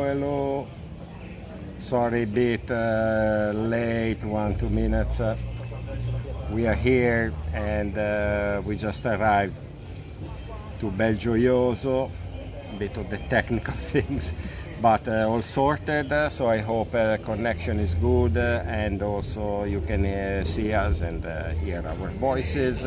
Hello, sorry, bit late, 1-2 minutes. We are here and we just arrived to Belgioioso, a bit of the technical things, but all sorted. So I hope connection is good and also you can see us and hear our voices.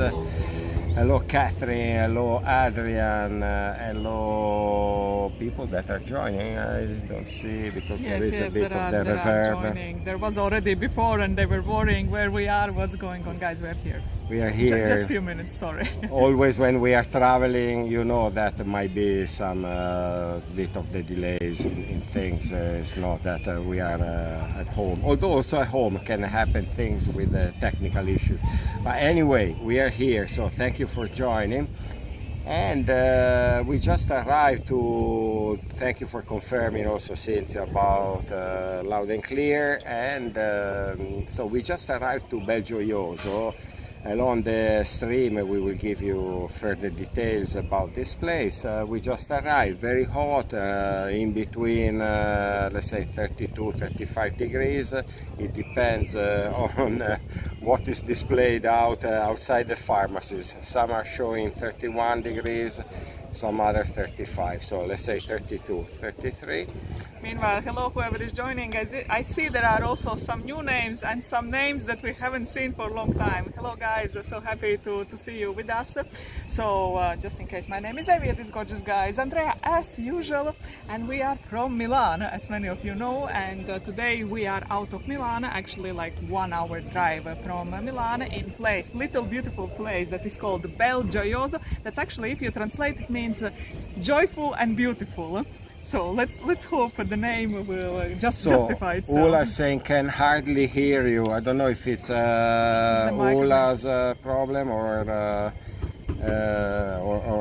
Hello Catherine, hello Adrian, hello people that are joining. I don't see because there is a bit of the reverb. There was already before and they were worrying where we are, what's going on. Guys, we're here. We are here. Just a few minutes, sorry. Always when we are traveling, you know that there might be some bit of the delays in things. It's not that we are at home. Although also at home can happen things with technical issues. But anyway, we are here, so thank you for joining. And we just arrived to, thank you for confirming also Cynthia about loud and clear. And so we just arrived to Belgioioso. And on the stream we will give you further details about this place. We just arrived, very hot, in between let's say 32-35 degrees. It depends on what is displayed outside the pharmacies. Some are showing 31 degrees, some other 35, so let's say 32, 33. Meanwhile, hello whoever is joining. I see there are also some new names and some names that we haven't seen for a long time. Hello guys, so happy to see you with us. So just in case, my name is Evie, this gorgeous guy is Andrea as usual, and we are from Milan, as many of you know, and today we are out of Milan, actually like 1 hour drive from Milan, in place, little beautiful place that is called Belgioioso. That's actually, if you translate, it means joyful and beautiful. So let's hope the name will justify itself. Ula saying can hardly hear you. I don't know if it's Ula's problem or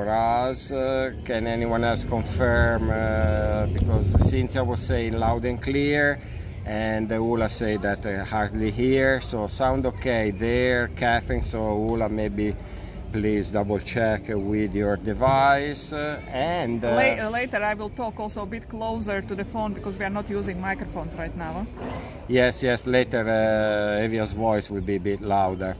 us. Can anyone else confirm? Because Cynthia was saying loud and clear, and Ula said that hardly hear. So sound okay there, Catherine. So Ula, maybe please double check with your device. And later I will talk also a bit closer to the phone because we are not using microphones right now. Yes, later Evia's voice will be a bit louder.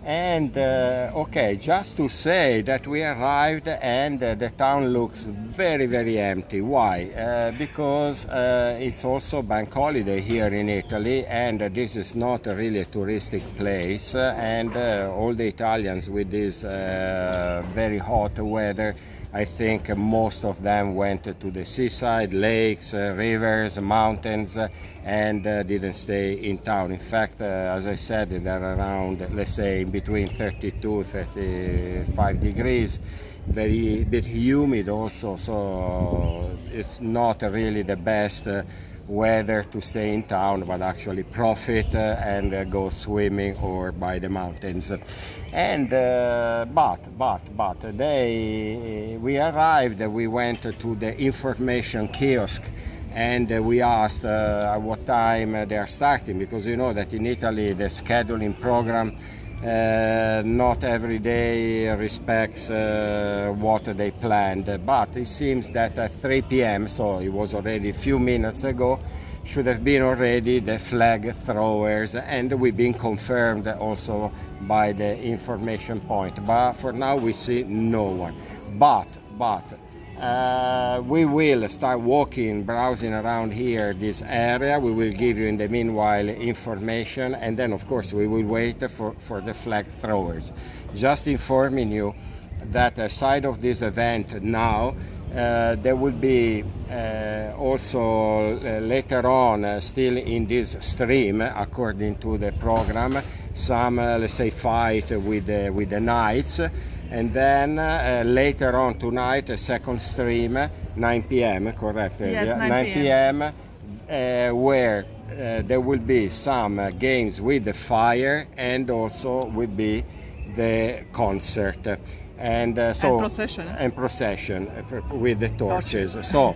And okay, just to say that we arrived and the town looks very empty. Why? Because it's also bank holiday here in Italy, and this is not really a touristic place, and all the Italians with this very hot weather, I think most of them went to the seaside, lakes, rivers, mountains, and didn't stay in town. In fact, as I said, they're around, let's say, between 32-35 degrees, very bit humid also, so it's not really the best weather to stay in town, but actually profit and go swimming or by the mountains. And but we arrived, we went to the information kiosk, and we asked at what time they are starting, because you know that in Italy the scheduling program not every day respects what they planned, but it seems that at 3 p.m, so it was already a few minutes ago, should have been already the flag throwers, and we've been confirmed also by the information point, but for now we see no one. But we will start walking, browsing around here, this area. We will give you in the meanwhile information, and then of course we will wait for the flag throwers. Just informing you that aside of this event now, there will be also later on, still in this stream, according to the program, some let's say fight with the knights. And then later on tonight, a second stream, 9 p.m, correct? Yes, 9 p.m, where there will be some games with the fire, and also will be the concert. And procession with the torches. So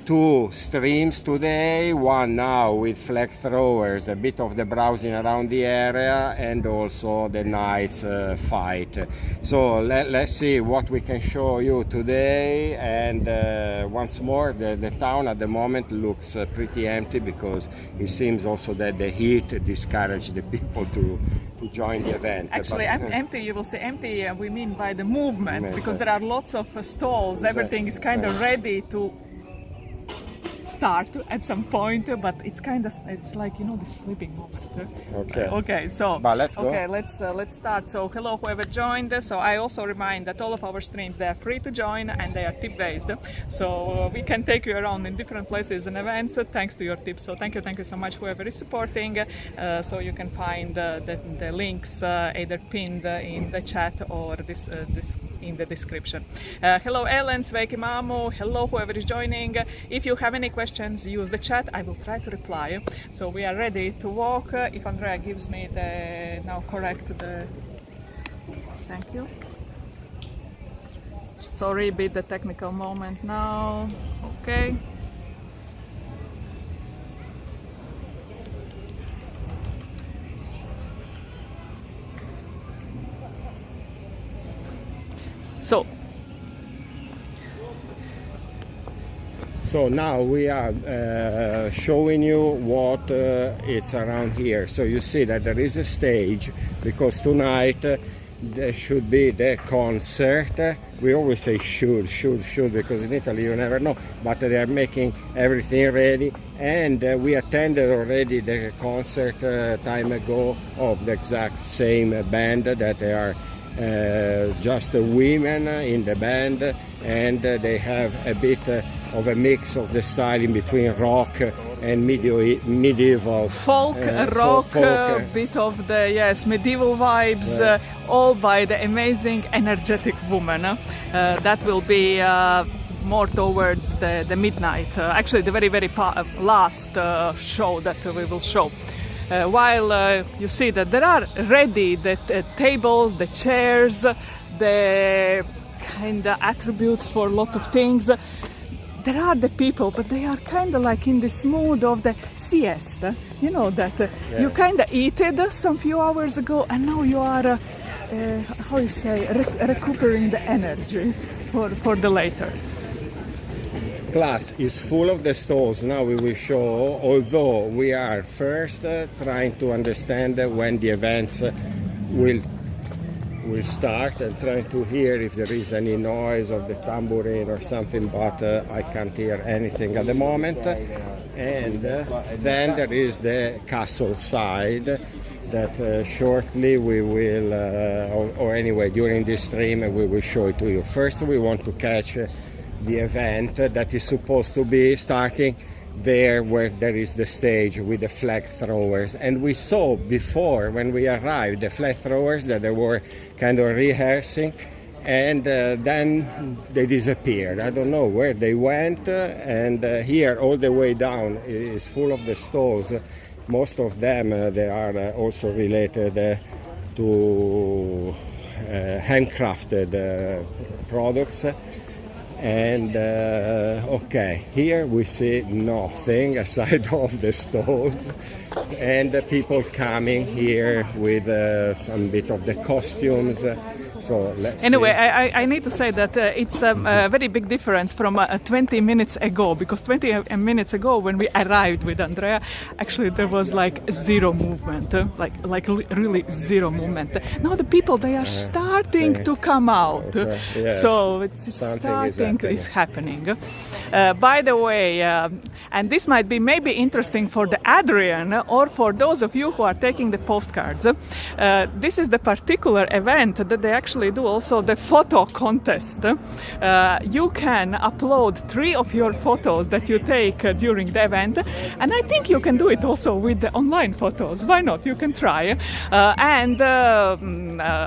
two streams today, one now with flag throwers, a bit of the browsing around the area, and also the night's fight. So let's see what we can show you today. And once more, the town at the moment looks pretty empty, because it seems also that the heat discouraged the people to join the event. Actually, empty, you will say empty, we mean by the movement, because there are lots of stalls, everything is kind of ready to start at some point, but it's like, you know, the sleeping moment. Okay, so but let's go. Okay, let's start. So hello whoever joined. So I also remind that all of our streams, they are free to join and they are tip based, so we can take you around in different places and events thanks to your tips. So thank you so much whoever is supporting. So you can find the links either pinned in the chat or this in the description. Hello Ellen, sveiki Mamu, hello whoever is joining. If you have any questions, use the chat, I will try to reply. So we are ready to walk. If Andrea gives me the thank you. Sorry, bit the technical moment now. Okay. So now we are showing you what is around here. So you see that there is a stage, because tonight there should be the concert. We always say should, because in Italy you never know, but they are making everything ready. And we attended already the concert time ago of the exact same band, that they are just women in the band, and they have a bit of a mix of the style in between rock and medieval folk, rock, bit of the medieval vibes, all by the amazing energetic woman. That will be more towards the midnight, actually the very last show that we will show. While you see that there are ready the tables, the chairs, the kind of attributes for a lot of things. There are the people, but they are kind of like in this mood of the siesta. You know that you kind of eated some few hours ago, and now you are, how you say, recuperating the energy for the later. Class is full of the stalls. Now we will show, although we are first trying to understand when the events will start, and trying to hear if there is any noise of the tambourine or something, but I can't hear anything at the moment. And then there is the castle side that shortly we will, or anyway during this stream we will show it to you. First we want to catch the event that is supposed to be starting there where there is the stage with the flag throwers. And we saw before, when we arrived, the flag throwers that they were kind of rehearsing, and then they disappeared. I don't know where they went. And here all the way down is full of the stalls. Most of them they are also related to handcrafted products. And okay, here we see nothing aside of the stalls and the people coming here with some bit of the costumes. So let's anyway, see. I need to say that it's a very big difference from 20 minutes ago, because 20 minutes ago when we arrived with Andrea, actually there was like zero movement, like really zero movement. Now the people, they are starting to come out. Okay. Yes. So it's starting is happening. By the way, and this might be maybe interesting for the Adrian or for those of you who are taking the postcards, this is the particular event that they actually do also the photo contest. You can upload 3 of your photos that you take during the event, and I think you can do it also with the online photos. Why not? You can try and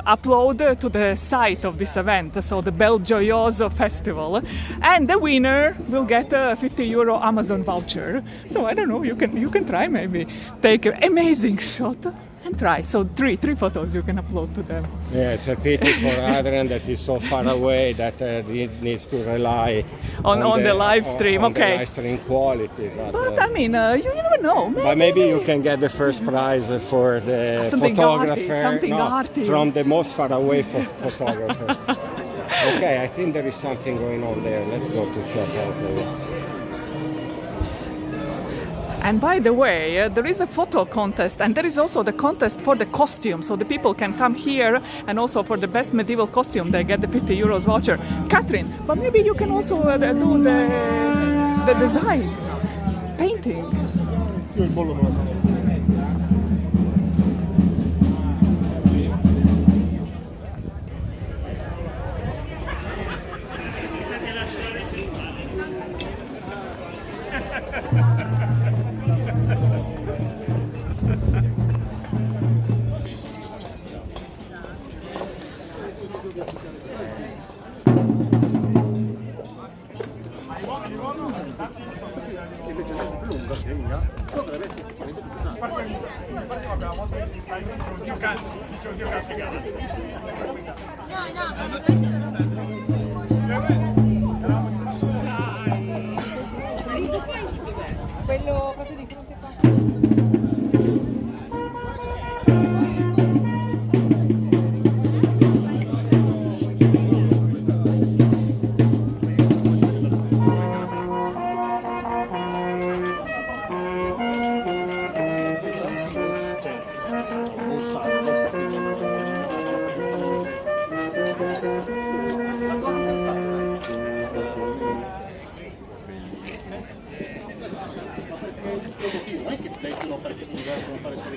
upload to the site of this event, so the Belgioioso Festival, and the winner will get a €50 Amazon voucher. So I don't know, you can try, maybe take an amazing shot and try. So three photos you can upload to them. Yeah, it's a pity for Adrian that is so far away that he needs to rely on the live stream. On okay. the live stream quality. But I mean, you never know. Maybe you can get the first prize for the photographer from the most far away photographer. Okay, I think there is something going on there. Let's go to check out. And by the way, there is a photo contest, and there is also the contest for the costume. So the people can come here, and also for the best medieval costume, they get the 50 euros voucher. Catherine, but maybe you can also do the design, painting. Quello proprio di fronte qua.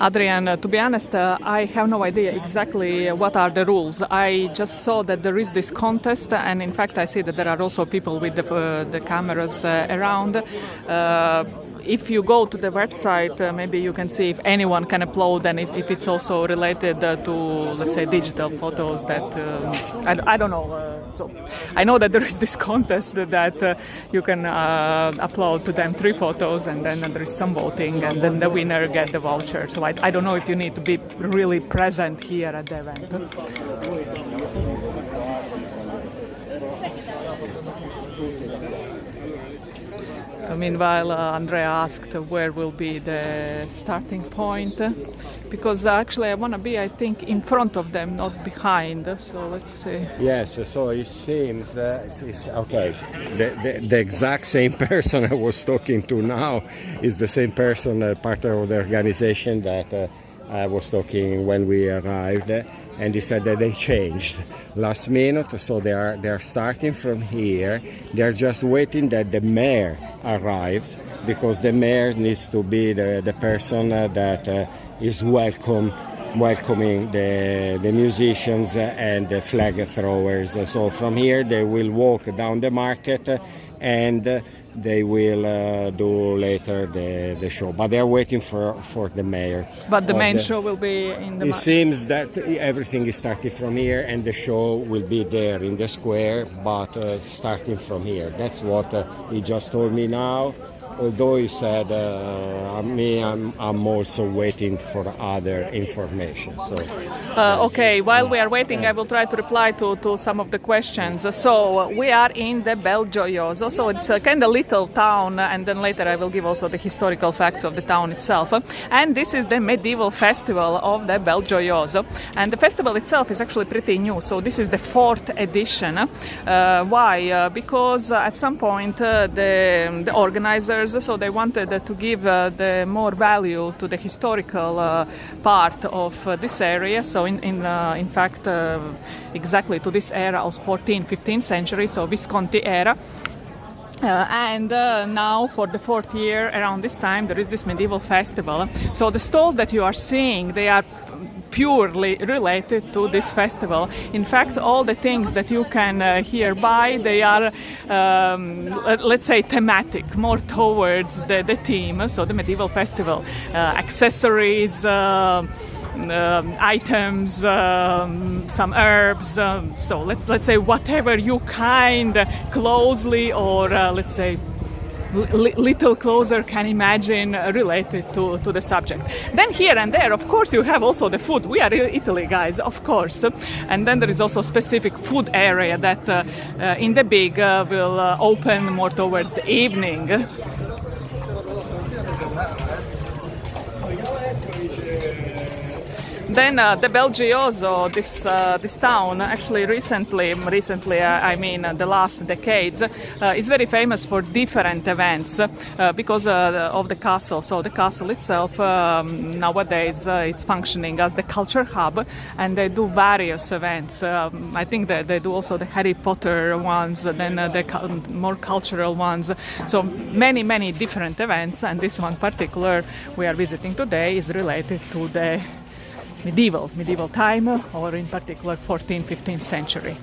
Adrian, to be honest, I have no idea exactly what are the rules. I just saw that there is this contest, and in fact I see that there are also people with the cameras around. If you go to the website, maybe you can see if anyone can upload, and if it's also related to, let's say, digital photos that, I don't know. So I know that there is this contest that you can upload to them 3 photos, and then there is some voting, and then the winner get the voucher. So I don't know if you need to be really present here at the event. So meanwhile, Andrea asked where will be the starting point, because actually I want to be, I think, in front of them, not behind. So let's see. Yes, so it seems it's okay. The exact same person I was talking to now is the same person, part of the organization that I was talking when we arrived. And he said that they changed last minute, so they are starting from here. They are just waiting that the mayor arrives, because the mayor needs to be the person that is welcoming the musicians and the flag throwers. So from here they will walk down the market, and they will do later the show, but they are waiting for the mayor. But the main show will be in the... It seems that everything is starting from here, and the show will be there in the square, but starting from here. That's what he just told me now. Although he said, I'm also waiting for other information. So, okay, while we are waiting, I will try to reply to some of the questions. So we are in the Belgioioso, so it's a kind of little town, and then later I will give also the historical facts of the town itself. And this is the medieval festival of the Belgioioso, and the festival itself is actually pretty new. So this is the 4th edition. Why? Because at some point the organizers, so they wanted to give the more value to the historical part of this area. So in fact, exactly to this era of 14th, 15th century, so Visconti era. And now for the 4th year around this time there is this medieval festival. So the stalls that you are seeing, they are purely related to this festival. In fact, all the things that you can here buy, they are, let's say, thematic, more towards the theme, so the medieval festival. Accessories, items, some herbs, so let's say whatever you kind closely or let's say little closer can imagine related to the subject. Then here and there, of course, you have also the food. We are in Italy, guys, of course. And then there is also a specific food area that in the big will open more towards the evening. Then the Belgioioso, this town, actually recently, I mean the last decades, is very famous for different events because of the castle. So the castle itself nowadays is functioning as the culture hub, and they do various events. I think that they do also the Harry Potter ones, then the more cultural ones. So many different events, and this one particular we are visiting today is related to the medieval time, or in particular 14th, 15th century.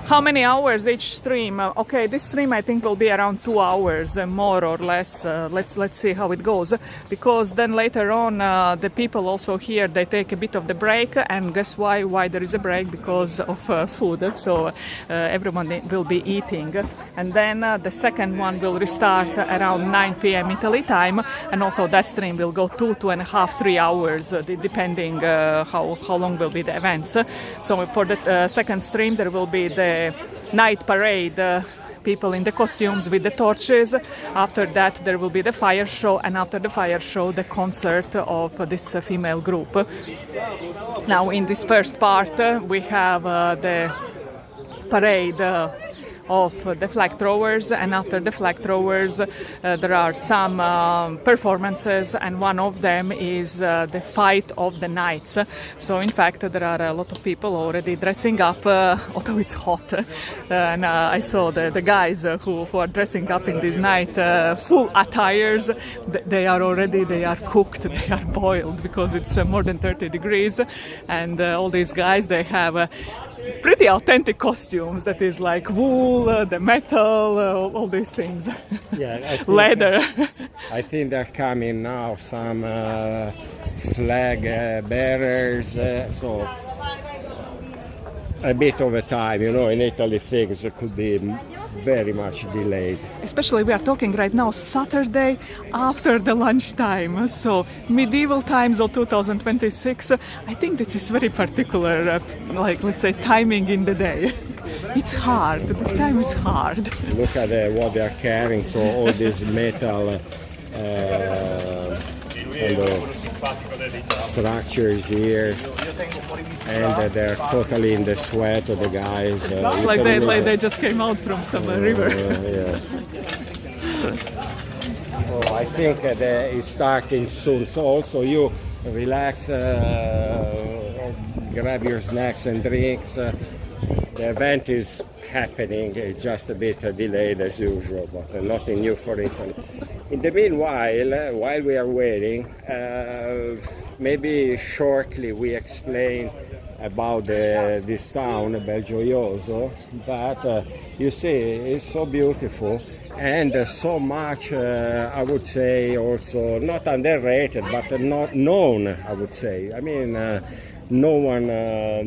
How many hours each stream? Okay, this stream I think will be around 2 hours, more or less. Let's see how it goes, because then later on the people also here, they take a bit of the break, and guess why there is a break? Because of food. So everyone will be eating, and then the second one will restart around 9 p.m. Italy time, and also that stream will go 2.5, 3 hours, depending how long will be the events. So for the second stream there will be the night parade, people in the costumes with the torches. After that there will be the fire show, and after the fire show the concert of this female group. Now in this first part we have the parade of the flag throwers, and after the flag throwers there are some performances, and one of them is the fight of the knights. So in fact there are a lot of people already dressing up, although it's hot, and I saw the guys who are dressing up in these night full attires. They are cooked, they are boiled, because it's more than 30 degrees, and all these guys, they have pretty authentic costumes, that is like wool, the metal, all these things. Yeah, Leather. I think they're coming now some flag bearers, so a bit of a time, you know, in Italy things could be very much delayed. Especially we are talking right now Saturday after the lunchtime, so medieval times of 2026. I think this is very particular, like let's say timing in the day. It's hard, this time is hard. Look at what they are carrying, so all this metal kind of structures here, and they're totally in the sweat of the guys. It's like they just came out from some river. Yeah. So I think it's starting soon. So also you relax, grab your snacks and drinks. The event is happening, it's just a bit delayed as usual, but nothing new for Italy. In the meanwhile, while we are waiting, maybe shortly we explain about this town, Belgioioso, but you see, it's so beautiful and so much, I would say, also not underrated, but not known, I would say. I mean, no one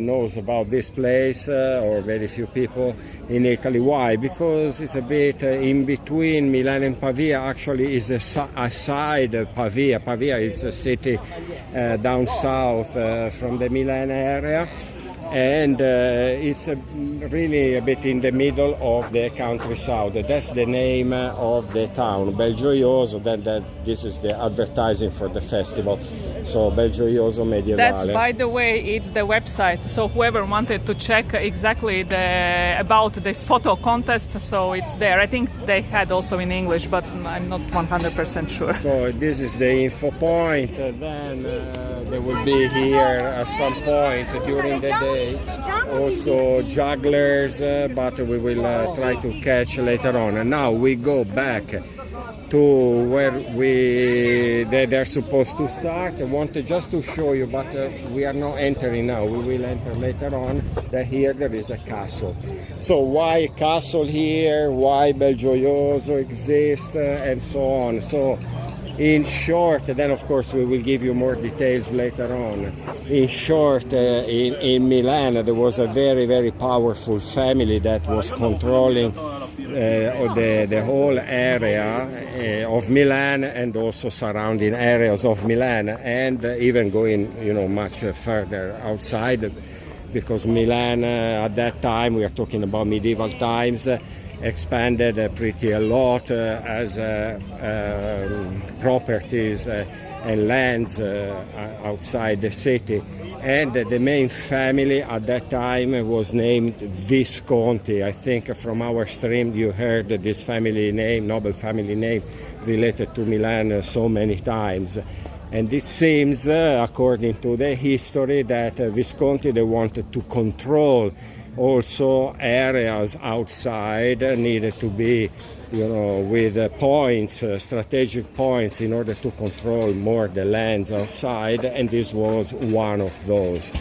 knows about this place, or very few people in Italy. Why? Because it's a bit in between Milan and Pavia. Actually, is a side of Pavia. Pavia is a city down south from the Milan area, and it's really a bit in the middle of the countryside. That's the name of the town, Belgioioso. Then this is the advertising for the festival. So Belgioioso-medieval. That's, by the way, it's the website. So whoever wanted to check exactly about this photo contest, so it's there. I think they had also in English, but I'm not 100% sure. So this is the info point. Then there will be here at some point during the day also jugglers, but we will try to catch later on. And now we go back to where they're supposed to start. I wanted just to show you, but we are not entering now. We will enter later on. Here there is a castle. So why castle here? Why Belgioioso exists, and so on. So In short, then of course we will give you more details later on. In short, in Milan there was a very, very powerful family that was controlling the whole area of Milan and also surrounding areas of Milan, and even going, much further outside, because Milan at that time, we are talking about medieval times, expanded pretty a lot as properties and lands outside the city. And the main family at that time was named Visconti. I think from our stream you heard this family name, noble family name, related to Milan so many times. And it seems, according to the history, that Visconti, they wanted to control also areas outside, needed to be, with points, strategic points, in order to control more the lands outside, and this was one of those.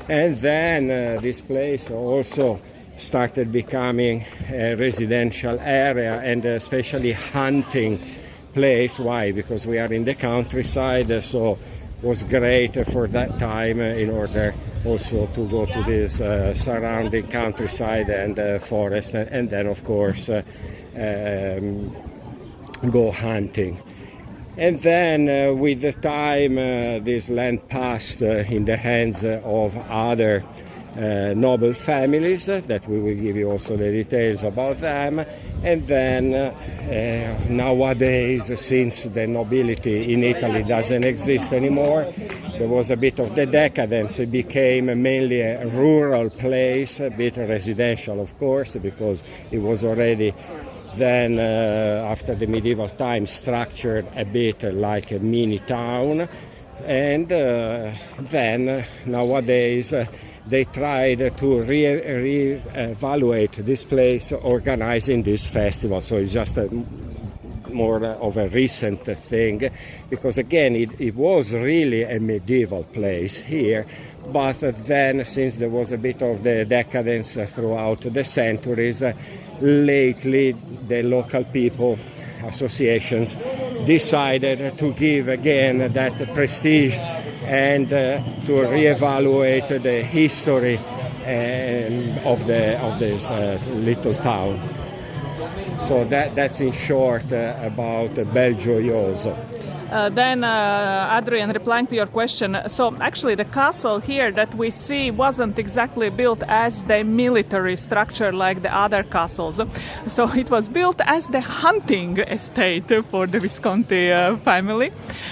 And then this place also started becoming a residential area, and especially hunting place. Why? Because we are in the countryside, so was great for that time in order also to go to this surrounding countryside and forest, and then of course go hunting. And then with the time this land passed in the hands of other noble families, that we will give you also the details about them. And then nowadays, since the nobility in Italy doesn't exist anymore, there was a bit of the decadence. It became mainly a rural place, a bit residential, of course, because it was already then, after the medieval times, structured a bit like a mini town. And then nowadays they tried to re-evaluate this place, organizing this festival. So it's just more of a recent thing, because again it was really a medieval place here, but then since there was a bit of the decadence throughout the centuries, lately the local people associations decided to give again that prestige and to reevaluate the history of this little town. So that's in short about Belgioioso. Then Adrian, replying to your question, so actually the castle here that we see wasn't exactly built as the military structure like the other castles. So it was built as the hunting estate for the Visconti family.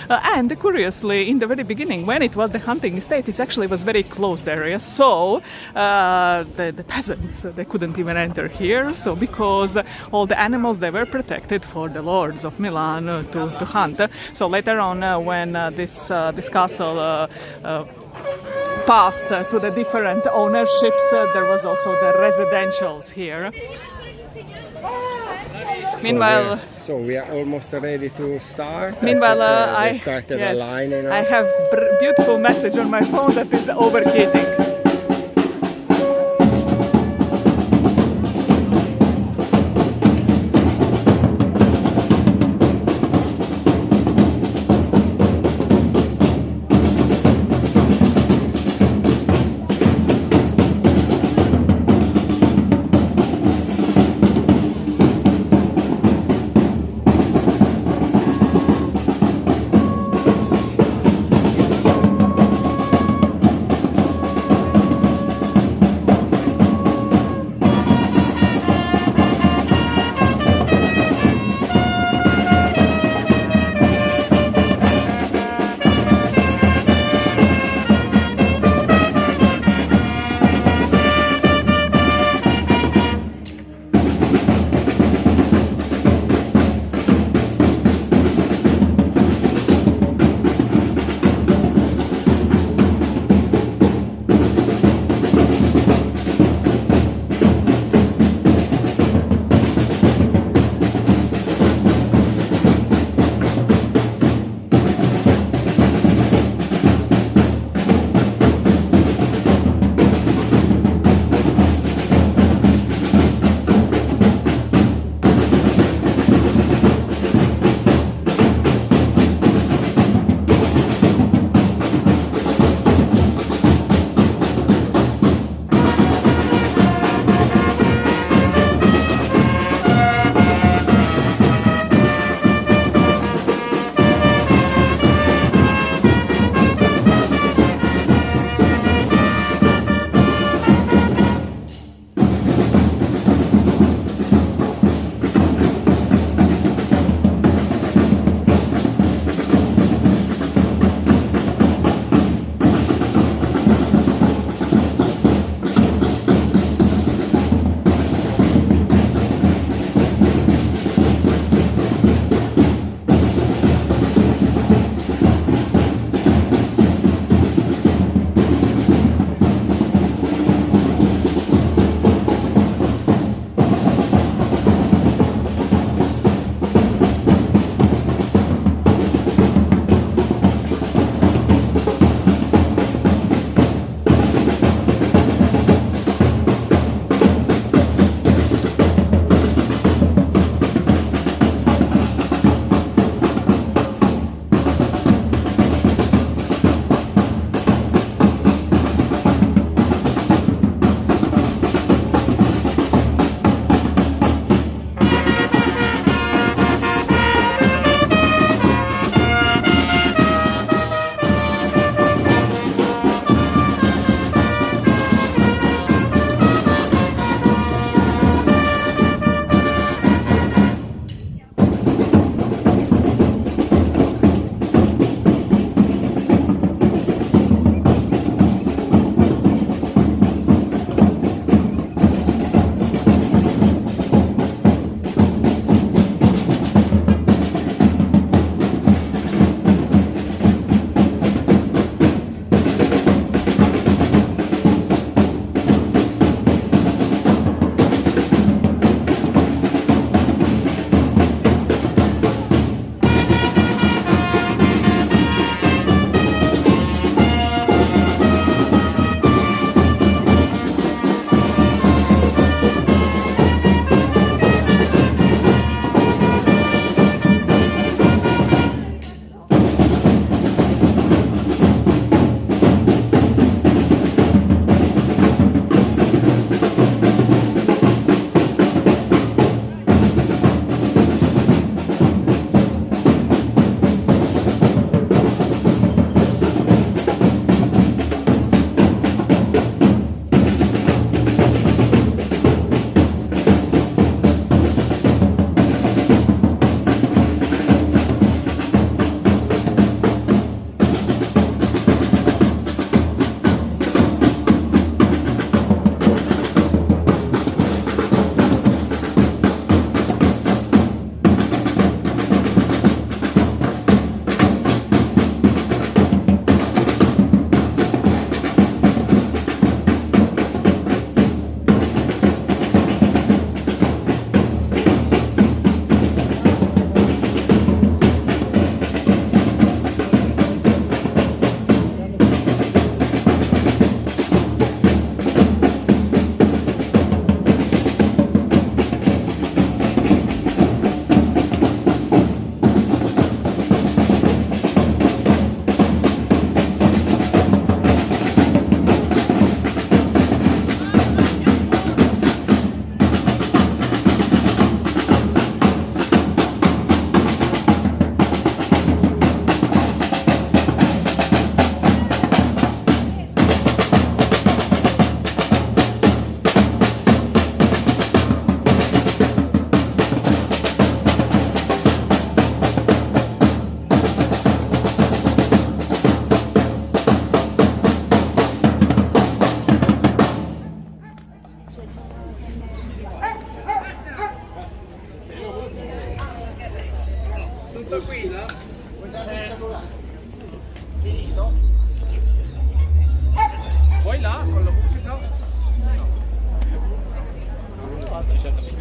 And curiously, in the very beginning, when it was the hunting estate, it actually was very closed area. So the peasants, they couldn't even enter here. So because all the animals, they were protected for the lords of Milan to hunt. So later on, when this castle passed to the different ownerships, there was also the residentials here. Meanwhile, so we are almost ready to start. Meanwhile, I started a line. I have beautiful message on my phone that is overheating. tutto qui. Finito? Vuoi là con la musica? No. Anzi, certamente.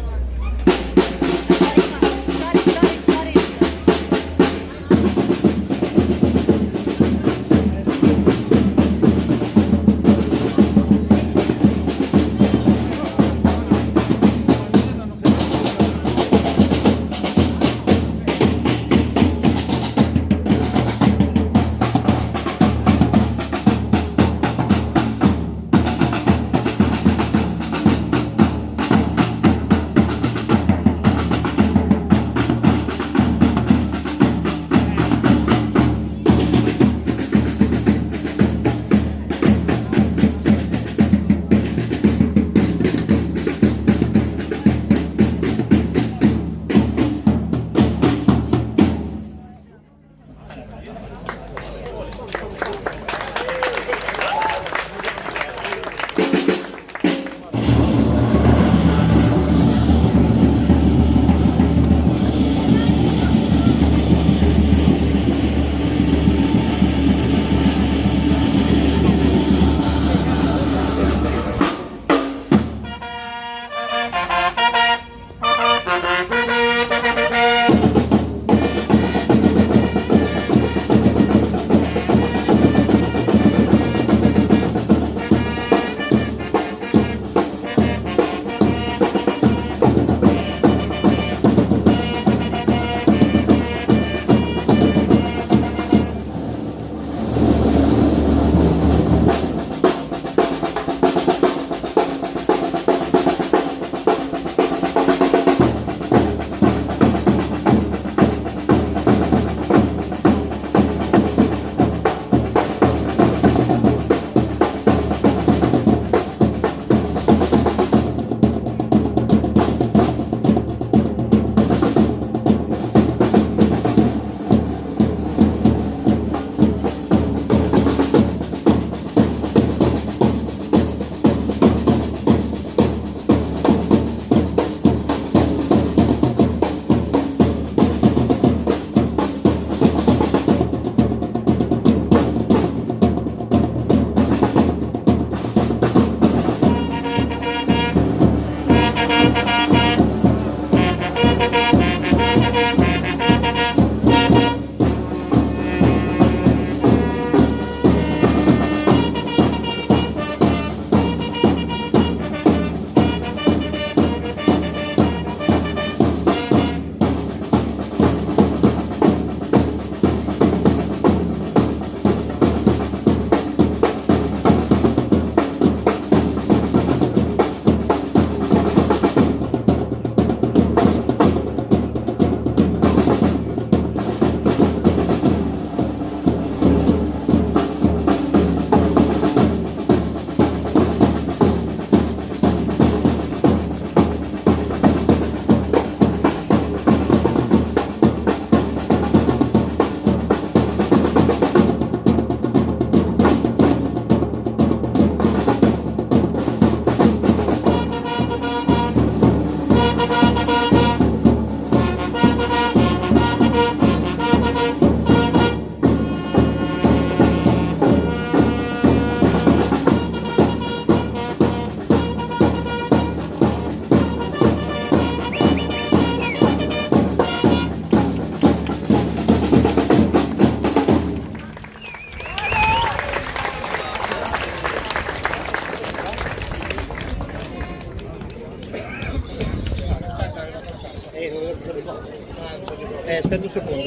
Aspetta un secondo.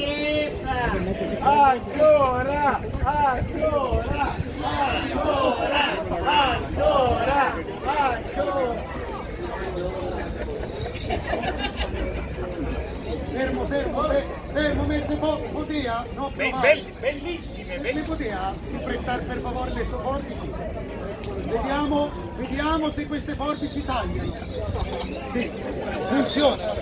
Ancora, ancora, ancora, ancora, ancora. Fermo, fermo, fermo, messe potea? No, provare. Bellissime, Mi potea prestare per favore le sue forbici? Vediamo se queste forbici tagliano. Sì, funziona.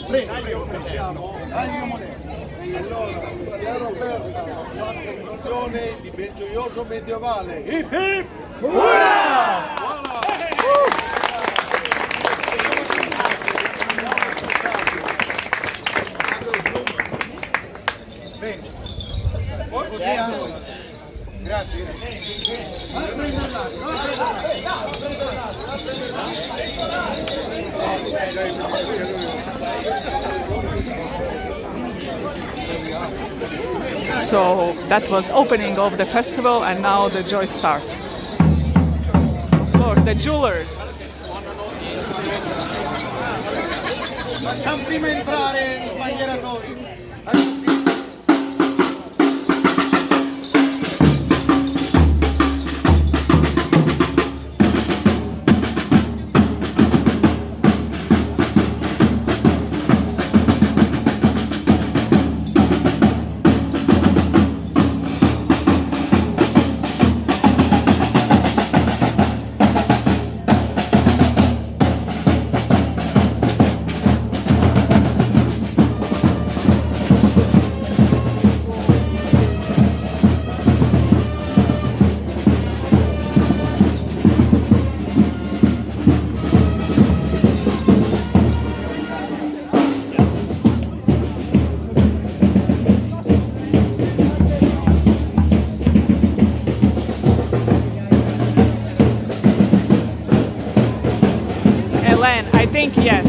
Prego, possiamo. Taglio moderno. Allora, chiaro aperta la tradizione di Belgioioso-medievale. Hip hip! Ura! So that was opening of the festival, and now the joy starts. Of course, the jewelers. Facciamo prima entrare gli sbandieratori. I think yes.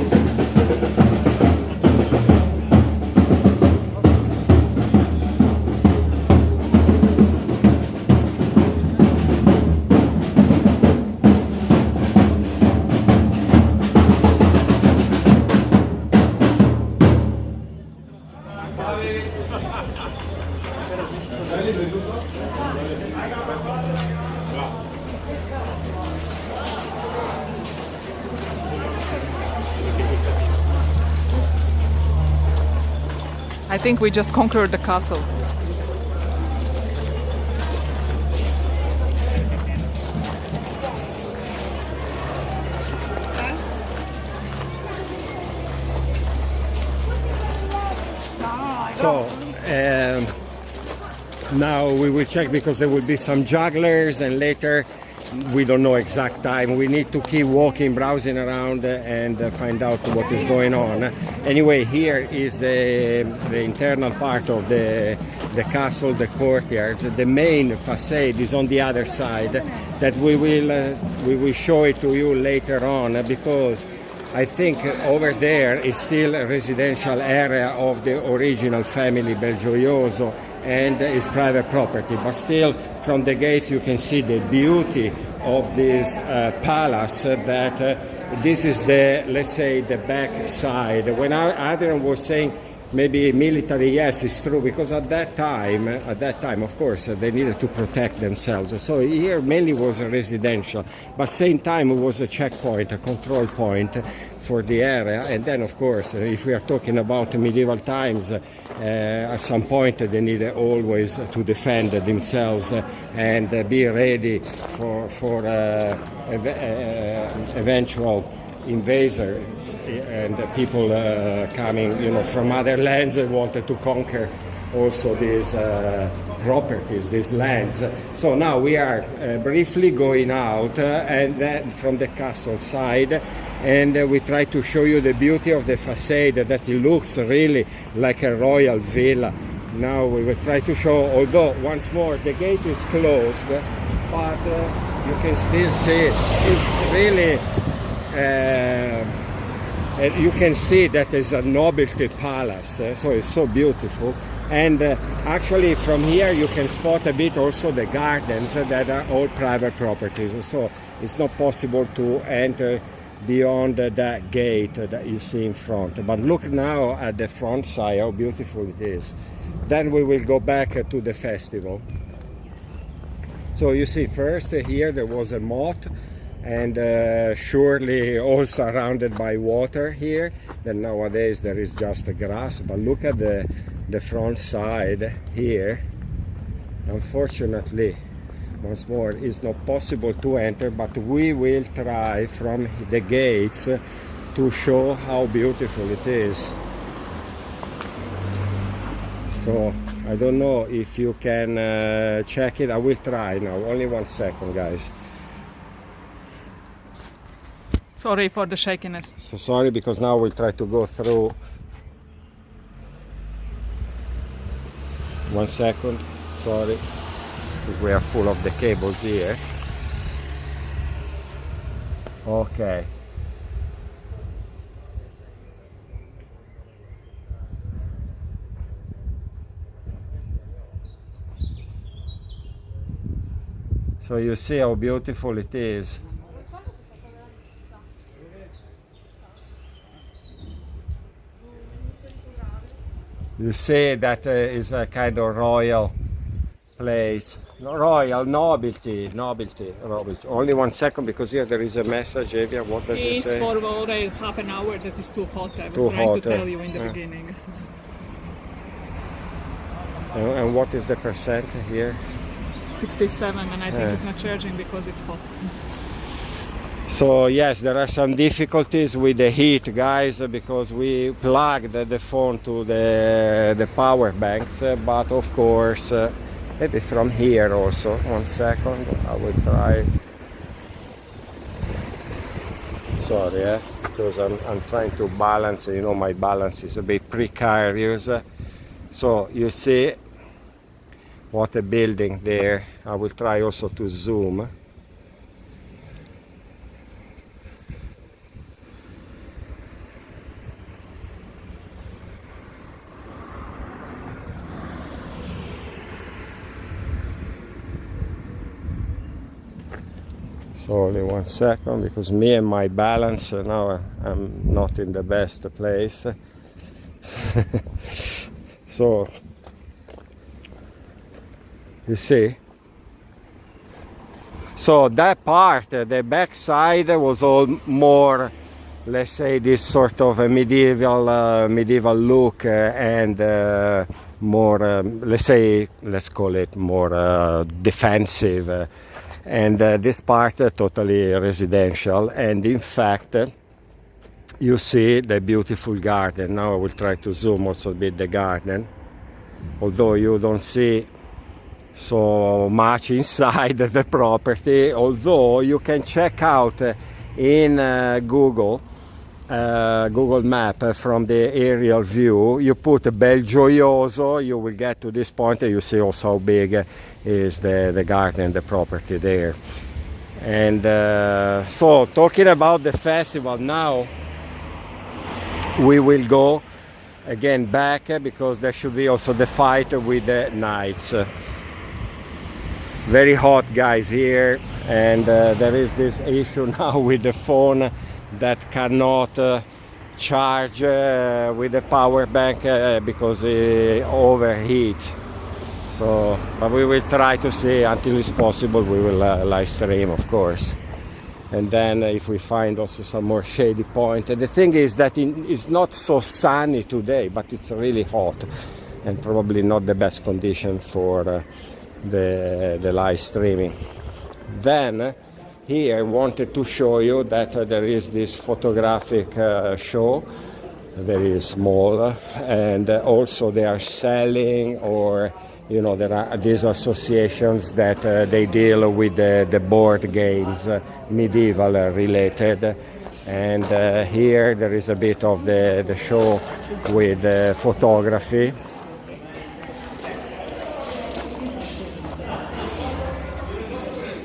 I think we just conquered the castle. So now we will check, because there will be some jugglers, and later we don't know exact time. We need to keep walking, browsing around, and find out what is going on. Anyway, here is the internal part of the castle, the courtyards. The main facade is on the other side. That we will show it to you later on, because I think over there is still a residential area of the original family Belgioioso, and is private property. But still, from the gates you can see the beauty of this palace, that this is the, let's say, the back side. When Adrian was saying maybe military, yes, it's true, because at that time, of course, they needed to protect themselves. So here mainly was a residential, but same time it was a checkpoint, a control point for the area. And then, of course, if we are talking about medieval times, at some point they needed always to defend themselves and be ready for eventual invader and people coming, from other lands and wanted to conquer also these properties, these lands. So now we are briefly going out and then from the castle side, and we try to show you the beauty of the facade, that it looks really like a royal villa. Now we will try to show, although once more the gate is closed, but you can still see it's really you can see that it's a nobility palace, so it's so beautiful. And actually from here you can spot a bit also the gardens that are all private properties, so it's not possible to enter beyond that gate that you see in front. But look now at the front side, how beautiful it is. Then we will go back to the festival. So you see, first here there was a moat, and surely all surrounded by water here. Then nowadays there is just grass. But look at the front side here. Unfortunately, once more, it's not possible to enter, but we will try from the gates to show how beautiful it is. So I don't know if you can check it. I will try now. Only 1 second, guys. Sorry for the shakiness. So sorry, because now we'll try to go through. 1 second, sorry, because we are full of the cables here. Okay. So you see how beautiful it is. You see that is a kind of royal place. Royal, nobility. Only 1 second, because here there is a message. Evia, what does it say? It's for already half an hour that is too hot. I was Too trying hot, to tell you in the beginning. And what is the percent here? 67, and I think it's not charging because it's hot. So yes, there are some difficulties with the heat, guys, because we plugged the phone to the power banks, but of course maybe from here also. 1 second, I will try. Sorry, because I'm trying to balance, you know, my balance is a bit precarious. So you see what a building there. I will try also to zoom. So only 1 second, because me and my balance now I'm not in the best place. So you see, so that part, the back side, was all more, let's say, this sort of a medieval look, and more, let's call it more defensive. And this part totally residential, and in fact you see the beautiful garden. Now I will try to zoom also a bit the garden, although you don't see so much inside the property, although you can check out in Google map from the aerial view. You put Belgioioso, you will get to this point, and you see also how big is the garden, the property there. And so talking about the festival now, we will go again back, because there should be also the fight with the knights. Very hot, guys, here, and there is this issue now with the phone that cannot charge with the power bank because it overheats. So, but we will try to see until it's possible. We will live stream, of course, and then if we find also some more shady point. And the thing is that it's not so sunny today, but it's really hot, and probably not the best condition for the live streaming. Then here I wanted to show you that there is this photographic show, very small, and also they are selling, or you know, there are these associations that they deal with the board games, medieval related. And here there is a bit of the show with photography.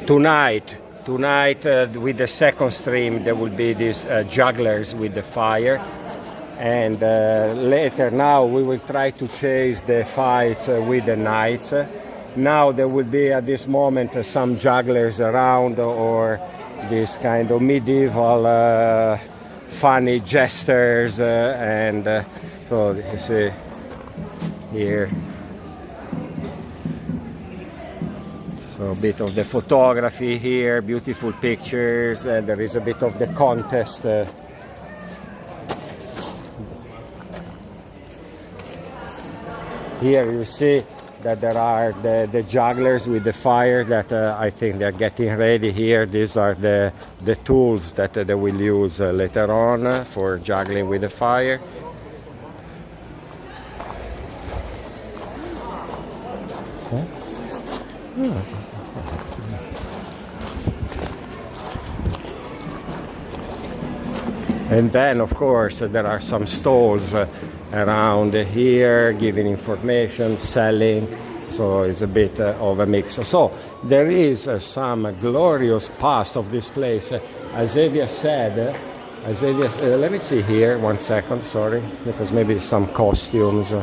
Tonight with the second stream there will be these jugglers with the fire, and later now we will try to chase the fights with the knights. Now there will be at this moment some jugglers around, or this kind of medieval funny jesters, and so you see here. So a bit of the photography here, beautiful pictures, and there is a bit of the contest. Here you see that there are the jugglers with the fire that I think they're getting ready here. These are the tools that they will use later on for juggling with the fire. Huh? Oh. And then, of course, there are some stalls around here giving information, selling, so it's a bit of a mix. So there is some glorious past of this place. As Evia said, let me see here, 1 second, sorry, because maybe some costumes.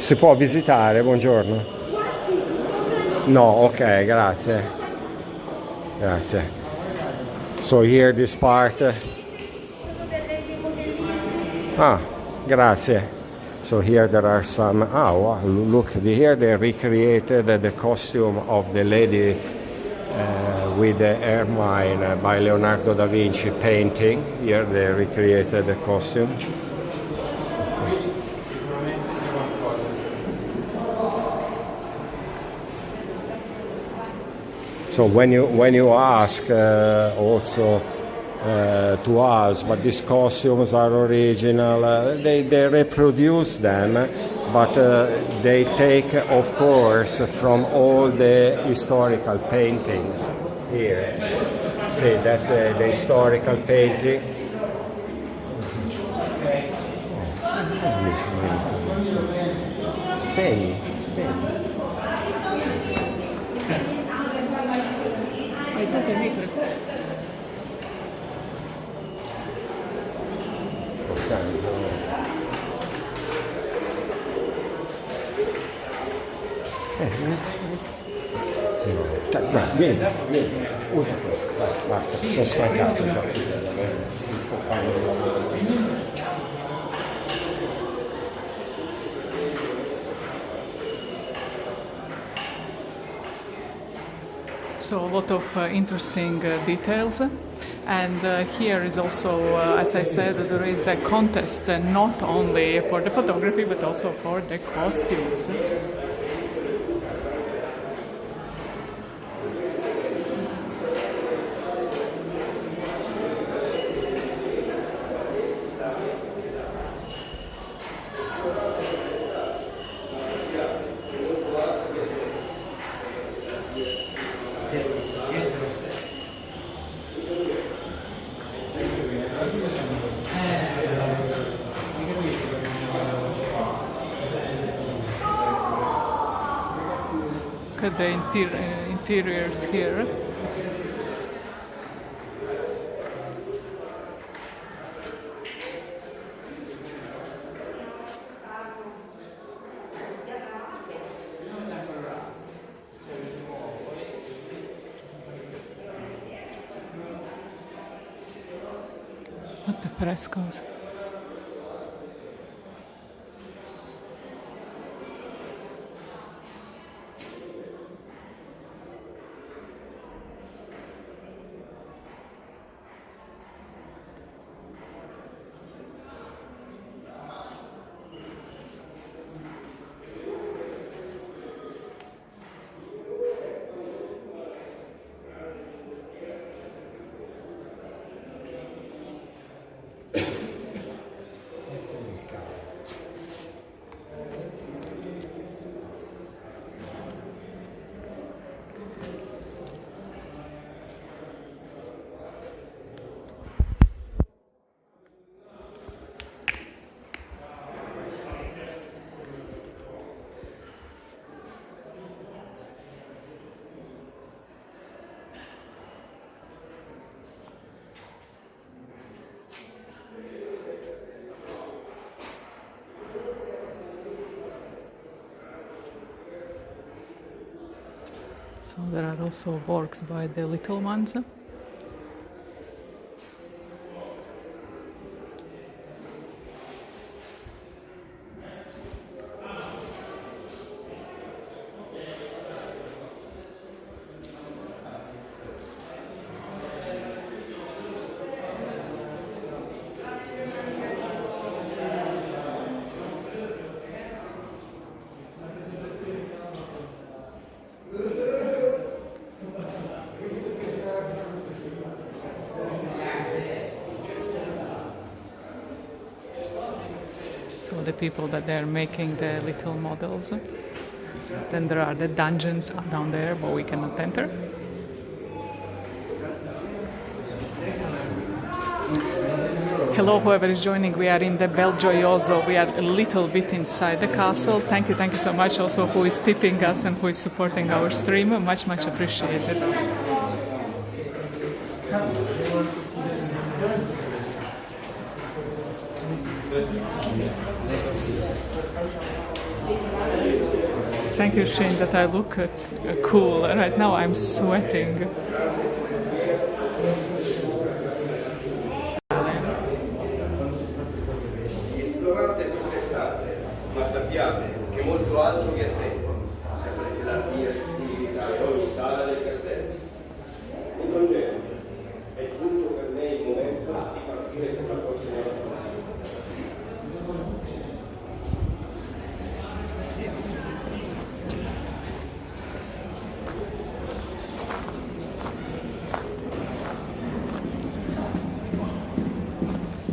Si può visitare? Buongiorno. No, ok, grazie. Grazie. So here this part. Ah, grazie. So here there are some, wow, look, here they recreated the costume of the lady with the ermine by Leonardo da Vinci painting. Here they recreated the costume. So when you ask also to us, but these costumes are original, they reproduce them, but they take, of course, from all the historical paintings here. See, that's the historical painting. Spain. Vieni, usa questo, basta, sono stancato già. So a lot of interesting details, and here is also, as I said, there is the contest not only for the photography but also for the costumes. Look at the interiors here. What the frescoes. So there are also works by the little ones. So the people that they're making the little models. Then there are the dungeons down there, but we cannot enter. Hello, whoever is joining. We are in the Belgioioso. We are a little bit inside the castle. Thank you so much also who is tipping us and who is supporting our stream. Much appreciated. Thank you, Shane, that I look cool. Right now I'm sweating. Ma sappiate che molto altro vi attendono, sempre la via di visitare ogni sala del castello. Un Vangelo, è giunto per me il momento di partire per la prossima volta.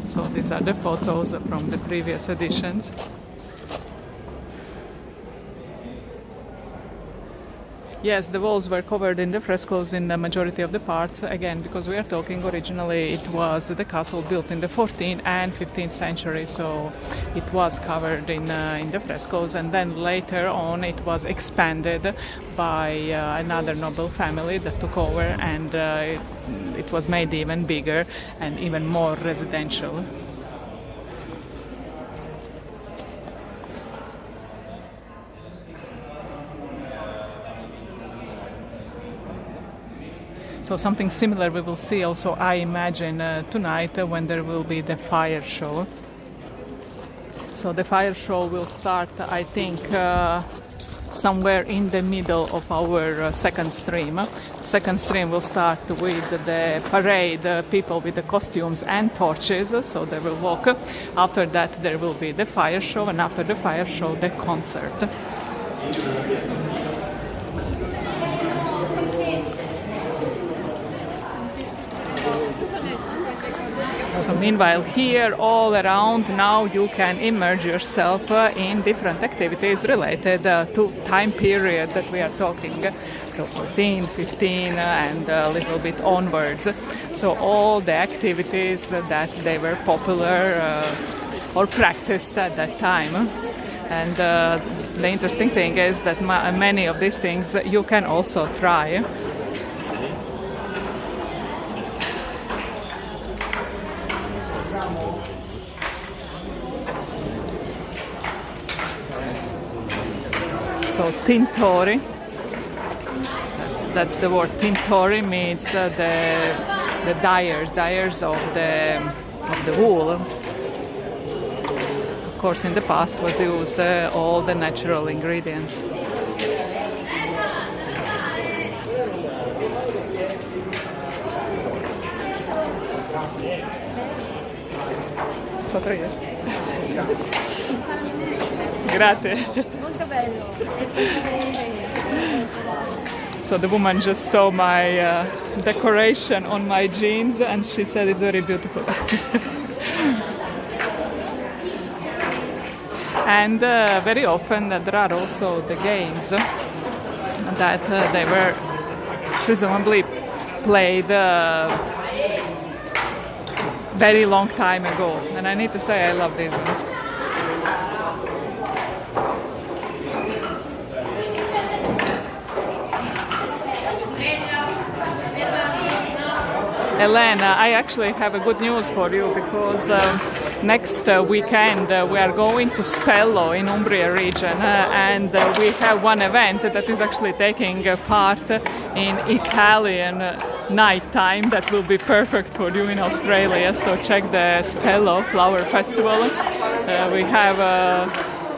So these are the photos from the previous editions. Yes, the walls were covered in the frescoes in the majority of the parts, again, because we are talking originally it was the castle built in the 14th and 15th century, so it was covered in the frescoes, and then later on it was expanded by another noble family that took over, and it was made even bigger and even more residential. So something similar we will see also, I imagine, tonight when there will be the fire show. So the fire show will start, I think, somewhere in the middle of our second stream. Second stream will start with the parade, people with the costumes and torches, so they will walk. After that there will be the fire show, and after the fire show the concert. So meanwhile here all around now you can immerse yourself in different activities related to time period that we are talking. So 14, 15 and a little bit onwards. So all the activities that they were popular or practiced at that time. And the interesting thing is that many of these things you can also try. So tintori, that's the word. Tintori means the dyers of the wool. Of course, in the past was used all the natural ingredients. Grazie. Molto bello. So the woman just saw my decoration on my jeans and she said it's very beautiful. And very often there are also the games that they were presumably played very long time ago, and I need to say I love these ones. Elena, I actually have a good news for you, because next weekend we are going to Spello in Umbria region, and we have one event that is actually taking part in Italian night time that will be perfect for you in Australia. So check the Spello Flower Festival. We have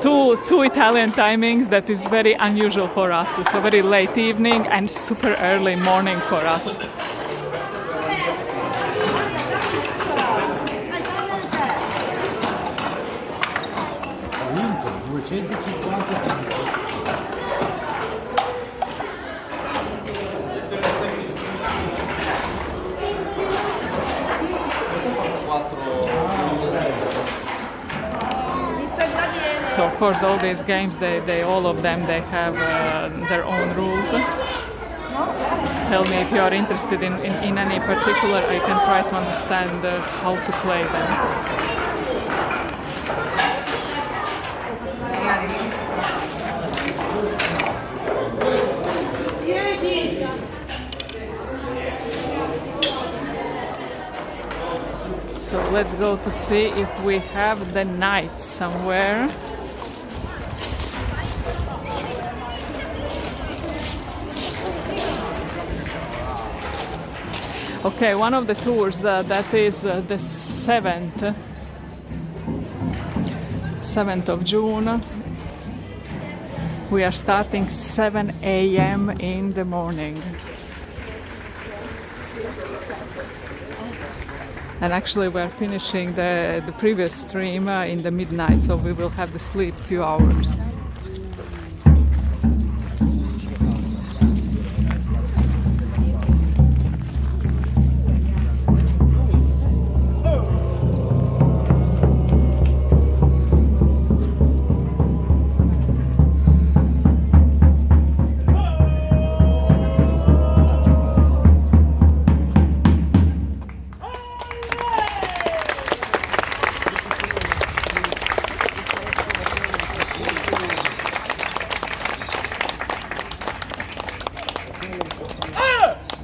two Italian timings that is very unusual for us, so very late evening and super early morning for us. So of course all these games, they all of them, they have their own rules. Tell me if you are interested in any particular, I can try to understand how to play them. So let's go to see if we have the knights somewhere. Okay, one of the tours that is the 7th of June. We are starting 7 a.m. in the morning. And actually we're finishing the previous stream in the midnight, so we will have to sleep a few hours.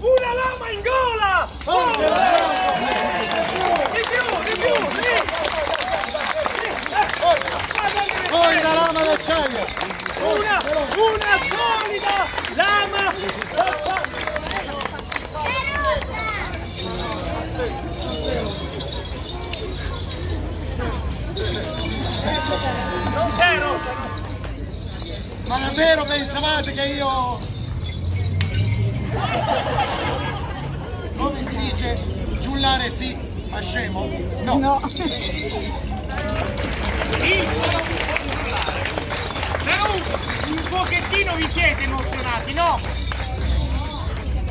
Una lama in gola! Di più, sì! Poi la lama d'acciaio! Una solida lama d'acciaio! Non c'ero! Ma davvero pensavate che io... Come si dice? Giullare sì, ma scemo? No. Però un pochettino vi siete emozionati, no?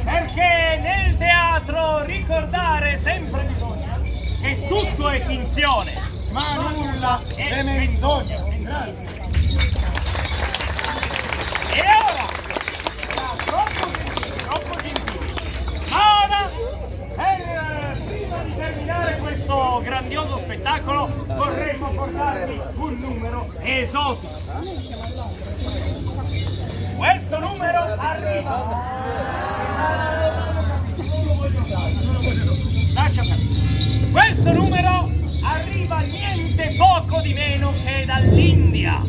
Perché nel teatro ricordare sempre bisogna che tutto è finzione. Ma nulla è menzogna. Grazie. E ora, troppo gentili, ma ora, prima di terminare questo grandioso spettacolo, vorremmo portarvi un numero esotico. Questo numero arriva. Lascia perdere. Questo numero arriva niente poco di meno che dall'India.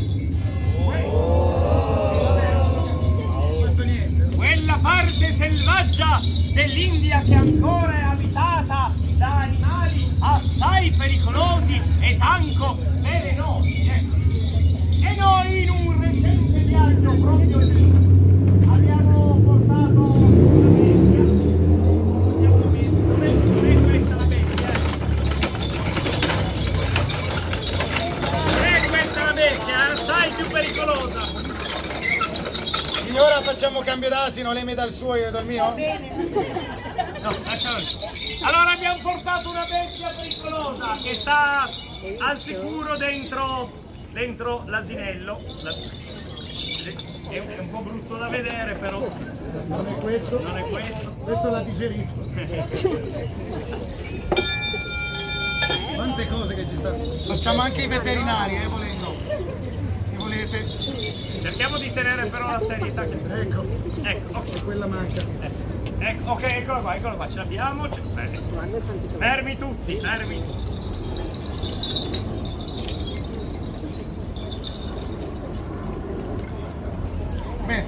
Quella parte selvaggia dell'India che ancora è abitata da animali assai pericolosi e tanto velenosi. E noi in un recente viaggio proprio lì abbiamo portato una bestia. Dov'è questa la bestia? È questa la bestia, è assai più pericolosa. Signora, facciamo cambio d'asino, lei mi dà il suo, io do il mio? No, lascialo lì. Allora abbiamo portato una bestia pericolosa che sta al sicuro dentro l'asinello. È un po' brutto da vedere, però. Non è questo? Non è questo. Questo l'ha digerito. Quante cose che ci stanno. Facciamo anche i veterinari, volendo. Se volete. Cerchiamo di tenere però la serietà che... Ecco. Ecco, ok. Quella manca. Ecco, ok, eccolo qua, ce l'abbiamo. Fermi tutti, fermi. Bene,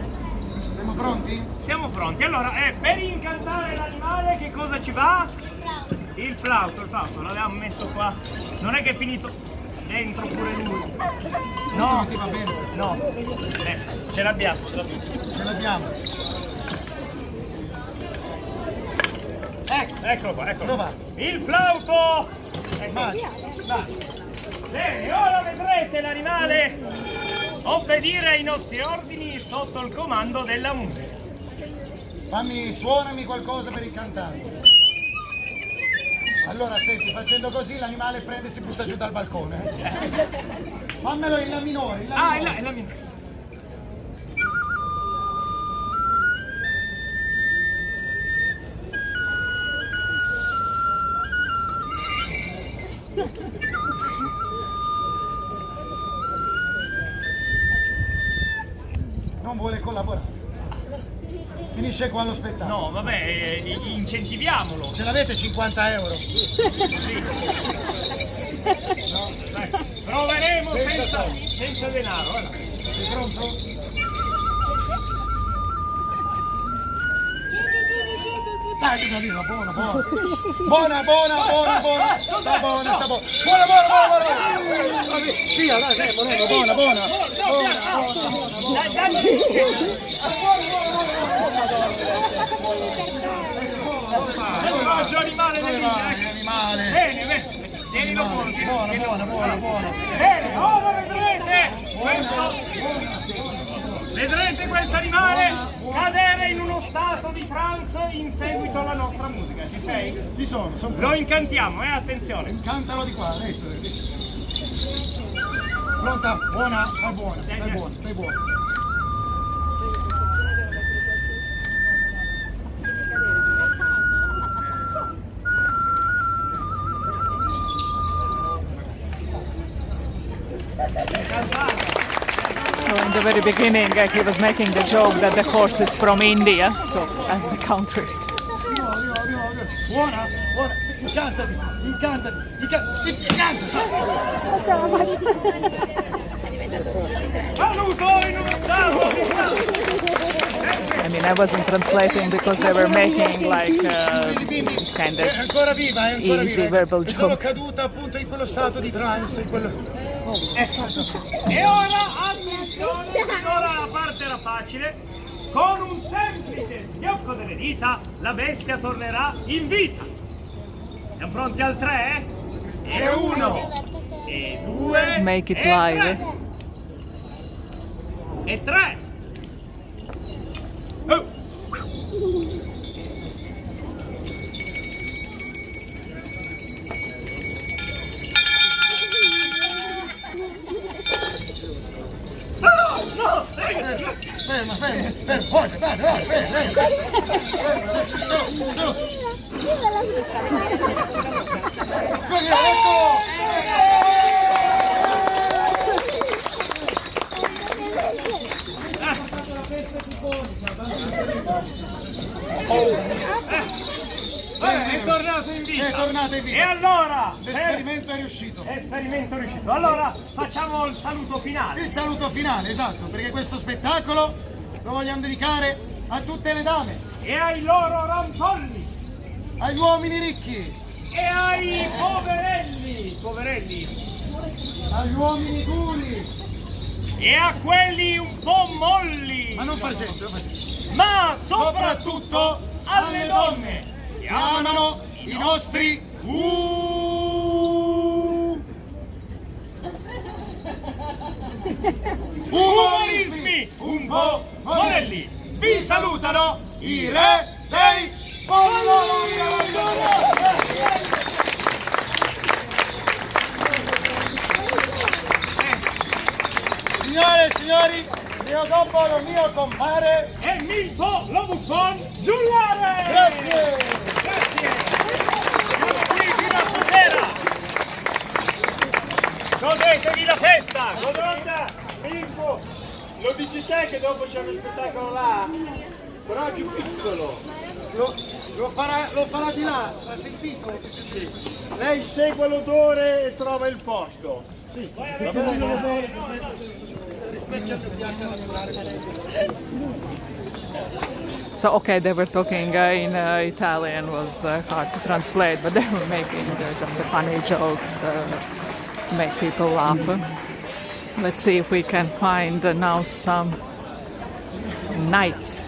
siamo pronti? Siamo pronti. Allora, per incantare l'animale che cosa ci va? Il flauto, l'avevamo messo qua. Non è che è finito dentro pure lui. No, non ti va bene? No. Ce l'abbiamo. Ce l'abbiamo. Eccolo qua. Provato. Il flauto! Magico. Bene, ora vedrete l'animale obbedire ai nostri ordini sotto il comando della musica. Suonami qualcosa per incantare. Allora, senti, facendo così l'animale prende e si butta giù dal balcone. Fammelo in la minore, in la minore. In la minore. Non vuole collaborare. Finisce qua lo spettacolo. No, vabbè, incentiviamolo. Ce l'avete 50 euro? Sì. No, dai, proveremo senza denaro. Sei pronto? Buona, buona. Buona, buona, buona, buona. Sta buona, sta buona. Buona, buona, buona, buona. Via, dai, Moreno, buona, buona. Selvaggio animale Animale. Bene, tienilo buono. Buona. Bene, ora vedrete questo animale cadere in uno stato di trance in seguito alla nostra musica. Ci sei? Ci sono Lo pronto. incantiamo, attenzione. Cantalo di qua, adesso. Pronta? Buona? Stai buona. So in the very beginning he was making the joke that the horse is from India, so that's the country. Buona? Incantati. I mean, I wasn't translating because they were making like kind È ancora viva, easy verbal E sono jokes. caduta appunto in quello stato di trance, in quello... E ora, attenzione, ora la parte era facile. Con un semplice schiocco delle dita, la bestia tornerà in vita. Siamo pronti al 3? E 1, e 2, Make it e live. 3. E 3. Oh. No! Ferma, È tornato in vita. È tornato in vita. E allora? L'esperimento è riuscito. Esperimento riuscito. Allora facciamo il saluto finale. Il saluto finale, esatto, perché questo spettacolo lo vogliamo dedicare a tutte le dame, E ai loro rampolli. agli uomini ricchi, E ai poverelli. agli uomini duri. E a quelli un po' molli. Ma non far gesto, Ma soprattutto alle donne che amano i nostri umorismi un po' modelli. Vi salutano i re dei Signore e signori, Leodobbo, mio compare. e Milfo lo buffon giullare. Grazie. Siamo qui fino a stasera. Godetevi la festa. Info, lo dici te che dopo c'è uno spettacolo là? Però è più piccolo. Lo farà di là, ha sentito? Sì. Lei segue l'odore e trova il posto. Sì. So okay, they were talking in Italian, was hard to translate, but they were making just funny jokes to make people laugh. Let's see if we can find now some knights.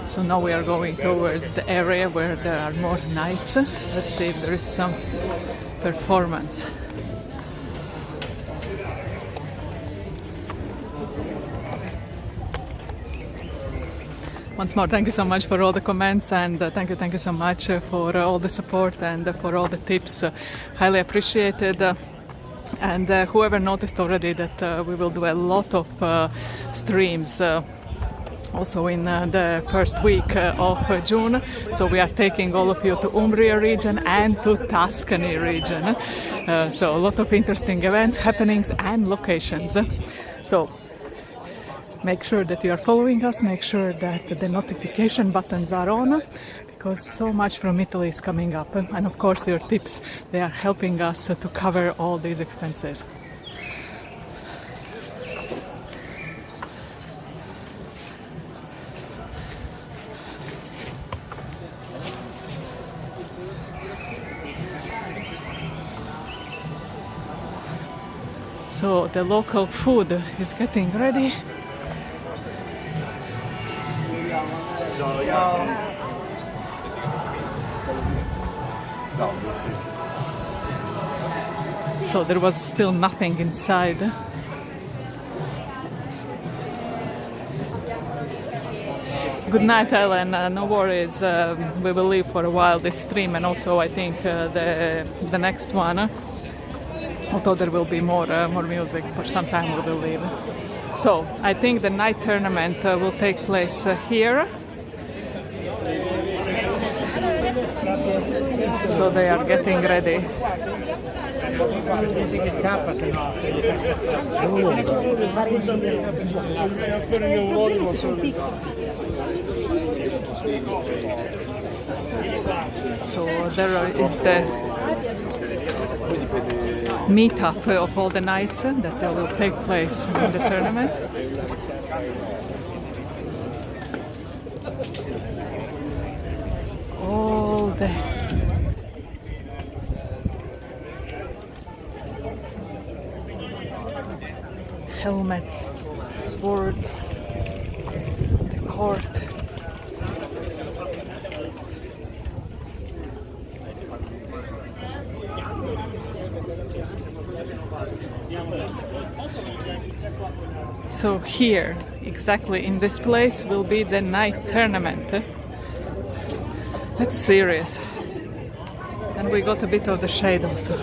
So now we are going towards the area where there are more knights. Let's see if there is some performance. Once more, thank you so much for all the comments, and thank you so much for all the support and for all the tips. Highly appreciated. And whoever noticed already that we will do a lot of streams also in the first week of June. So we are taking all of you to Umbria region and to Tuscany region. So a lot of interesting events, happenings and locations. So make sure that you are following us, make sure that the notification buttons are on, because so much from Italy is coming up. And of course your tips, they are helping us to cover all these expenses. So the local food is getting ready. So there was still nothing inside. Good night, Ellen. No worries. We will leave for a while this stream, and also I think the next one. Although there will be more music, for some time we will leave. So I think the night tournament will take place here. So they are getting ready. So there is the meetup of all the nights that will take place in the tournament. All the helmets, swords, the court. So here, exactly in this place, will be the night tournament. That's serious. And we got a bit of the shade also.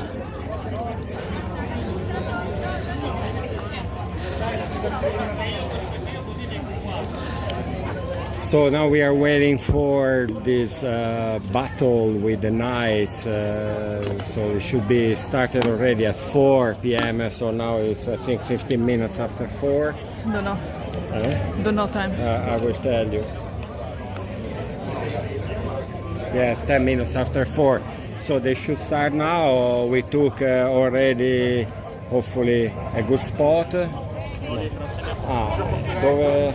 So now we are waiting for this battle with the knights. So it should be started already at 4 p.m. So now it's, I think, 15 minutes after 4. Don't know. Don't know time. I will tell you. Yes, 10 minutes after 4. So they should start now. We took already, hopefully, a good spot. Dove...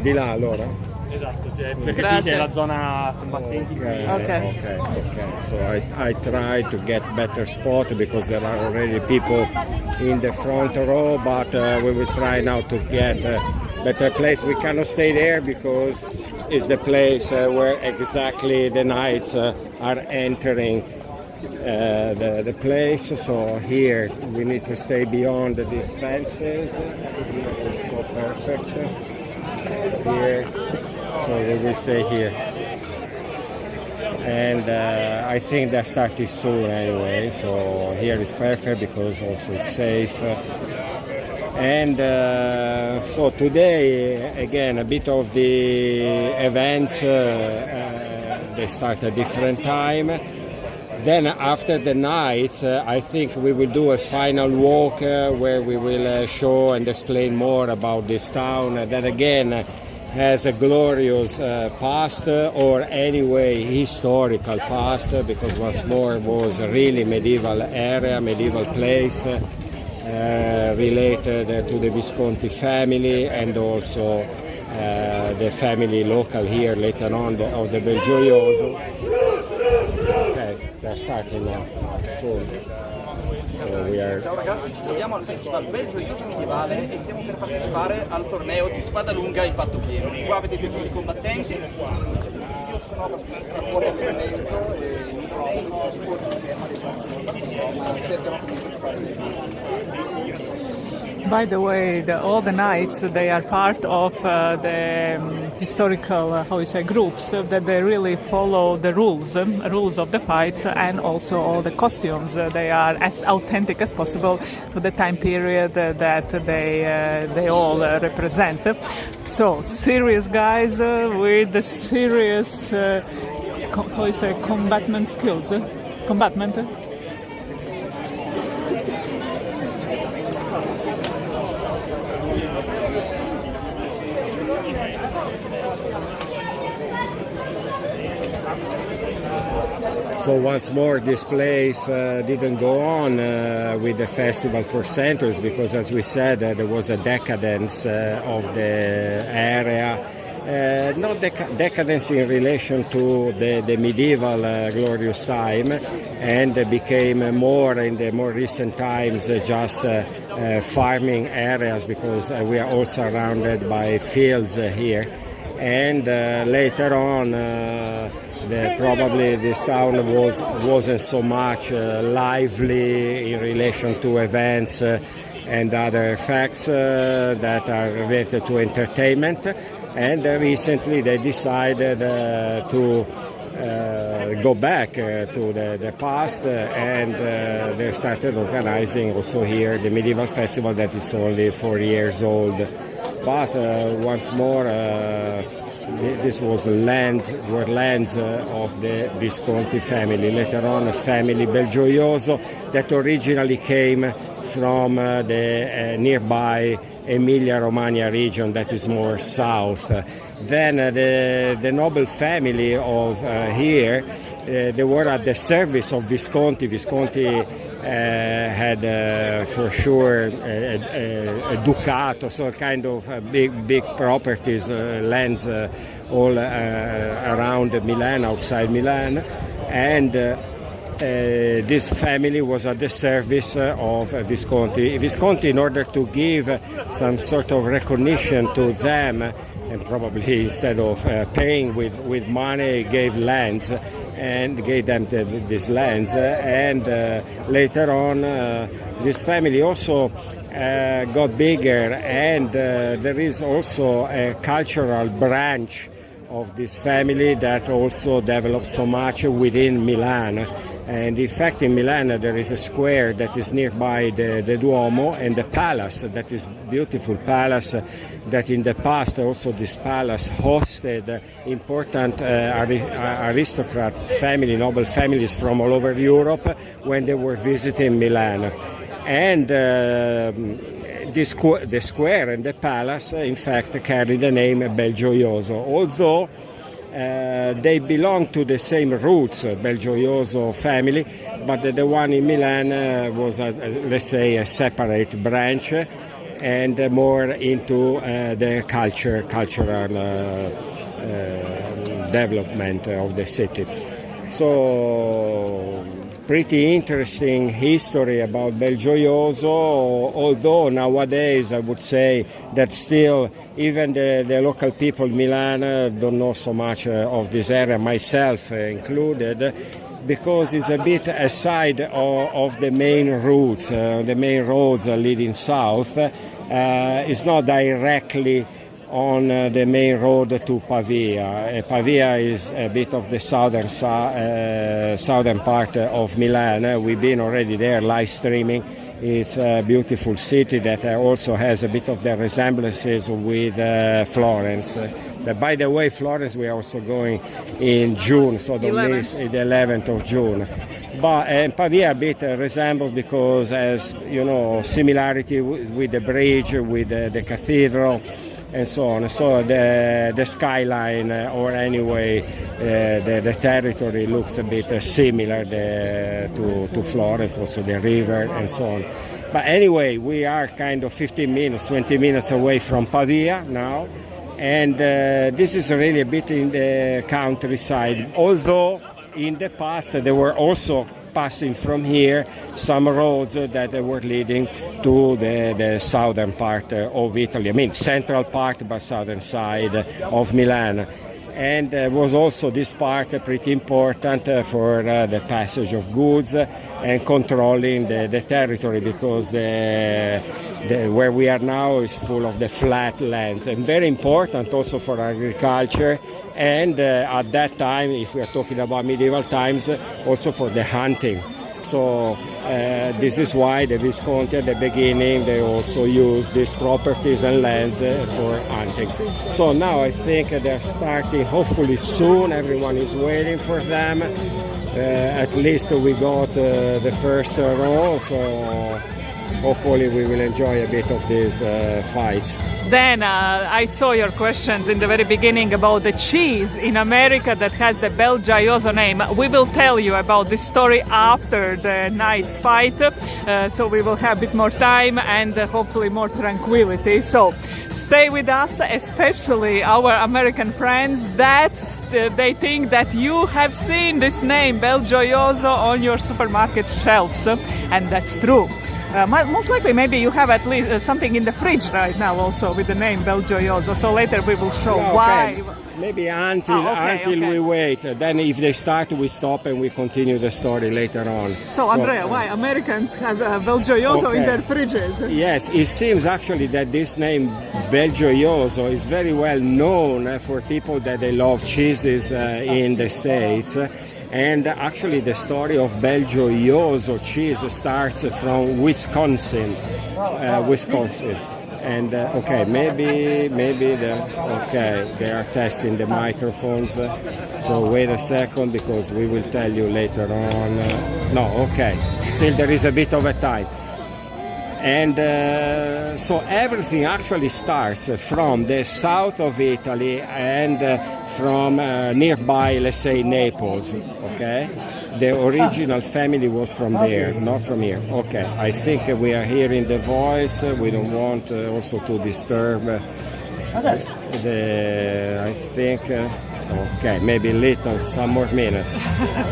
di là allora? Esatto, perché qui c'è la zona combattenti. Okay. So I try to get better spot because there are already people in the front row, but we will try now to get a better place. We cannot stay there because it's the place where exactly the knights are entering the place. So here we need to stay beyond these fences. It's so perfect. Here, so we will stay here, and I think that started soon anyway, so here is perfect because also safe. And so today again a bit of the events they start at different time. Then after the nights, I think we will do a final walk where we will show and explain more about this town that again has a glorious past, or anyway historical past, because once more was a really medieval area, medieval place related to the Visconti family and also the family local here later on of the Belgioioso. They're starting now. So we are... Ciao ragazzi, ci troviamo al Festival Belgioioso-medieval e stiamo per partecipare al torneo di spada lunga in patto pieno. Qua vedete tutti i combattenti. Io sono abbastanza fuori allenamento e il microfono fuori schermo, ma cercherò di fare By the way, all the knights, they are part of the historical, groups that they really follow the rules of the fight, and also all the costumes. They are as authentic as possible to the time period that they all represent. So, serious guys with the serious, combatment skills. Combatment. So once more, this place didn't go on with the festival for centuries because, as we said, there was a decadence of the area. Not decadence in relation to the medieval glorious time, and became more in the more recent times just farming areas, because we are all surrounded by fields here. And later on, probably this town wasn't so much lively in relation to events and other facts that are related to entertainment. And recently they decided to go back to the past, and they started organizing also here the medieval festival that is only 4 years old. But once more, this was lands of the Visconti family. Later on, a family Belgioioso that originally came from the nearby Emilia-Romagna region that is more south. Then the noble family of here, they were at the service of Visconti. Visconti had for sure a ducato, so kind of big properties, lands all around Milan, outside Milan, and this family was at the service of Visconti. Visconti, in order to give some sort of recognition to them, and probably instead of paying with money, gave lands and gave them these lands. And later on, this family also got bigger, and there is also a cultural branch of this family that also developed so much within Milan. And in fact, in Milan there is a square that is nearby the Duomo, and the palace, that is beautiful palace, that in the past also this palace hosted important aristocrat family, noble families from all over Europe when they were visiting Milan. And the square and the palace, in fact, carry the name Belgioioso, although they belong to the same roots, Belgioioso family, but the one in Milan was, let's say, a separate branch, and more into the cultural development of the city. So, pretty interesting history about Belgioioso, although nowadays I would say that still even the local people in Milan don't know so much of this area, myself included, because it's a bit aside of the main routes, the main roads leading south. It's not directly on the main road to Pavia. Pavia is a bit of the southern part of Milan. We've been already there live streaming. It's a beautiful city that also has a bit of the resemblances with Florence. By the way, Florence we are also going in June, so the 11th of June. But Pavia a bit resembles because has, similarity with the bridge, with the cathedral, and so on. So the skyline, or anyway the territory, looks a bit similar to Florence, also the river and so on. But anyway, we are kind of 15 minutes, 20 minutes away from Pavia now, and this is really a bit in the countryside, although in the past there were also passing from here some roads that were leading to the southern part of Italy. I mean, central part, but southern side of Milan. and was also this part pretty important for the passage of goods and controlling the territory, because where we are now is full of the flat lands, and very important also for agriculture, and at that time, if we are talking about medieval times, also for the hunting. So this is why the Visconti at the beginning, they also use these properties and lands for hunting. So now I think they're starting, hopefully soon. Everyone is waiting for them. At least we got the first row, so hopefully we will enjoy a bit of these fights. Then I saw your questions in the very beginning about the cheese in America that has the Belgioioso name. We will tell you about this story after the night's fight, so we will have a bit more time and hopefully more tranquility. So stay with us, especially our American friends, that they think that you have seen this name Belgioioso on your supermarket shelves, and that's true. Most likely maybe you have at least something in the fridge right now also with the name Belgioioso, so later we will show why. Maybe until we wait, then if they start we stop and we continue the story later on. So Andrea, why Americans have Belgioioso in their fridges? Yes, it seems actually that this name Belgioioso is very well known for people that they love cheeses in the States. And actually the story of Belgioioso cheese starts from Wisconsin. And okay, maybe they are testing the microphones. So wait a second, because we will tell you later on. No, okay, still there is a bit of a time. And so everything actually starts from the south of Italy and from nearby, let's say, Naples, okay? The original family was from there, not from here. Okay, I think we are hearing the voice. We don't want also to disturb I think, okay, maybe some more minutes.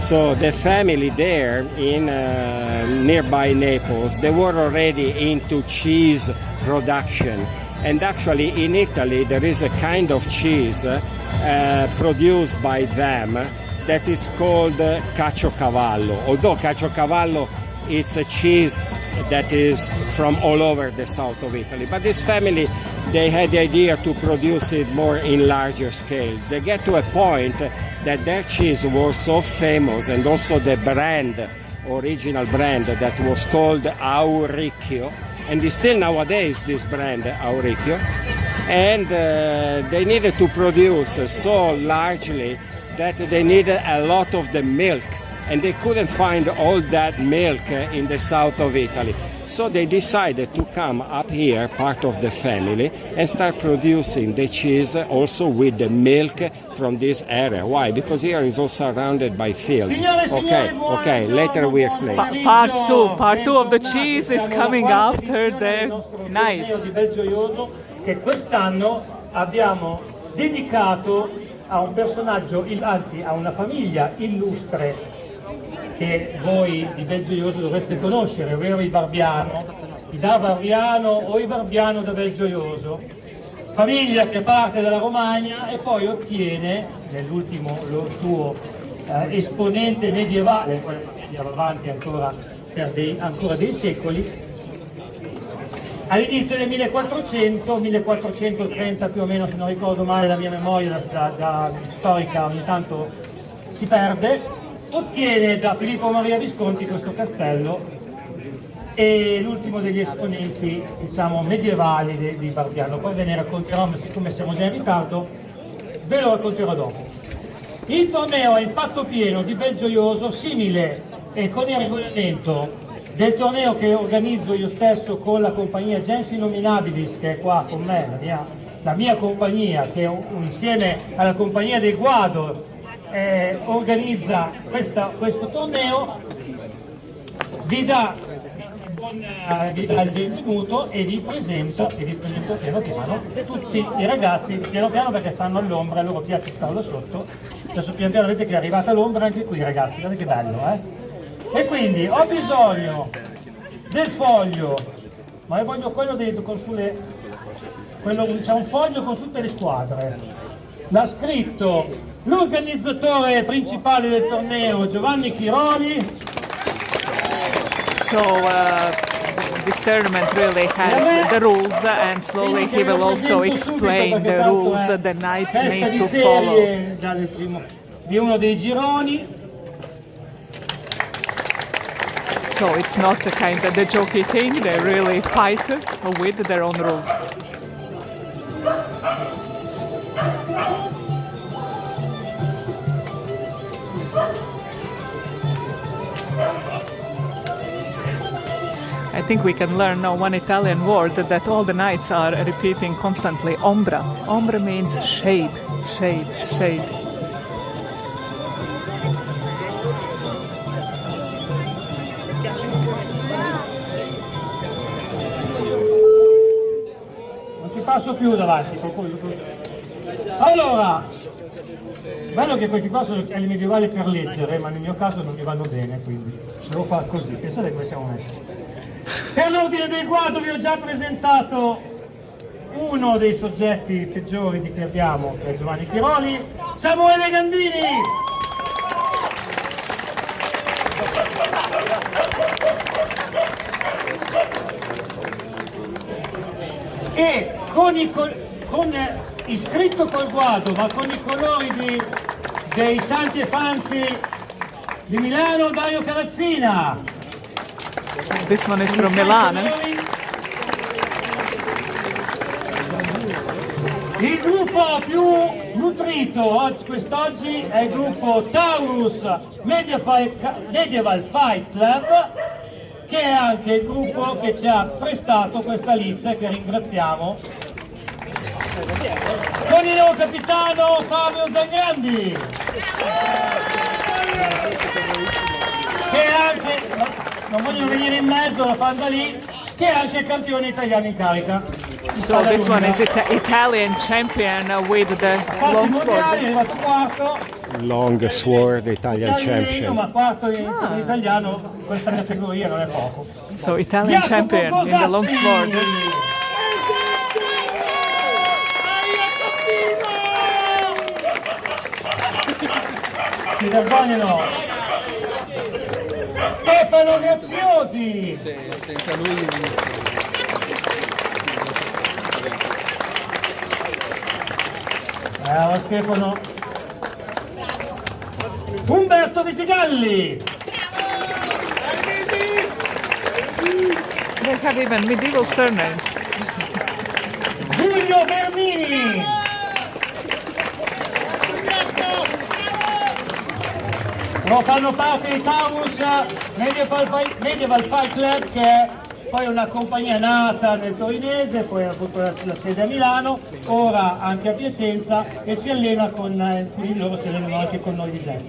So the family there in nearby Naples, they were already into cheese production. And actually in Italy there is a kind of cheese produced by them that is called caciocavallo. Although caciocavallo, it's a cheese that is from all over the south of Italy. But this family, they had the idea to produce it more in larger scale. They get to a point that their cheese was so famous, and also the brand, original brand, that was called Auricchio, and is still nowadays this brand, Auricchio. And they needed to produce so largely that they needed a lot of the milk, and they couldn't find all that milk in the south of Italy. So they decided to come up here, part of the family, and start producing the cheese also with the milk from this area. Why? Because here is also surrounded by fields. Okay, later we explain. Part two of the cheese is coming after the night. Di Belgioioso, che quest'anno abbiamo dedicato a un personaggio, anzi a una famiglia illustre che voi di Belgioioso dovreste conoscere, ovvero i Barbiano, i da Barbiano o i Barbiano da Belgioioso, famiglia che parte dalla Romagna e poi ottiene, nell'ultimo suo esponente medievale, poi andiamo avanti ancora per ancora dei secoli, all'inizio del 1400, 1430 più o meno, se non ricordo male, la mia memoria da storica ogni tanto si perde, ottiene da Filippo Maria Visconti questo castello e l'ultimo degli esponenti, diciamo, medievali di Barbiano. Poi ve ne racconterò, ma siccome siamo già in ritardo, ve lo racconterò dopo. Il torneo a impatto pieno di Belgioioso, simile e con il regolamento del torneo che organizzo io stesso con la compagnia Gens Innominabilis, che è qua con me, la mia compagnia, che insieme alla compagnia dei Guado organizza questo torneo, vi dà il benvenuto e vi presento piano piano tutti i ragazzi, piano piano perché stanno all'ombra, a loro piace stare là sotto. Adesso piano piano vedete che è arrivata l'ombra anche qui, ragazzi, guardate che bello, E quindi ho bisogno del foglio, ma io voglio quello dentro con c'è un foglio con tutte le squadre. l'ha scritto l'organizzatore principale del torneo, Giovanni Chiroli. So this tournament really has the rules, and slowly he will also explain the rules the knights need to follow. Di uno dei gironi. So it's not the kind of the jockey thing, they really fight with their own rules. I think we can learn now one Italian word that all the knights are repeating constantly, ombra. Ombra means shade, shade, shade. Non ci passo più davanti. Allora, bello che questi qua sono i medievali per leggere, ma nel mio caso non mi vanno bene, quindi devo fare così. Pensate come siamo messi. Per l'ordine del guardo vi ho già presentato uno dei soggetti peggiori di che abbiamo, che è Giovanni Chiroli, Samuele Gandini. E iscritto col guado, ma con i colori dei Santi e Fanti di Milano, Dario Carazzina. This one is from Milan. Il gruppo più nutrito quest'oggi è il gruppo Taurus Medieval Fight Club, che è anche il gruppo che ci ha prestato questa lizza, che ringraziamo, con il loro capitano Fabio Zangrandi, che è anche, non vogliono venire in mezzo, la fanno da lì, che è anche campione italiano in carica. So this one is Italian champion with the long sword. Long sword Italian champion. Ma quarto in italiano, questa categoria non è poco. So Italian champion in the long sword. Si vergognano. Stefano Graziosi. Senza lui Stefano. Umberto Visigalli. They have even medieval surnames. Giulio Bernini. Fanno parte di Taurus Medieval Fight Club, che è poi una compagnia nata nel torinese, poi ha avuto la sede a Milano, ora anche a Piacenza, e si allena quindi loro si allenano anche con noi di jazz.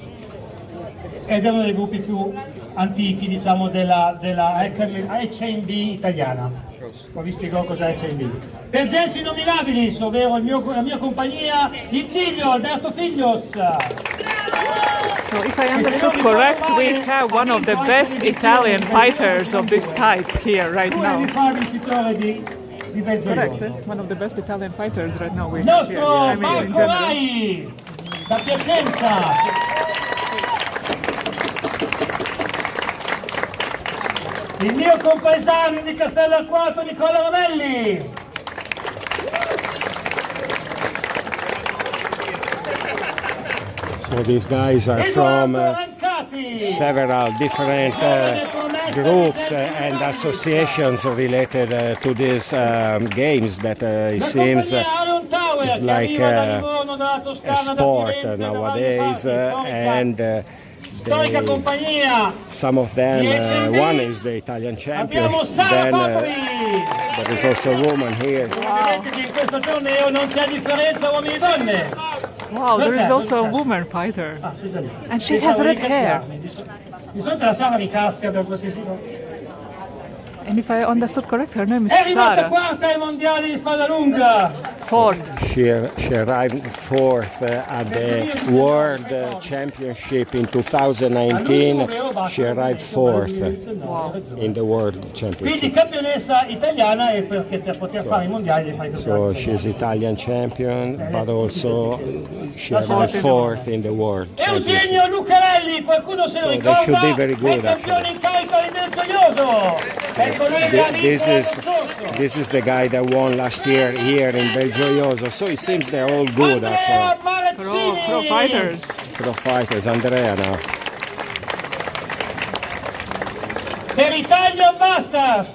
Ed è uno dei gruppi più antichi, diciamo, della HMB italiana. Poi vi spiego cosa è HMB. Per Gens Innominabilis, ovvero la mia compagnia, il Giglio, Alberto Figlios. So if I understood correct, we have one of the best Italian fighters of this type here right now. Correct, one of the best Italian fighters right now we have here. I mean, in general. Da Piacenza. Il mio compaesano di Castello Arquato, Nicola Ramelli. So these guys are from several different groups and associations related to these games that it seems is like a sport nowadays, and some of them, one is the Italian champion, then there is also a woman here. Wow, there is also a woman fighter, and she has red hair. And if I understood correct, her name is È arrivata Sara. quarta ai mondiali di spada lunga. Fourth. She arrived fourth at the World Championship in 2019. She arrived fourth in the World Quindi Championship. campionessa italiana e perché per poter fare i mondiali devi fare So she's Italian champion, but also she arrived fourth in the World Championship. Eugenio Lucarelli, qualcuno se lo So they ricorda, should be very è good, campione actually. in carica di Belgioioso. È il collega di This is the guy that won last year here in Belgioioso. So it seems they're all good, actually. Pro fighters. Pro fighters, Andrea now. Per Italian Masters,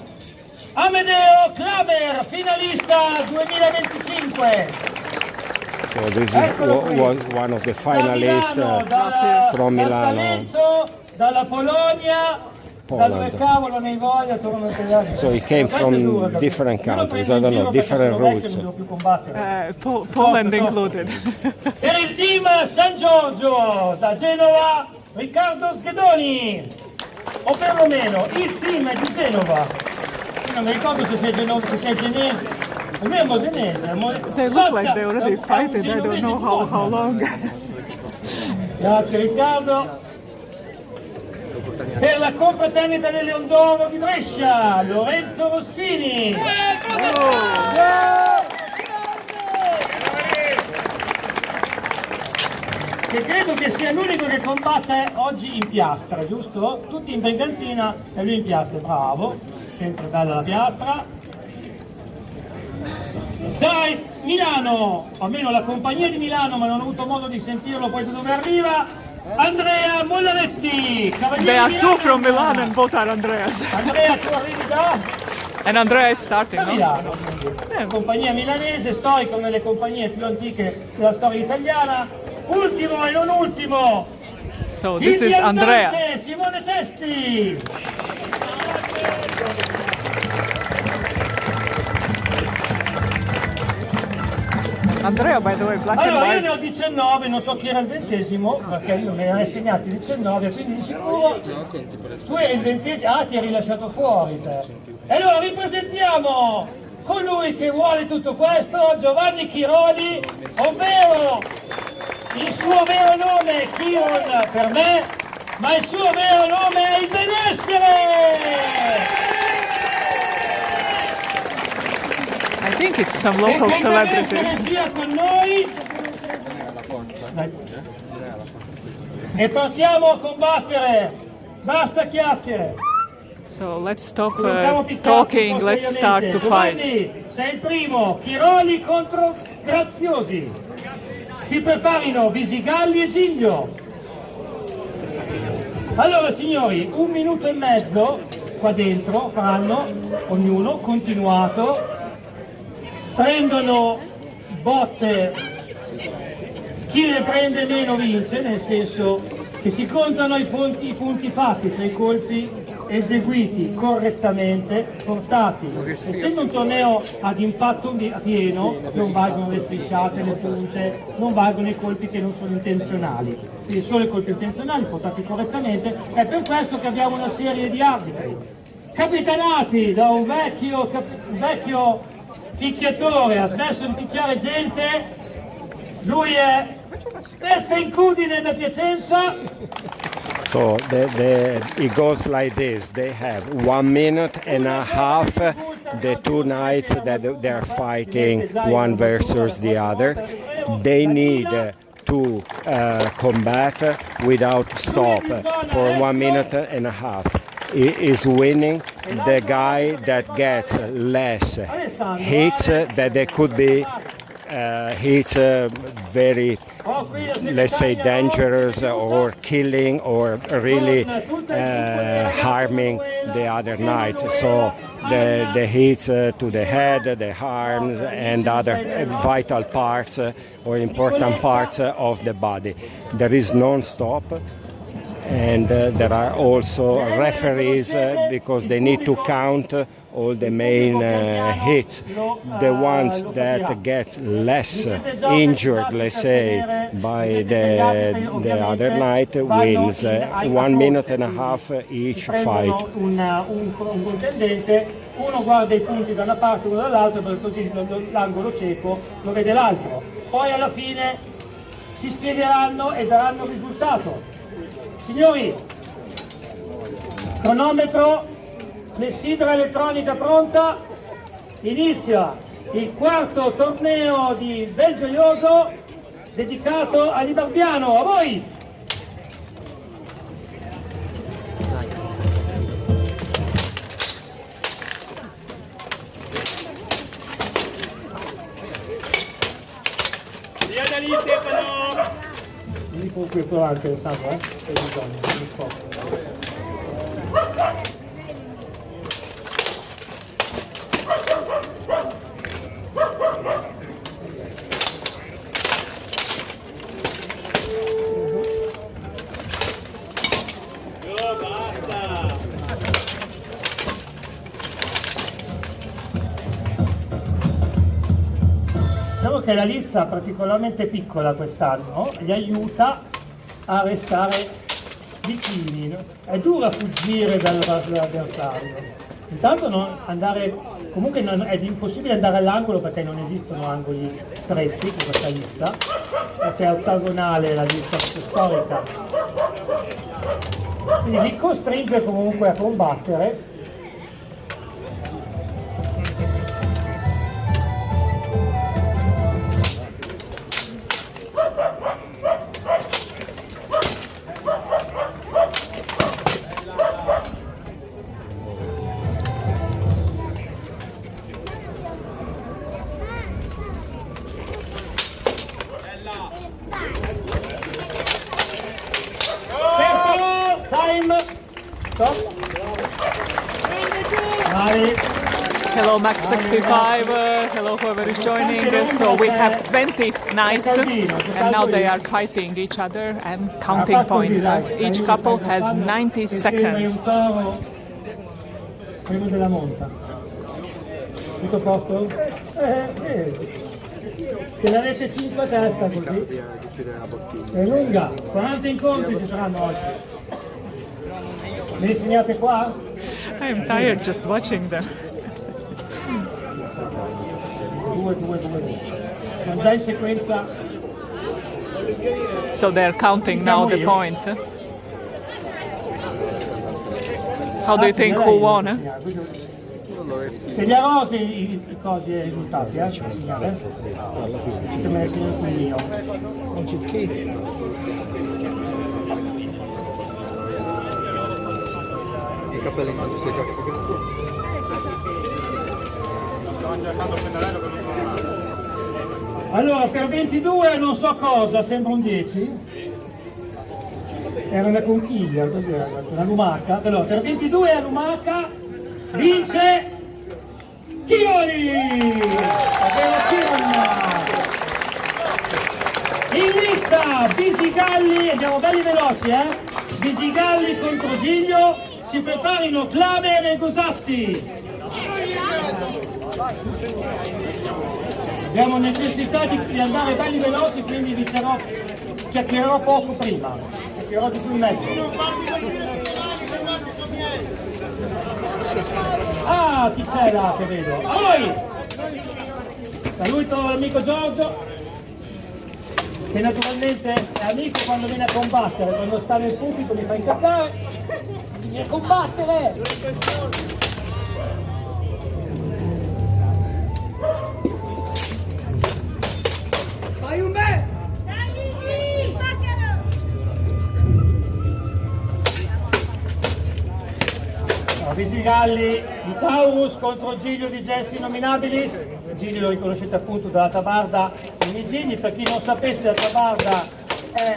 Amedeo Klamer, finalista 2025. So this is one of the finalists from dal Milano. Salento, dalla Polonia, da dove Poland. cavolo nei voglia, tornano a italiani. So he came from different countries, I don't know, different routes. Poland included. Per il team San Giorgio, da Genova, Riccardo Schedoni, o perlomeno il team è di Genova. Io non mi ricordo se sei genese. Per me è modenese. They look like they already fighted, I don't know how long. Grazie Riccardo. Per la confraternita del Leon d'Oro di Brescia, Lorenzo Rossini. Che credo che sia l'unico che combatte oggi in piastra, giusto? Tutti in brigantina e lui in piastra, bravo, sempre bella la piastra. Dai Milano, almeno la compagnia di Milano, ma non ho avuto modo di sentirlo poi da dove arriva, Andrea Mollaretti, cavaliere They are di two Milano. from Milan and both are Andreas. Andrea, tu arrivi da? And Andrea is starting, Da no? Milano, compagnia milanese, storico nelle compagnie più antiche della storia italiana. Ultimo e non ultimo, So il this is Andrea. piantante Simone Testi. Andrea, by the way, black and Allora io white. ne ho 19, non so chi era il 20esimo, perché io me ne ho segnati 19, quindi di sicuro tu eri il 20esimo, ti eri lasciato fuori te. E allora ripresentiamo colui che vuole tutto questo, Giovanni Chironi, ovvero il suo vero nome è Chiron per me, ma il suo vero nome è il benessere! I think it's some local celebrity. Sia con noi. E partiamo a combattere. Basta chiacchiere. So let's stop Cominciamo piccati, talking, let's start to fight. Giovanni, sei il primo. Chiroli contro Graziosi. Si preparino Visigalli e Giglio. Allora signori, 1 minuto e mezzo qua dentro faranno ognuno, continuato. Prendono botte, chi ne prende meno vince, nel senso che si contano i punti fatti, cioè i colpi eseguiti correttamente, portati. Essendo un torneo ad impatto pieno, non valgono le strisciate, le punce, non valgono i colpi che non sono intenzionali. Quindi solo i colpi intenzionali portati correttamente, è per questo che abbiamo una serie di arbitri, capitanati da un vecchio picchiatore, ha smesso di picchiare gente, lui è Stefan Cudine da Piacenza. So it goes like this. They have 1 minute and a half, the two knights that they're fighting one versus the other. They need to combat without stop for 1 minute and a half. Is winning the guy that gets less hits, that they could be hits very, let's say, dangerous or killing or really harming the other knight. So the hits to the head, the arms and other vital parts or important parts of the body. There is non-stop. And there are also referees because they need to count all the main hits. The ones that get less injured, let's say, by the other knight wins 1 minute and a half each fight. Un contendente uno guarda i punti da una parte e uno dall'altra, perché così l'angolo cieco lo vede l'altro. Poi alla fine si spiegheranno e daranno il risultato. Signori, cronometro, clessidra elettronica pronta, inizia il quarto torneo di Belgioioso dedicato a Libarbiano. A voi! Via da lì, Stefano! Lì puoi provare anche Alessandro, se hai bisogno, non mi sposto. Diciamo che la lizza particolarmente piccola quest'anno gli aiuta a restare vicini, no? È dura fuggire dall'avversario. Intanto comunque è impossibile andare all'angolo perché non esistono angoli stretti con questa lizza, perché è ottagonale la lizza storica. Quindi li costringe comunque a combattere. Hello Max 65, hello whoever is joining. So we have 20 knights and now they are fighting each other and counting points. Each couple has 90 seconds. Primo della monta. Tutto a posto? Se ne avete 5 a testa così. È lunga, 40 incontri ci saranno oggi. Me li segnate qua? I am tired just watching them. Due. Sono già in sequenza. So they're counting now the points. How do you think who won? Segnerò i cosi e i risultati, segnare. Che me ne segno sul mio. I capelli in mano, sei già capito? Allora, per 22 non so cosa, sembra un 10. Era una conchiglia, cos'era? Una lumaca. Allora, per 22 a lumaca vince Tivoli! Ovvero Tivoli! In lista, Bisigalli, andiamo belli veloci, Bisigalli contro Giglio, si preparino Claver e Gosatti. Abbiamo necessità di andare belli veloci, quindi chiacchiererò poco prima, chiacchiererò di più in mezzo. Ah, chi c'è là che vedo? A voi! Saluto l'amico Giorgio, che naturalmente è amico quando viene a combattere, quando sta nel pubblico mi fa incazzare, viene a combattere! Bisigalli di Taurus contro Giglio di Gessi Nominabilis. Giglio lo riconoscete appunto dalla tabarda di Migini. Per chi non sapesse, la tabarda è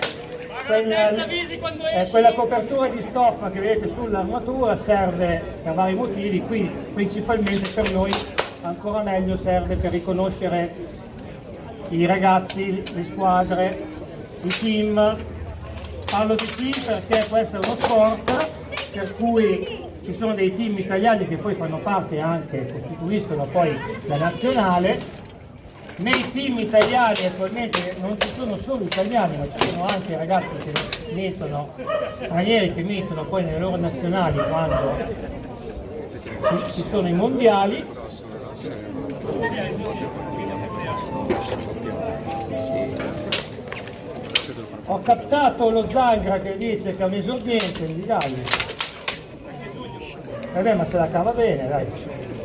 quella copertura di stoffa che vedete sull'armatura, serve per vari motivi, qui principalmente per noi ancora meglio serve per riconoscere i ragazzi, le squadre, i team. Parlo di team perché questo è uno sport per cui ci sono dei team italiani che poi fanno parte anche, costituiscono poi la nazionale. Nei team italiani attualmente non ci sono solo italiani, ma ci sono anche ragazzi che mettono, stranieri che mettono poi nelle loro nazionali quando ci sono i mondiali. Ho captato lo Zangra che dice che è un esordiente in Italia. Beh, ma se la cava bene, dai.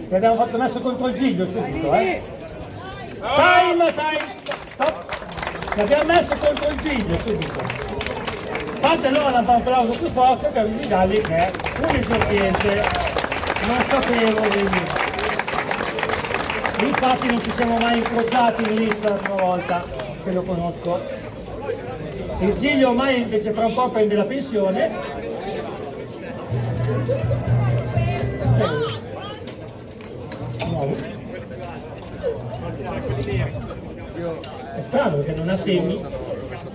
Che abbiamo fatto messo contro il Giglio subito, Time! Stop! Che abbiamo messo contro il Giglio subito. Fate allora un applauso più forte per il Vidalli che è un esordiente. Non sapevo, quindi. Infatti non ci siamo mai incrociati in lista l'altra volta, che lo conosco. Il Giglio ormai invece fra un po' prende la pensione. Nuovo. È strano perché non ha segni,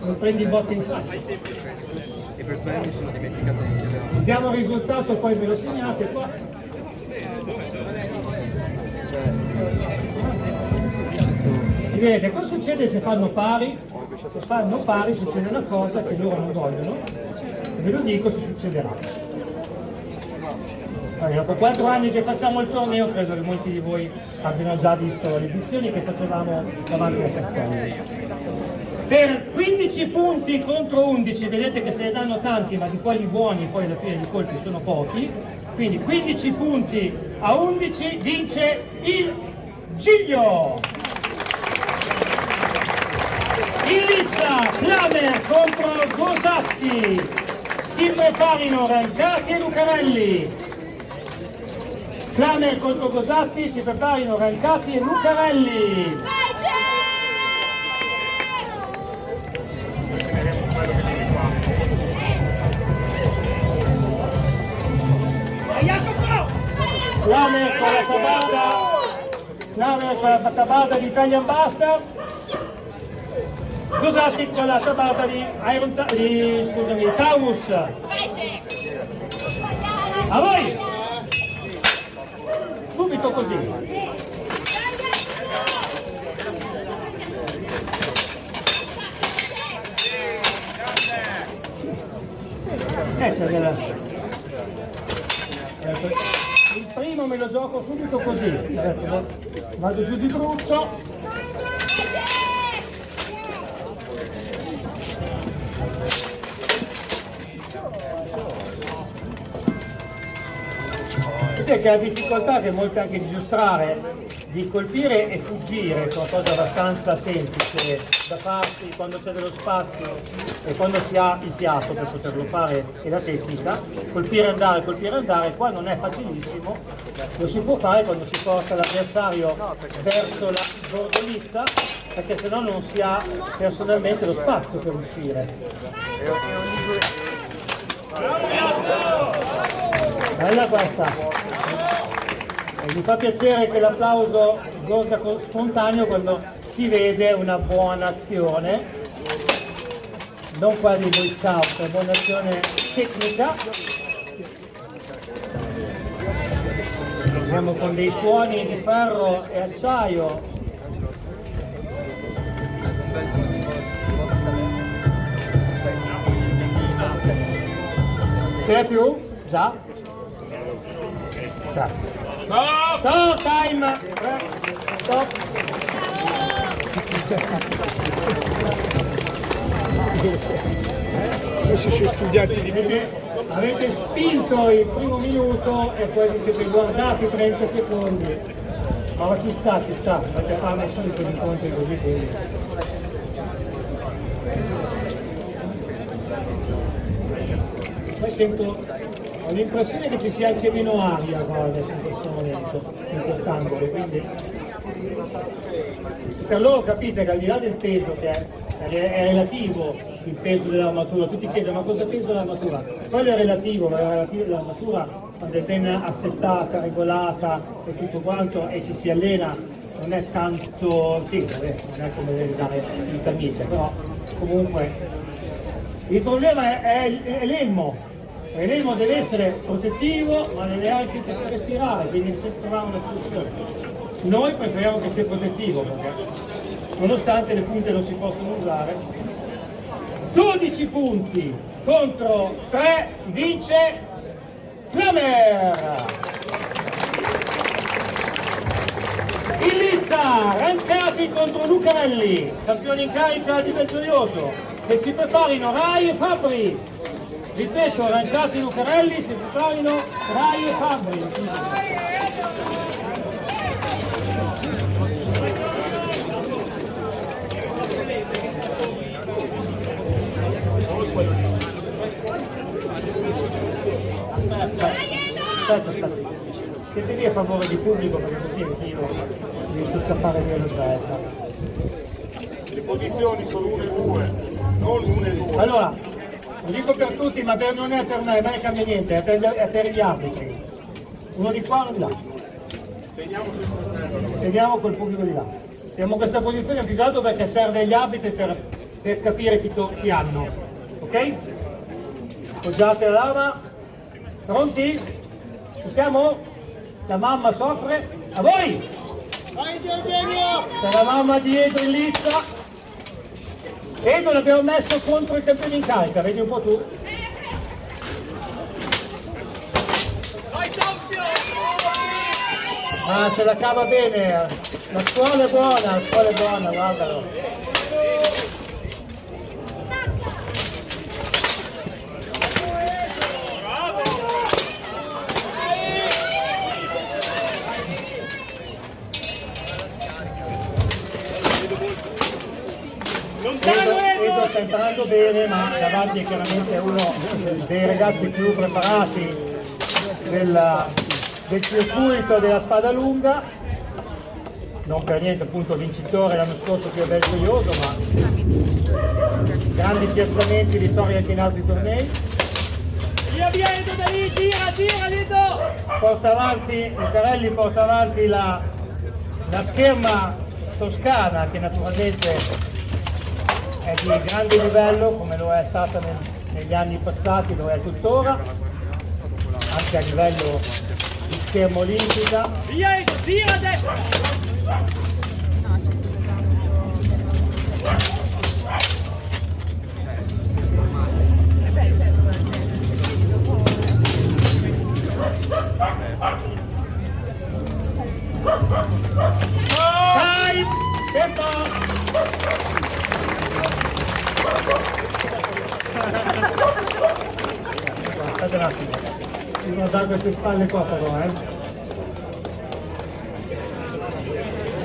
non prendi i botti in faccia. E per quello mi sono dimenticato di chiedere. Diamo il risultato e poi ve lo segnate qua. Vedete, cosa succede se fanno pari? Se fanno pari succede una cosa che loro non vogliono, ve lo dico se succederà. Allora, dopo 4 anni che facciamo il torneo, credo che molti di voi abbiano già visto le edizioni che facevamo davanti al castello. Per 15 punti contro 11, vedete che se ne danno tanti, ma di quelli buoni poi alla fine di colpi sono pochi, quindi 15 punti a 11 vince il Giglio! In lizza Klamer contro Gosatti, si preparino Rancati e Lucarelli. Klamer contro Gosatti, si preparino Rancati e Lucarelli. Klamer con la tabarda di Italian Bastard. Gosatti con la tabarda di Taurus. A voi! Subito così. C'è della... Il primo me lo gioco subito così. Adesso vado giù di brutto. Vedete che la difficoltà che molti anche di giostrare, di colpire e fuggire, è una cosa abbastanza semplice da farsi quando c'è dello spazio e quando si ha il fiato per poterlo fare e la tecnica. Colpire e andare, qua non è facilissimo, lo si può fare quando si porta l'avversario verso la bordolizza, perché sennò non si ha personalmente lo spazio per uscire. Bella questa! Mi fa piacere che l'applauso gorga spontaneo quando si vede una buona azione, non qua dei Boy Scout, una buona azione tecnica. Andiamo con dei suoni di ferro e acciaio. C'è più? Già? Già. Stop! Time! Stop! Questi sono studiati di più. Avete spinto il primo minuto e poi vi siete guardati 30 secondi. Ma ci sta, perché fanno solito gli incontri così, quindi. Poi ho l'impressione che ci sia anche meno aria qua adesso in questo momento, in quest'angolo, quindi per loro capite che al di là del peso che è relativo il peso dell'armatura, tutti chiedono ma cosa pesa l'armatura? Quello è relativo, l'armatura quando è ben assettata, regolata e tutto quanto e ci si allena non è tanto, sì, non è come andare in camicia, però comunque il problema è l'elmo. L'elmo deve essere protettivo ma deve anche respirare, quindi sempre trovare una soluzione. Noi preferiamo che sia protettivo perché nonostante le punte non si possono usare. 12 punti contro 3 vince Klamer! In lizza, Rancati contro Lucarelli, campioni in carica di Belgioioso, che si preparino Rai e Fabri. Ripeto, Rancati e Lucarelli si preparino Rai e Fabri. Aspetta. Siete lì a favore di pubblico perché così anch'io riesco a scappare via l'offerta. Le posizioni sono 1 e 2, non 1 e 2. Allora, lo dico per tutti, ma non è per me, a me non cambia niente, è per gli arbitri. Uno di qua, uno di là. Teniamo col pubblico di là. Abbiamo questa posizione più che altro perché serve agli arbitri per capire chi hanno. Ok? Appoggiate la lama. Pronti? Ci siamo? La mamma soffre? A voi! Vai Giorgenio! C'è la mamma dietro in lizza. Edo l'abbiamo messo contro il campione in carica, vedi un po' tu? Ah, se la cava bene, la scuola è buona, guardalo. Edo sta imparando bene, ma davanti è chiaramente uno dei ragazzi più preparati del circuito della spada lunga, non per niente appunto vincitore l'anno scorso qui a Belgioioso, ma grandi piazzamenti, vittorie anche in altri tornei. Via Edo da lì, tira Edo! Porta avanti, Lucarelli porta avanti la scherma toscana che naturalmente è di grande livello come lo è stata negli anni passati, lo è tuttora, anche a livello di scherma olimpica. Via Edo, tira a destra! Dai! Tempo! Aspetta un attimo, devo dare queste spalle qua però,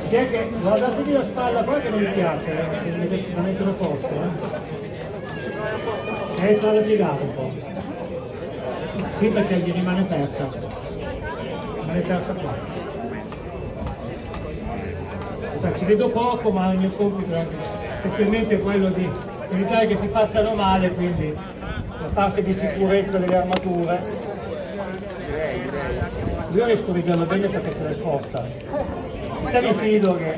Chi è che guardatevi la spalla qua che non mi piace, la mettono forte, sarà piegata un po'. Qui perché gli rimane aperta qua. Ci vedo poco, ma il mio compito è anche specialmente quello di evitare che si facciano male, quindi la parte di sicurezza delle armature. Io riesco a vederlo bene perché se la sposta. Se mi fido che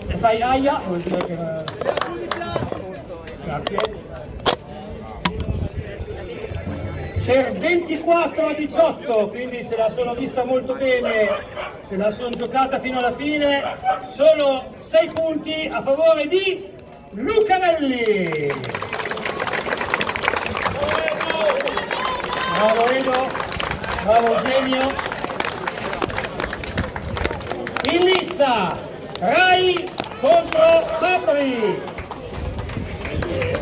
se fai aia vuol dire che... Grazie. Per 24-18, quindi se la sono vista molto bene, se la sono giocata fino alla fine, solo 6 punti a favore di Lucarelli. Bravo Edo, bravo Eugenio. In lizza, Rai contro Fabri.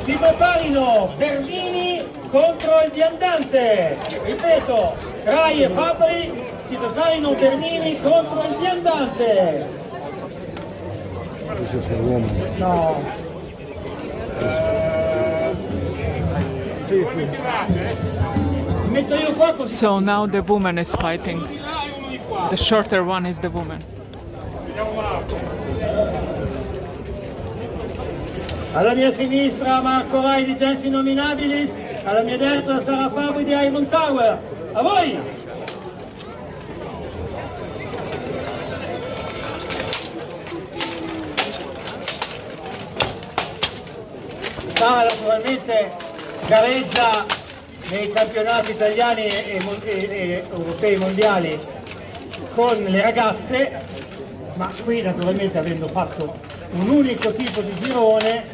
Si preparino Bernini contro il viandante. Ripeto, Rai e Fabri si preparino Bernini contro il viandante. Questo è l'uomo. No. Metto io qua così. So now the woman is fighting. The shorter one is the woman. Alla mia sinistra Marco Rai di Gens Innominabilis, alla mia destra Sara Fabri di Iron Tower. A voi! Sara naturalmente gareggia nei campionati italiani e europei mondiali con le ragazze, ma qui naturalmente avendo fatto un unico tipo di girone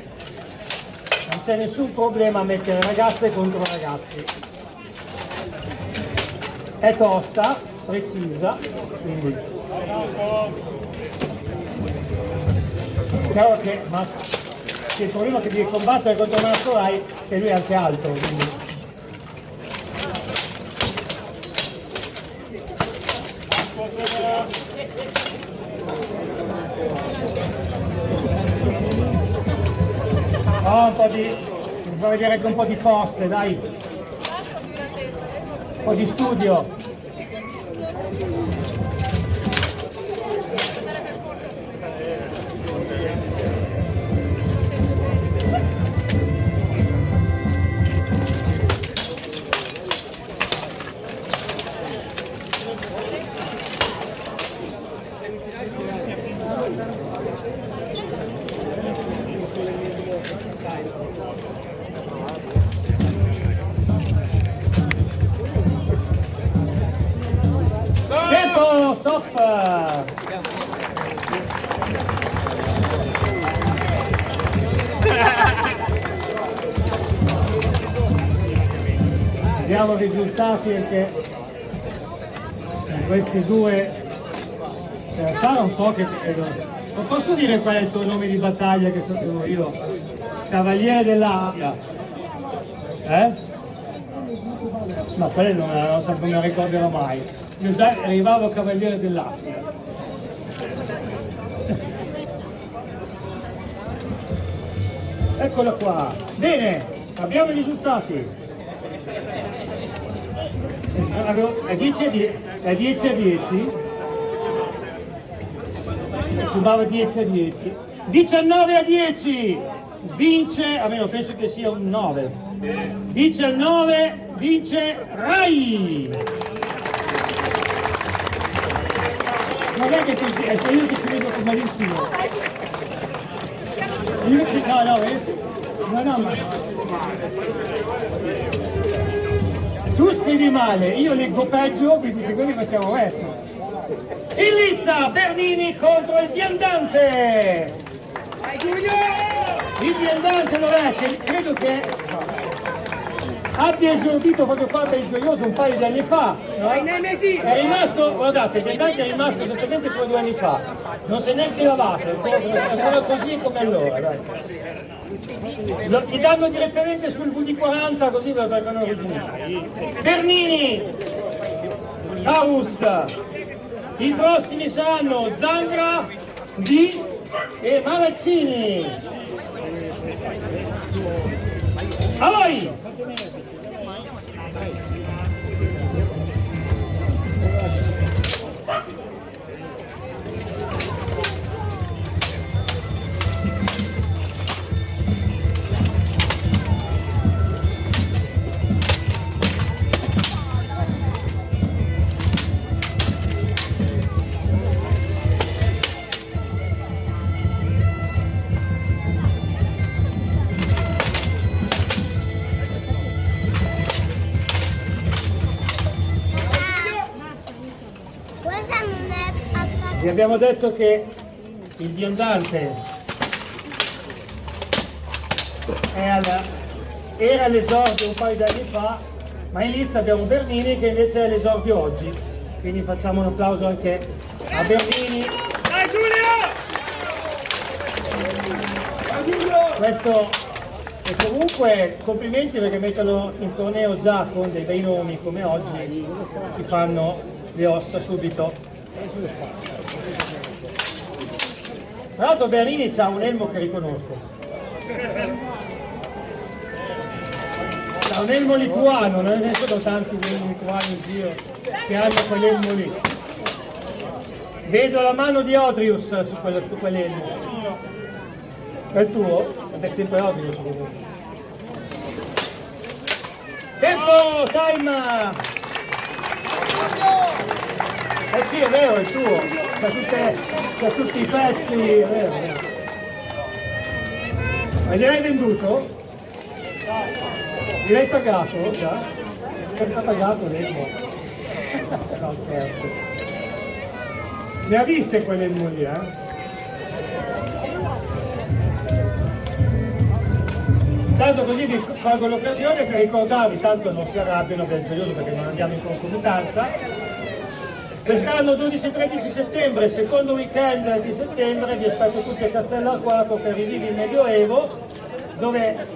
non c'è nessun problema a mettere ragazze contro ragazzi. È tosta, precisa, quindi chiaro che il problema che devi combattere contro Marco Rai è che lui è anche alto, quindi. Mi fa vedere anche un po' di poste, dai, un po' di studio. Tempo, stop! Vediamo i risultati perché questi due sarà un po' che non posso dire qual è il tuo nome di battaglia che sono io, Cavaliere dell'Aquila, no, quello non me lo ricorderò mai. Io già arrivavo Cavaliere dell'Aquila. Eccolo qua. Bene, abbiamo i risultati. È 10 a 10. Si va 10 a 10. 19 a 10. Vince, almeno penso che sia un 9. 19 vince Rai. Non è che così, è io che ci vedo malissimo. No, ma tu scrivi male, io leggo peggio, quindi figurati che stiamo messo. Il Lizza, Bernini contro il Viandante. Il Viandante lo è, che credo che abbia esordito proprio qua per il Gioioso un paio di anni fa, no? È rimasto, guardate, il Viandante è rimasto esattamente come 2 anni fa, non si è neanche lavato, è ancora così come allora, dai. Gli danno direttamente sul VD40 così lo vengono originali. Bernini, Taus, i prossimi saranno Zangra, Di e Maraccini. A voi! Vi abbiamo detto che il Viandante era all'esordio un paio di anni fa, ma in Lizza abbiamo Bernini che invece è all'esordio oggi, quindi facciamo un applauso anche a Bernini. Dai Giulio! Questo, e comunque complimenti perché metterlo in torneo già con dei bei nomi come oggi, si fanno le ossa subito. Tra l'altro Bernini ha un elmo che riconosco, ha un elmo lituano, non ne sono tanti elmi lituani in giro che hanno quell'elmo lì. Vedo la mano di Odrius su quell'elmo. È il tuo? È sempre Odrius comunque. Tempo, time! Eh sì, è vero, è il tuo, c'ha tutti i pezzi, è vero. Ma gliel'hai venduto? Gliel'hai pagato già? È già pagato l'elmo. No, certo. Ne ha viste quell'elmo lì, Tanto così vi colgo l'occasione per ricordarvi, tanto non si arrabbiano del Gioioso perché non andiamo in concomitanza, Quest'anno 12-13 settembre, secondo weekend di settembre, vi aspetto tutti a Castell'Arquato per i vivi il Medioevo, dove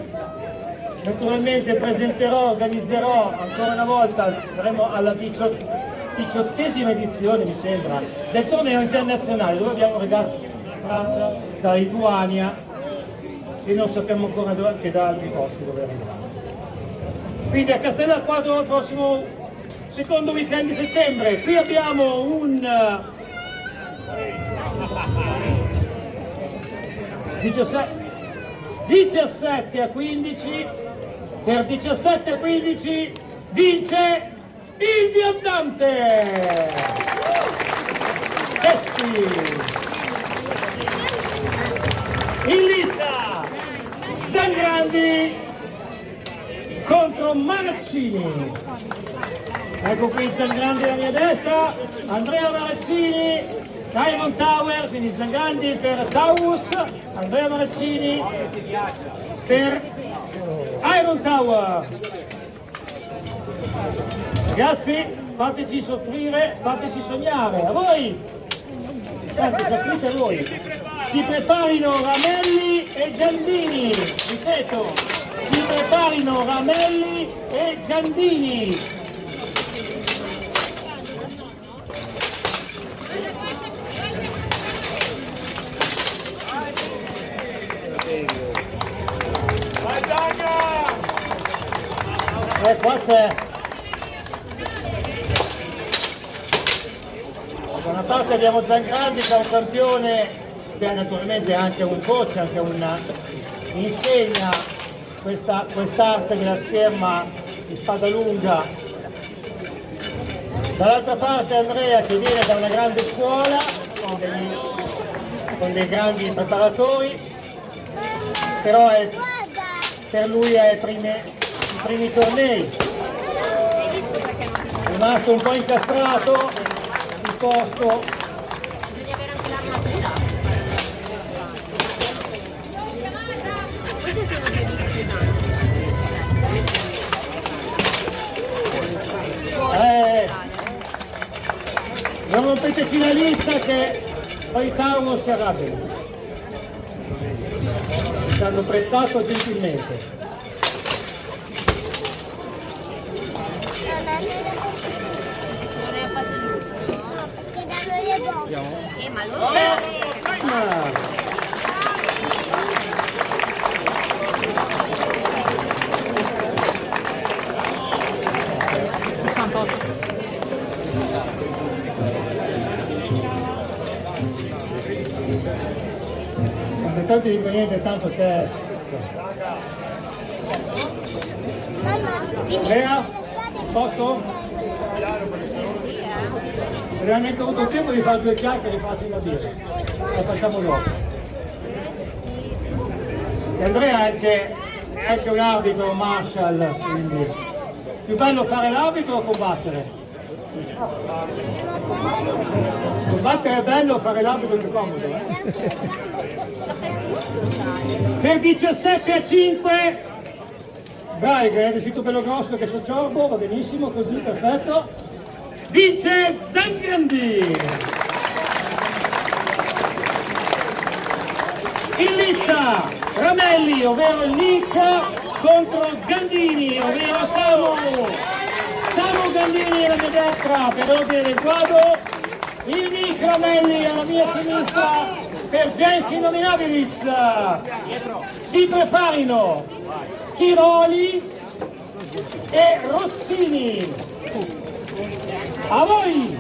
naturalmente presenterò, organizzerò ancora una volta, saremo alla 18ª edizione, mi sembra, del torneo internazionale, dove abbiamo regate da Francia, da Lituania e non sappiamo ancora che da altri posti dove arrivare. Quindi a Castell'Arquato il prossimo secondo weekend di settembre. Qui abbiamo un 17 a 15, per 17 a 15 vince il viandante! Testi! In lista Zangrandi contro Maraccini. Ecco qui Zangrandi alla mia destra, Andrea Maraccini, Diamond Tower, quindi Zangrandi per Taurus, Andrea Maraccini per Iron Tower. Ragazzi, fateci soffrire, fateci sognare, a voi! Sapete voi, si preparino Ramelli e Gandini, ripeto, si preparino Ramelli e Gandini. Qua c'è da una parte abbiamo Zangrandi che è un campione che naturalmente è anche un coach, anche insegna quest'arte della scherma di spada lunga. Dall'altra parte Andrea che viene da una grande scuola con dei grandi preparatori, però per lui è i primi tornei, è rimasto un po' incastrato il posto. Bisogna avere anche l'armatura. Questi sono due dischi. Non rompeteci la lista che poi Tauro si arrabbiano. Ci hanno prestato gentilmente. Non è fatto giusto? Che danno le bombe. Ma lo Non ti dico niente, tanto te. Andrea, posto? Abbiamo neanche avuto il tempo di fare due chiacchiere facili da dire. La facciamo dopo. E Andrea è anche un arbitro marshal, quindi più bello fare l'arbitro o combattere? Combattere è bello, fare l'arbitro è più comodo, Per 17 a 5 dai, che è vestito bello grosso che so ciorbo, va benissimo così, perfetto. Vince Zangrandi! In lizza Ramelli, ovvero il Nick, contro Gandini, ovvero Samu Gandini alla mia destra per ordine del quadro, il Nick Ramelli alla mia sinistra per Gens Innominabilis. Si preparino Chiroli e Rossini. A voi!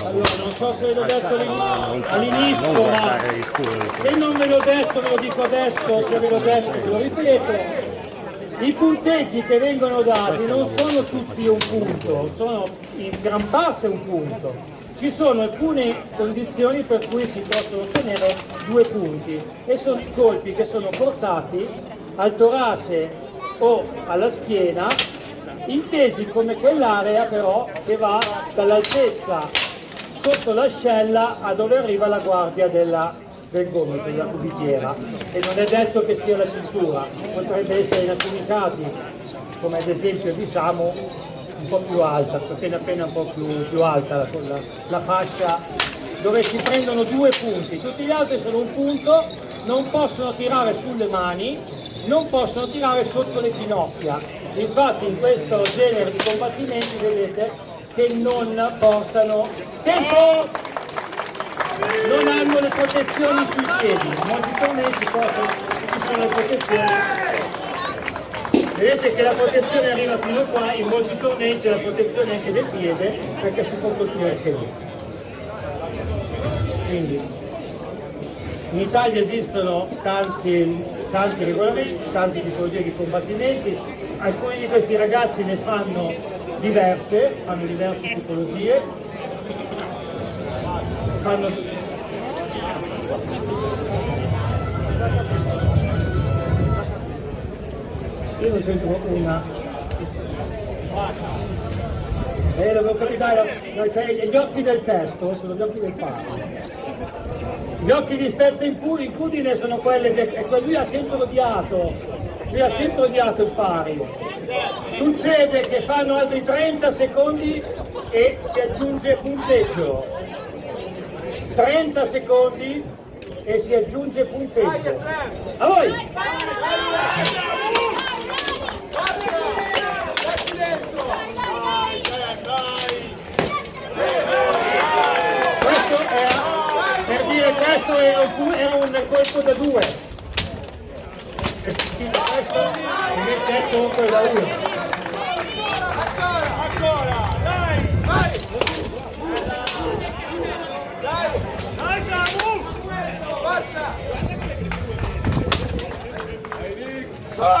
Allora, non so se ve l'ho detto all'inizio, ma se non ve l'ho detto ve lo dico adesso, se ve l'ho detto ve lo ripeto. I punteggi che vengono dati non sono tutti un punto, sono in gran parte un punto. Ci sono alcune condizioni per cui si possono ottenere 2 punti e sono i colpi che sono portati al torace o alla schiena, intesi come quell'area però che va dall'altezza sotto l'ascella a dove arriva la guardia del gomito, della cubitiera, e non è detto che sia la cintura, potrebbe essere in alcuni casi, come ad esempio diciamo un po' più alta, appena un po' più alta la fascia, dove si prendono 2 punti, tutti gli altri sono un punto, non possono tirare sulle mani, non possono tirare sotto le ginocchia. Infatti in questo genere di combattimenti vedete che non portano tempo, non hanno le protezioni sui piedi, in molti tornei ci sono le protezioni, vedete che la protezione arriva fino qua, in molti tornei c'è la protezione anche del piede perché si può colpire anche lì. Quindi in Italia esistono tanti regolamenti, tante tipologie di combattimenti, alcuni di questi ragazzi ne fanno diverse tipologie, io non c'entro una, l'avevo capito, cioè gli occhi del testo sono gli occhi del padre. Gli occhi di Spezza Incudine sono quelli che lui ha sempre odiato, il pari. Succede che fanno altri 30 secondi e si aggiunge punteggio. 30 secondi e si aggiunge punteggio. A voi! Questo era un colpo da 2, questo invece è solo quello da 1. Ancora, dai, vai! Dai, forza!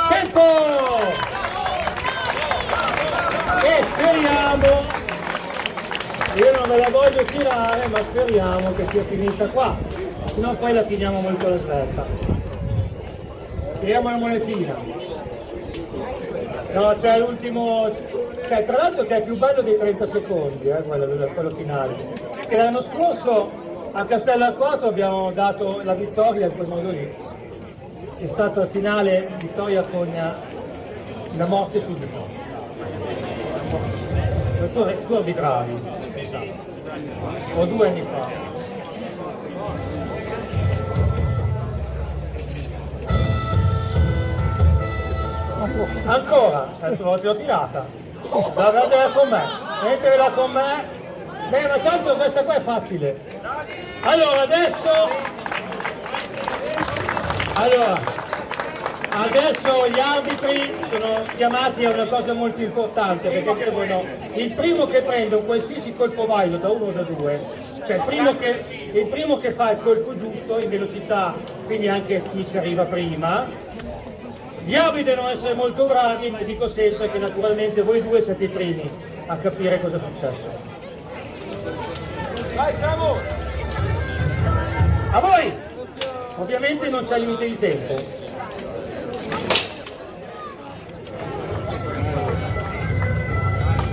Tempo! E speriamo, io non me la voglio tirare, ma speriamo che sia finita qua, sennò poi la finiamo molto alla svelta. Tiriamo la monetina. No, c'è l'ultimo, tra l'altro che è più bello dei 30 secondi, quello finale. E l'anno scorso a Castellarquato abbiamo dato la vittoria in quel modo lì. È stata finale vittoria con la morte subito. Tu arbitravi, o 2 anni fa. Ancora, l'ho tirata. Guardatela con me, mettetela con me. Beh, ma tanto questa qua è facile. Allora, adesso gli arbitri sono chiamati a una cosa molto importante, perché devono, il primo che prende un qualsiasi colpo valido da 1 o da 2, cioè il primo che fa il colpo giusto in velocità, quindi anche chi ci arriva prima. Gli arbitri devono essere molto bravi, ma dico sempre che naturalmente voi 2 siete i primi a capire cosa è successo. Vai, siamo! A voi! Ovviamente non c'è limite di tempo.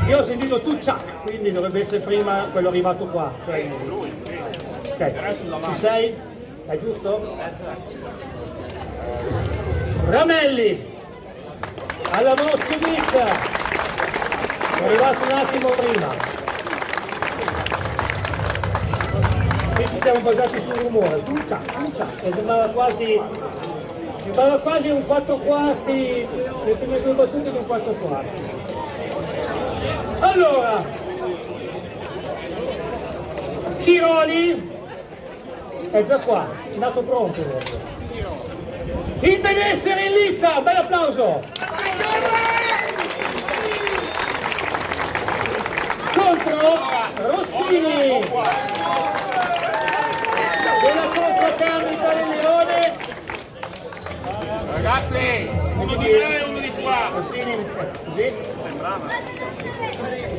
Io ho sentito tu ciak, quindi dovrebbe essere prima quello arrivato qua. Cioè... Ok, ci sei? È giusto? Ramelli, alla Mozzovicca, è arrivato un attimo prima. Qui ci siamo basati sul rumore, tu ciak, che sembrava quasi un 4 quarti, le prime 2 battute di un 4 quarti. Allora, Chiroli è già qua, è nato pronto proprio. Il benessere in lizza, bel applauso! Contro Rossini della Confraternita del Leone. Ragazzi! Uno di là e uno di qua. Così.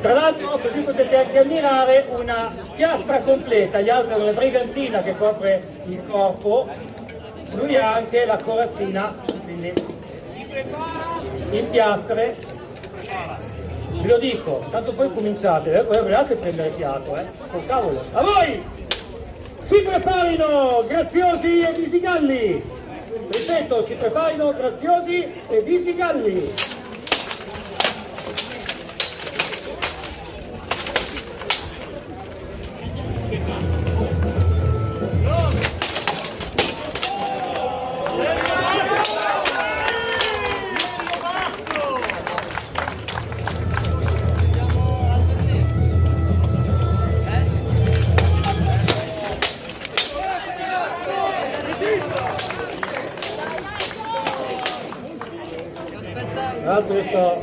Tra l'altro così potete anche ammirare una piastra completa, gli altri hanno la brigantina che copre il corpo, lui ha anche la corazzina, quindi in piastre. Ve lo dico, tanto poi cominciate, volevate prendere fiato, col cavolo. A voi! Si preparino graziosi e visigalli! Ripeto, si preparino graziosi e visigalli! Tra l'altro io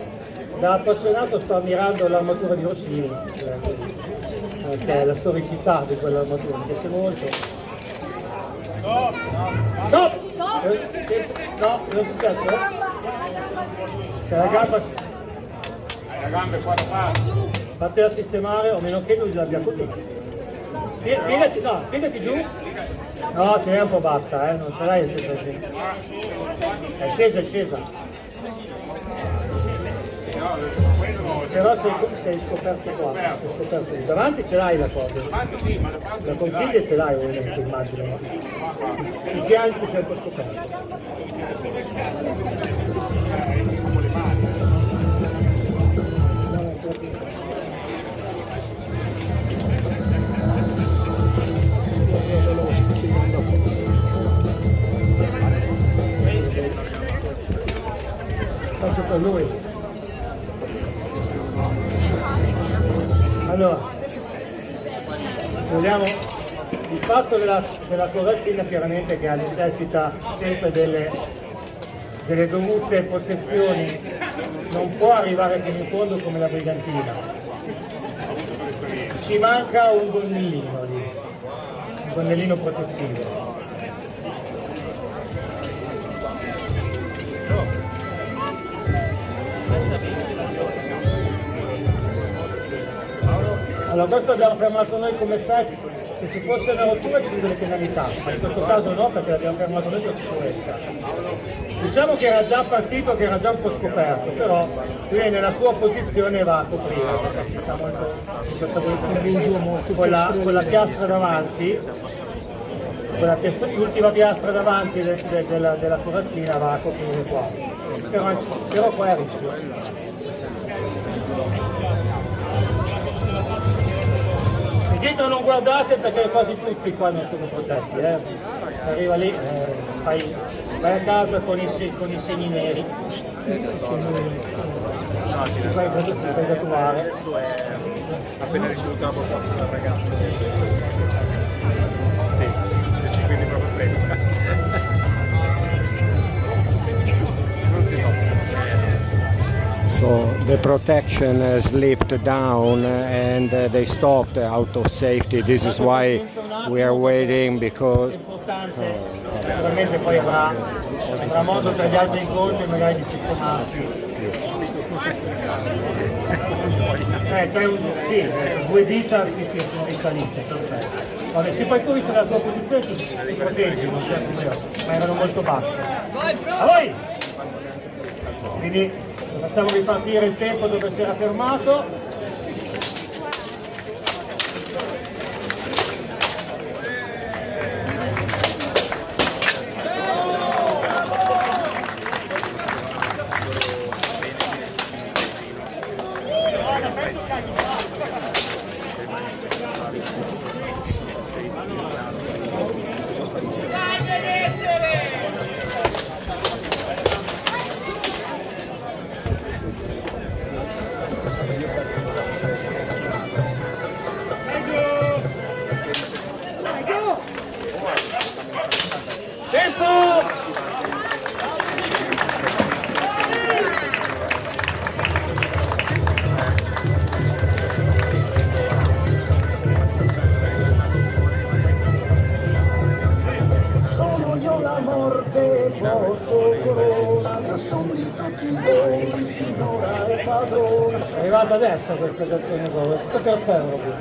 da appassionato sto ammirando l'armatura di Rossini, perché la storicità di quell'armatura mi piace molto. No! No! No, non è successo, C'è la gamba. Hai la gamba qua da parte. Fatela sistemare, o meno che lui l'abbia così. Piegati giù. No, ce n'è un po' bassa, non ce l'hai il peso. È scesa. Però sei scoperto qua, sei scoperto lì. Davanti ce l'hai la cosa. La conchiglia ce l'hai ovviamente, immagino. I fianchi sei un po' scoperto. Faccio per lui. Allora, vediamo il fatto della corazzina chiaramente che necessita sempre delle dovute protezioni, non può arrivare fino in fondo come la brigantina. Ci manca un gonnellino lì, un gonnellino protettivo. Allora questo abbiamo fermato noi come set, se ci fosse una rottura ci sono delle penalità, ma in questo caso no perché l'abbiamo fermato noi per sicurezza. Diciamo che era già partito, che era già un po' scoperto, però lui nella sua posizione va a coprire, perché sta molto con la piastra davanti, l'ultima piastra davanti della corazzina va a coprire qua, però qua è a rischio. Dietro non guardate perché quasi tutti qua non sono protetti, arriva lì, vai a casa con i segni neri, vai a trovare. Adesso è appena ricevuto la proposta dal ragazzo. Sì, quindi proprio fresca. So the protection slipped down and they stopped out of safety. This is why we are waiting because Probabilmente poi avrà modo per gli altri incontri magari di sistemarsi. Sì, due dita che sono risalite, perfetto. Vabbè, se poi tu visto la tua posizione ti proteggi, non c'è problema, ma erano molto basse. A voi! Quindi facciamo ripartire il tempo dove si era fermato. Solo io la morte posso coronare. È arrivata adesso questa canzone qua, è tutto per ferro qui.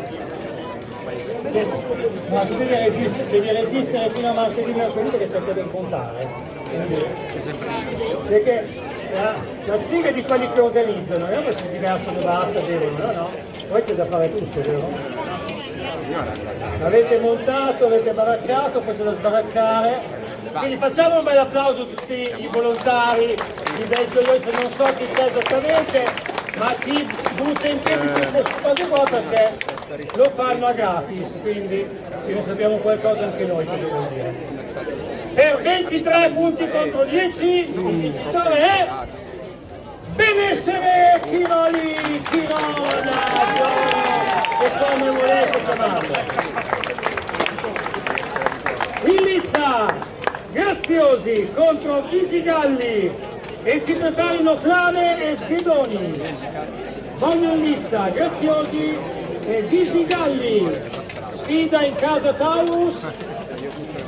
Ma tu devi resistere fino a martedì, mercoledì che cerca di contare. Perché la sfiga di quelli che organizzano, non è che si divertono e basta, bevono, no? Poi c'è da fare tutto, vero? Avete montato, avete baraccato, poi c'è da sbaraccare. Quindi facciamo un bel applauso a tutti i volontari di Belgioioso, non so chi c'è esattamente, ma chi butta in piedi queste cose qua perché lo fanno a gratis, quindi ne sappiamo qualcosa anche noi, cosa vuol dire. Per 23 punti contro 10, il vincitore è Benessere Chiroli, Chironaggio, e come volete chiamarlo. Illizza, Graziosi contro Visigalli e si preparino Clave e Schedoni. Voglio Illizza, Graziosi e Visigalli, sfida in casa Taurus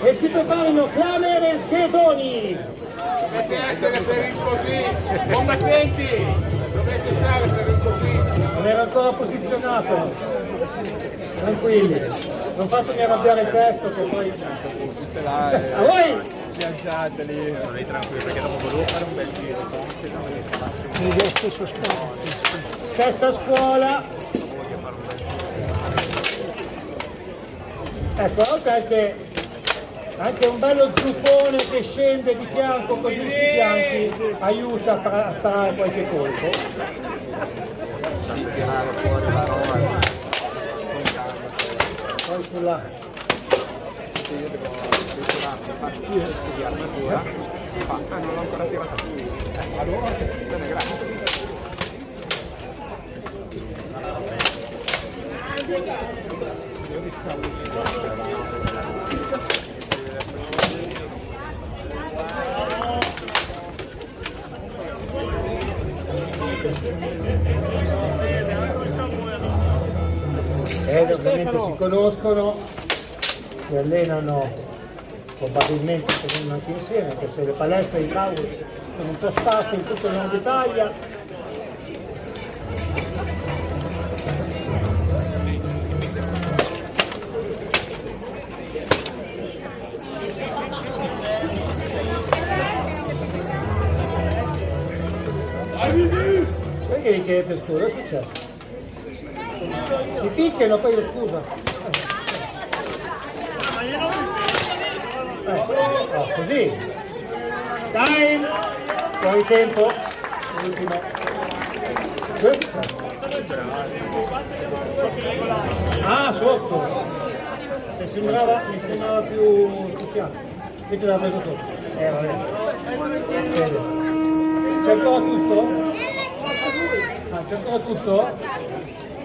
e si preparino Claver e Schedoni. Dovete essere per il così, combattenti, dovete stare per il così. Non era ancora posizionato, tranquilli, non fatemi arrabbiare il testo che poi... A voi! Pianciateli, sono lì tranquilli perché dopo volevo fare un bel giro. Stessa scuola. Ecco, anche un bello zuppone che scende di fianco così sui fianchi aiuta a sparare qualche colpo. Di tirare fuori la roba. Poi sulla... Io devo farti di armatura. Non l'ho ancora tirata più. Allora, bene, grazie. Ovviamente si conoscono, si allenano probabilmente anche insieme, anche se le palestre di Taurus sono un po' sparse in tutto il nord Italia. Perché vi chiedete scusa? Cosa è successo? Si picchiano, poi io scusa. Così. Time! Fuori tempo. L'ultimo. Ah, sotto. Mi sembrava più fianco. Invece l'ha preso sotto. Vabbè. C'è ancora tutto? Ah, c'è ancora tutto?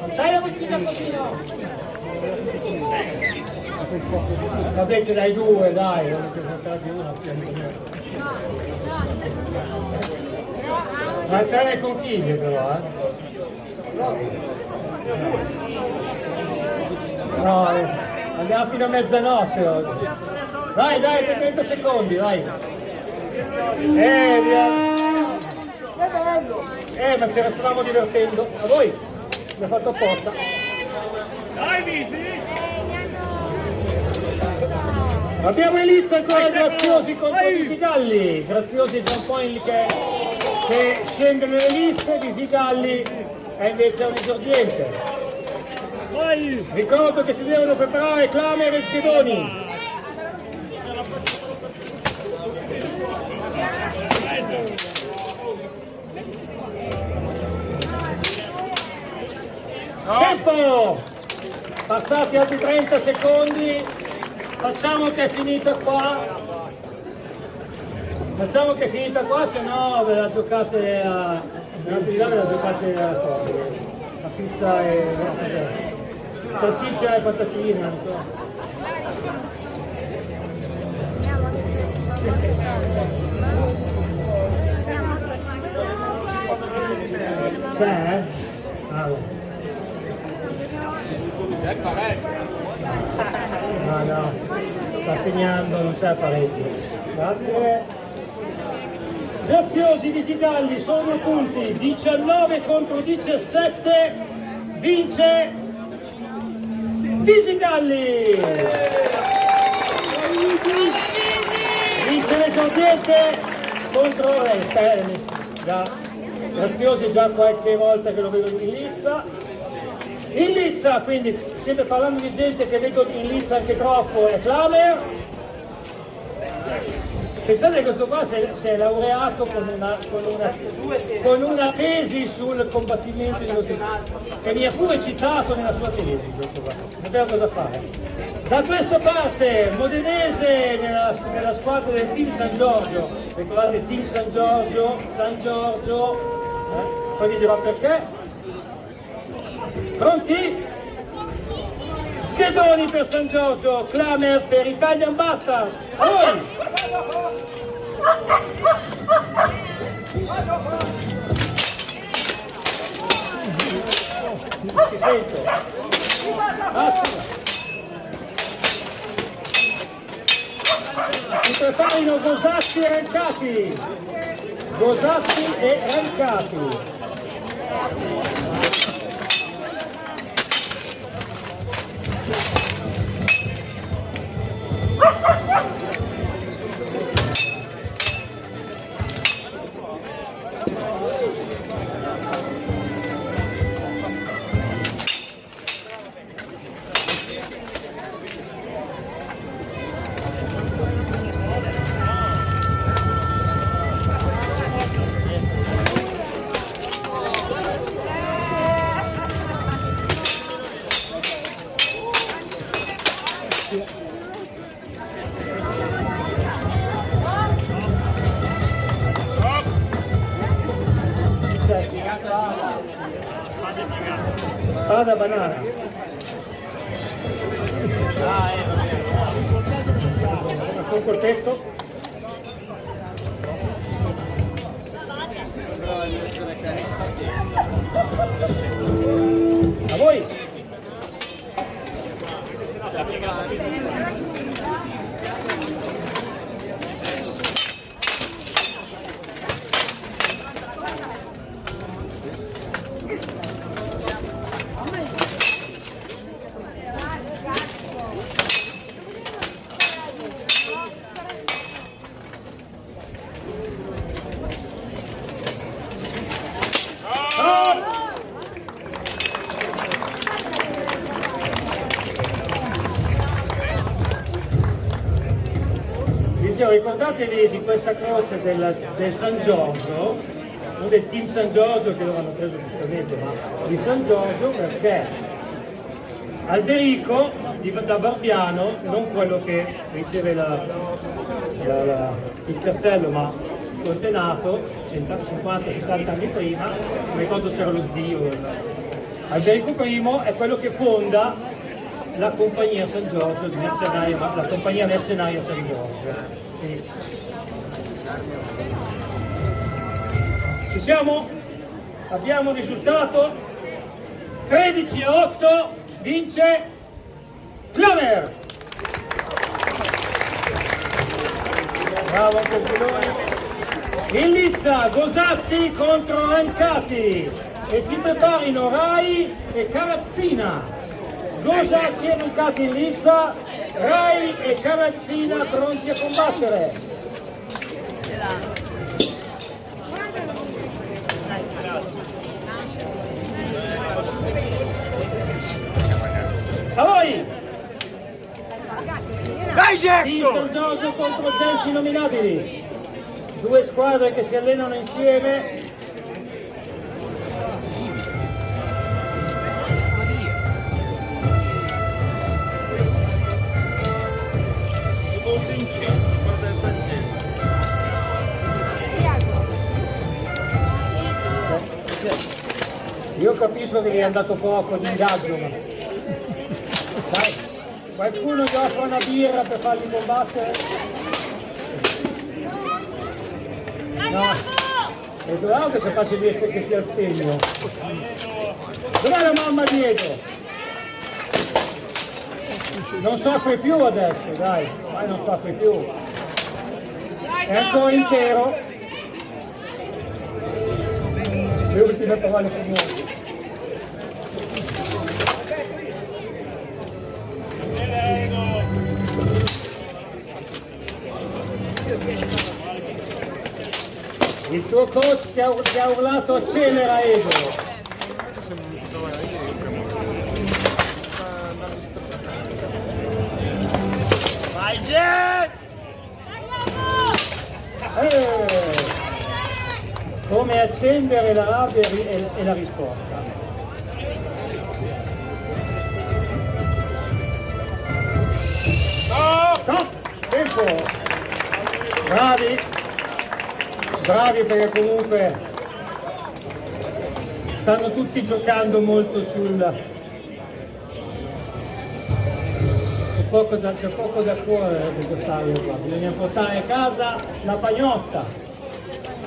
Non c'hai la vicina così. Vabbè, ce l'hai due, dai, non ti portare più una. Ma c'è le conchiglie però, No, andiamo fino a mezzanotte oggi. Dai, per 30 secondi, vai. Via. Ma ce la stavamo divertendo. A voi? Mi ha fatto apposta. Dai, Visi! Abbiamo Elizza ancora Graziosi contro Visigalli. Graziosi è già un po' che scende nelle liste, Visigalli è invece un esordiente. Ricordo che si devono preparare Clamer e Schedoni. Tempo! Passati altri 30 secondi, facciamo che è finita qua, se no ve la giocate a pizza e salsiccia e patatine, non so. C'è? No, sta segnando, non c'è pareggio. Grazie. Graziosi Visigalli sono punti, 19 contro 17, vince Visigalli! Vince l'esordiente contro Graziosi già qualche volta che lo vedo in Lizza. In Lizza, quindi sempre parlando di gente che vedo in Lizza anche troppo, è Klamer. Pensate che questo qua si è laureato con una tesi sul combattimento dello sviluppo, che mi ha pure citato nella sua tesi, questo qua. Sappiamo cosa fare. Da questa parte, modenese nella squadra del Team San Giorgio, ricordate il Team San Giorgio, poi vi dirò perché. Pronti? Schedoni per San Giorgio, Klamer per Italian Bastard. A voi! Ti sento. Si preparino Gosatti e Rancati. Gosatti e Rancati. Spada banana. Con colpetto. A voi. Ricordatevi di questa croce del San Giorgio, non del Team San Giorgio che loro hanno preso giustamente, ma di San Giorgio, perché Alberico da Barbiano, non quello che riceve il castello, ma contenato 50-60 anni prima, non ricordo se era lo zio. Alberico I è quello che fonda la compagnia San Giorgio di mercenaria, la compagnia mercenaria San Giorgio. Ci siamo? Abbiamo un risultato 13-8, vince Klamer. Bravo compilone. In Lizza Gosatti contro Rancati e si preparino Rai e Carazzina. Gosatti e Rancati in Lizza, Rai e Carazzina pronti a combattere. A voi! Dai Jackson! San Giorgio contro Gensi Nominabili. Due squadre che si allenano insieme. Io capisco che vi è andato poco di ingaggio, ma dai, qualcuno gli offre una birra per farli combattere? No, è dove che faccio di essere che sia stegno. Dov'è la mamma Diego? Non soffre più adesso, dai non soffre più. è ancora intero. Le ultime parole finali. Il tuo coach ti ha urlato accelera Edo. Vai Jet! Come accendere la rabbia e la risposta. Stop! Tempo! Bravi! Bravi perché comunque stanno tutti giocando molto sul... C'è poco da correre per quest'area qua, bisogna portare a casa la pagnotta.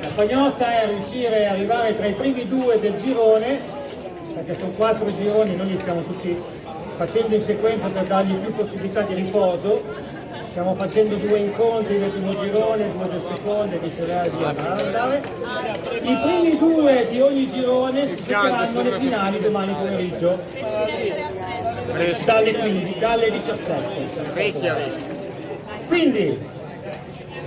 La pagnotta è riuscire ad arrivare tra i primi due del girone, perché sono 4 gironi, noi li stiamo tutti facendo in sequenza per dargli più possibilità di riposo. Stiamo facendo 2 incontri del primo girone, 2 del secondo e viceversa. I primi 2 di ogni girone si giocheranno le finali domani pomeriggio, dalle 15, dalle 17. Quindi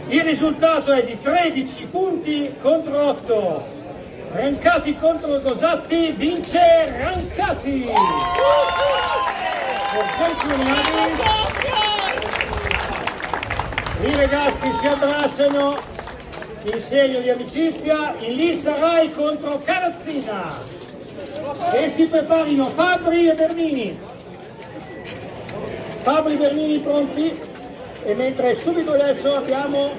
il risultato è di 13 punti contro 8. Rancati contro Gosatti, vince Rancati! I ragazzi si abbracciano in segno di amicizia in lista Rai contro Carazzina e si preparino Fabri e Bernini. Fabri e Bernini pronti, e mentre subito adesso abbiamo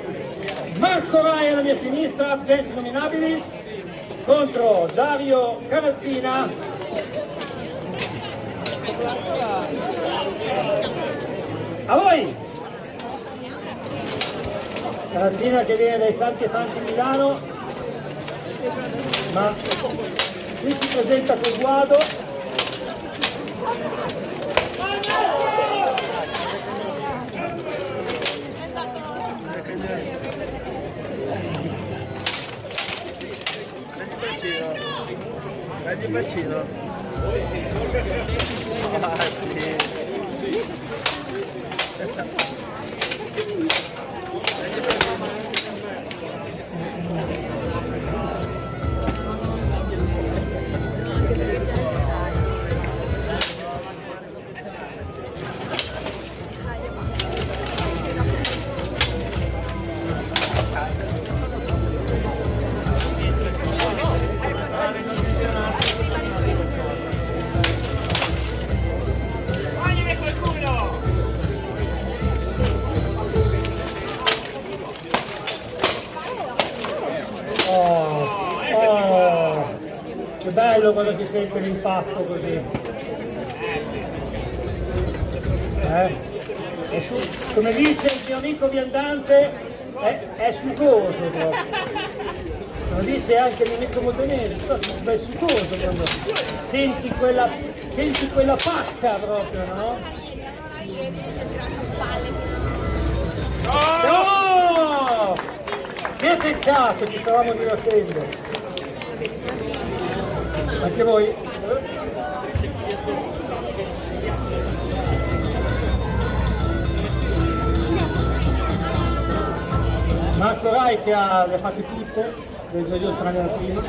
Marco Rai alla mia sinistra, Jesters Nominabilis, contro Dario Carazzina. A voi! Carazzina che viene dai Santi e Fanti Milano, ma qui si presenta col guado. Prendi il bacino. Che bello quando si sente l'impatto così. Come dice il mio amico viandante, è sugoso proprio. Lo dice anche il mio amico montenegro, è sugoso quando senti quella pacca proprio, no? No! Che peccato, ci stavamo divertendo. Anche voi? Marco Rai che le ha fatte tutte, le io tranne la prima.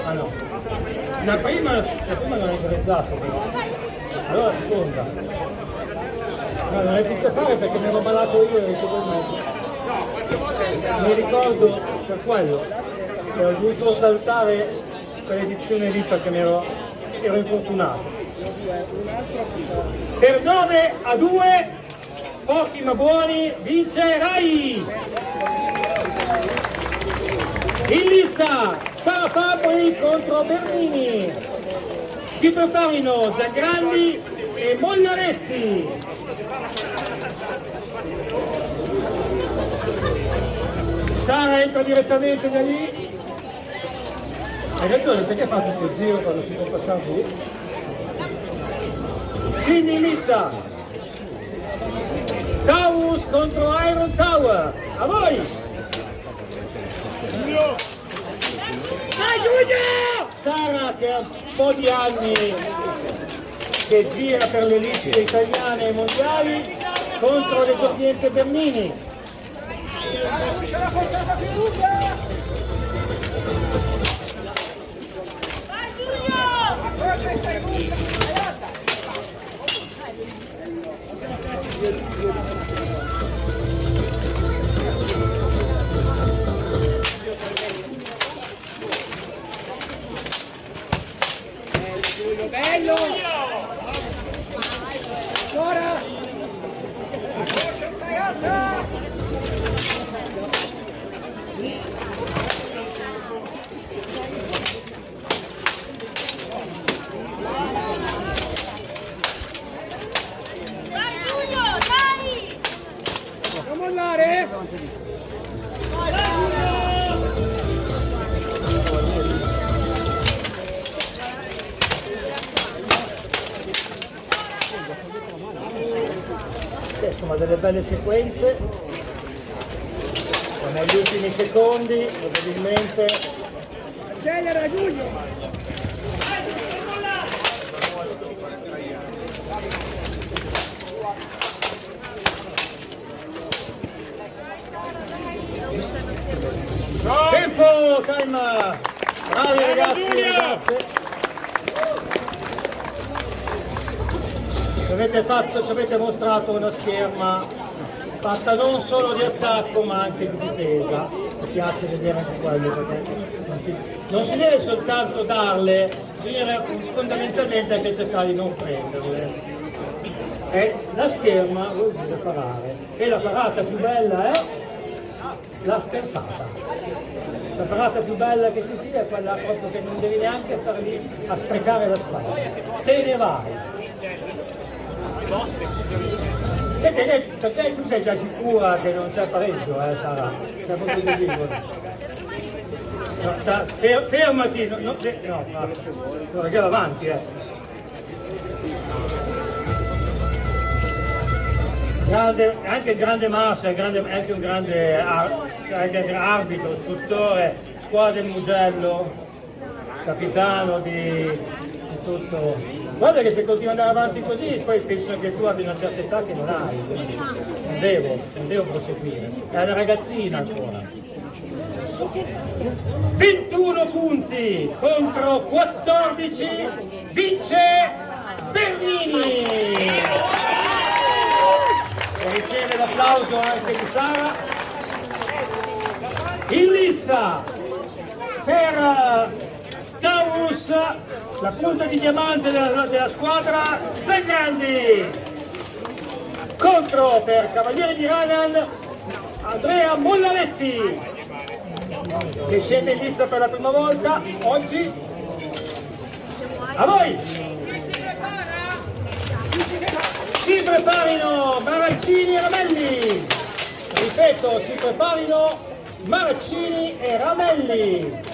Ah no. La prima non è gareggiata però. Allora la seconda. No, non è tutte fare perché mi ero malato io e mi ricordo per quello che ho dovuto saltare per l'edizione lì perché ero infortunato. Per 9-2, pochi ma buoni, vince Rai! In lista Sara Fabri contro Bernini. Si preparino Zagrandi e Mogliaretti. Sara entra direttamente da lì. Hai ragione, perché fa tutto il giro quando si può passare qui? Quindi inizia Taurus contro Iron Tower. A voi! Dai Giulio! Sara che ha un po' di anni che gira per le liste italiane e mondiali contro l'esordiente Bernini. C'è la portata più lunga! Vai Giulio! Ancora c'è stai bello! Ancora! Stai alta! Dai Giulio, dai! Non mollare! Dai Giulio! Insomma delle belle sequenze, siamo agli ultimi secondi, probabilmente. Accelera Giulio! Tempo, time! Bravi ragazzi e ragazze! Ci avete mostrato una scherma fatta non solo di attacco ma anche di difesa. Mi piace vedere anche quello perché non si deve soltanto darle, bisogna fondamentalmente anche cercare di non prenderle. E la scherma vuol dire parare. E la parata più bella è la scherzata. La parata più bella che ci sia è quella proprio che non devi neanche stare lì a sprecare la spada. Te ne vai. Perché tu sei già sicura che non c'è pareggio, Sara? Sei proprio così. No, fermati, no, basta. Perché va avanti, Grande, anche il grande Massa, anche un grande arbitro, istruttore, squadra del Mugello, capitano di tutto. Guarda che se continui ad andare avanti così, poi penso che tu abbia una certa età che non hai, quindi non devo proseguire. È una ragazzina ancora. 21 punti contro 14, vince Bernini! Riceve l'applauso anche di Sara. In lizza per Taurus, la punta di diamante della squadra, Belgrandi. Contro per Cavaliere di Ranan, Andrea Mollaretti, che scende in lizza per la prima volta oggi. A voi! Si preparino Maraccini e Ramelli. Ripeto, si preparino Maraccini e Ramelli.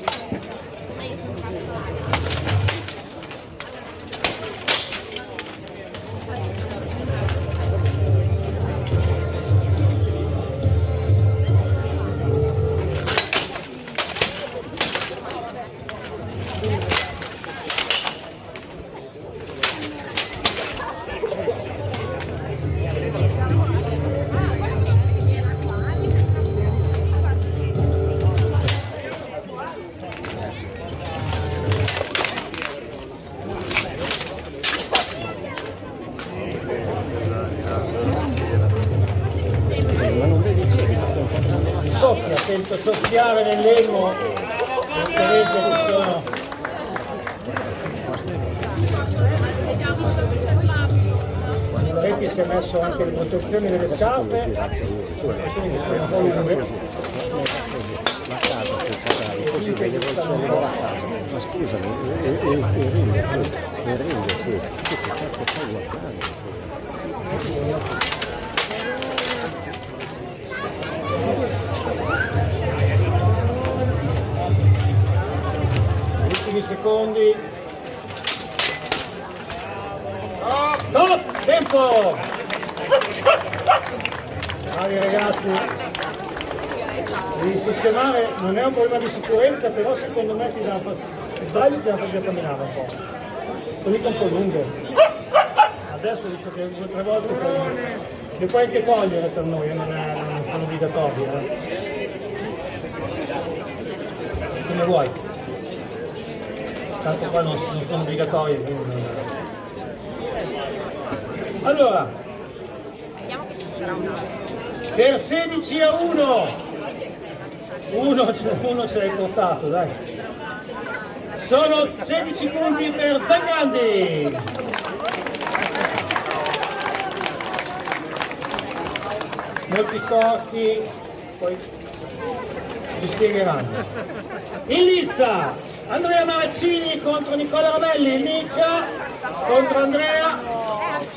Sento soffiare nell'elmo le legge che sono. Mollaretti si è messo anche le protezioni delle scarpe, quindi sono un po' lunghe. La casa per parlare, così vede poi il lavoro a casa. Ma scusami, il ring qui, che cazzo stai guardando? Secondi. Stop! Tempo! Bravi ragazzi. Devi sistemare, non è un problema di sicurezza, però secondo me ti dà sbaglio, ti dà fastidio camminare un po'. Lo dico un po' lungo. Adesso visto che 2 o 3 volte le puoi anche togliere per noi, non sono obbligatorie. Come vuoi. Tanto qua non sono obbligatorie. Quindi... Allora, per 16-1, uno ce l'hai portato, dai. Sono 16 punti per Zagrandi. Molti storti, poi ci spiegheranno. In lizza, Andrea Maraccini contro Nicola Ravelli, il Nicca contro Andrea.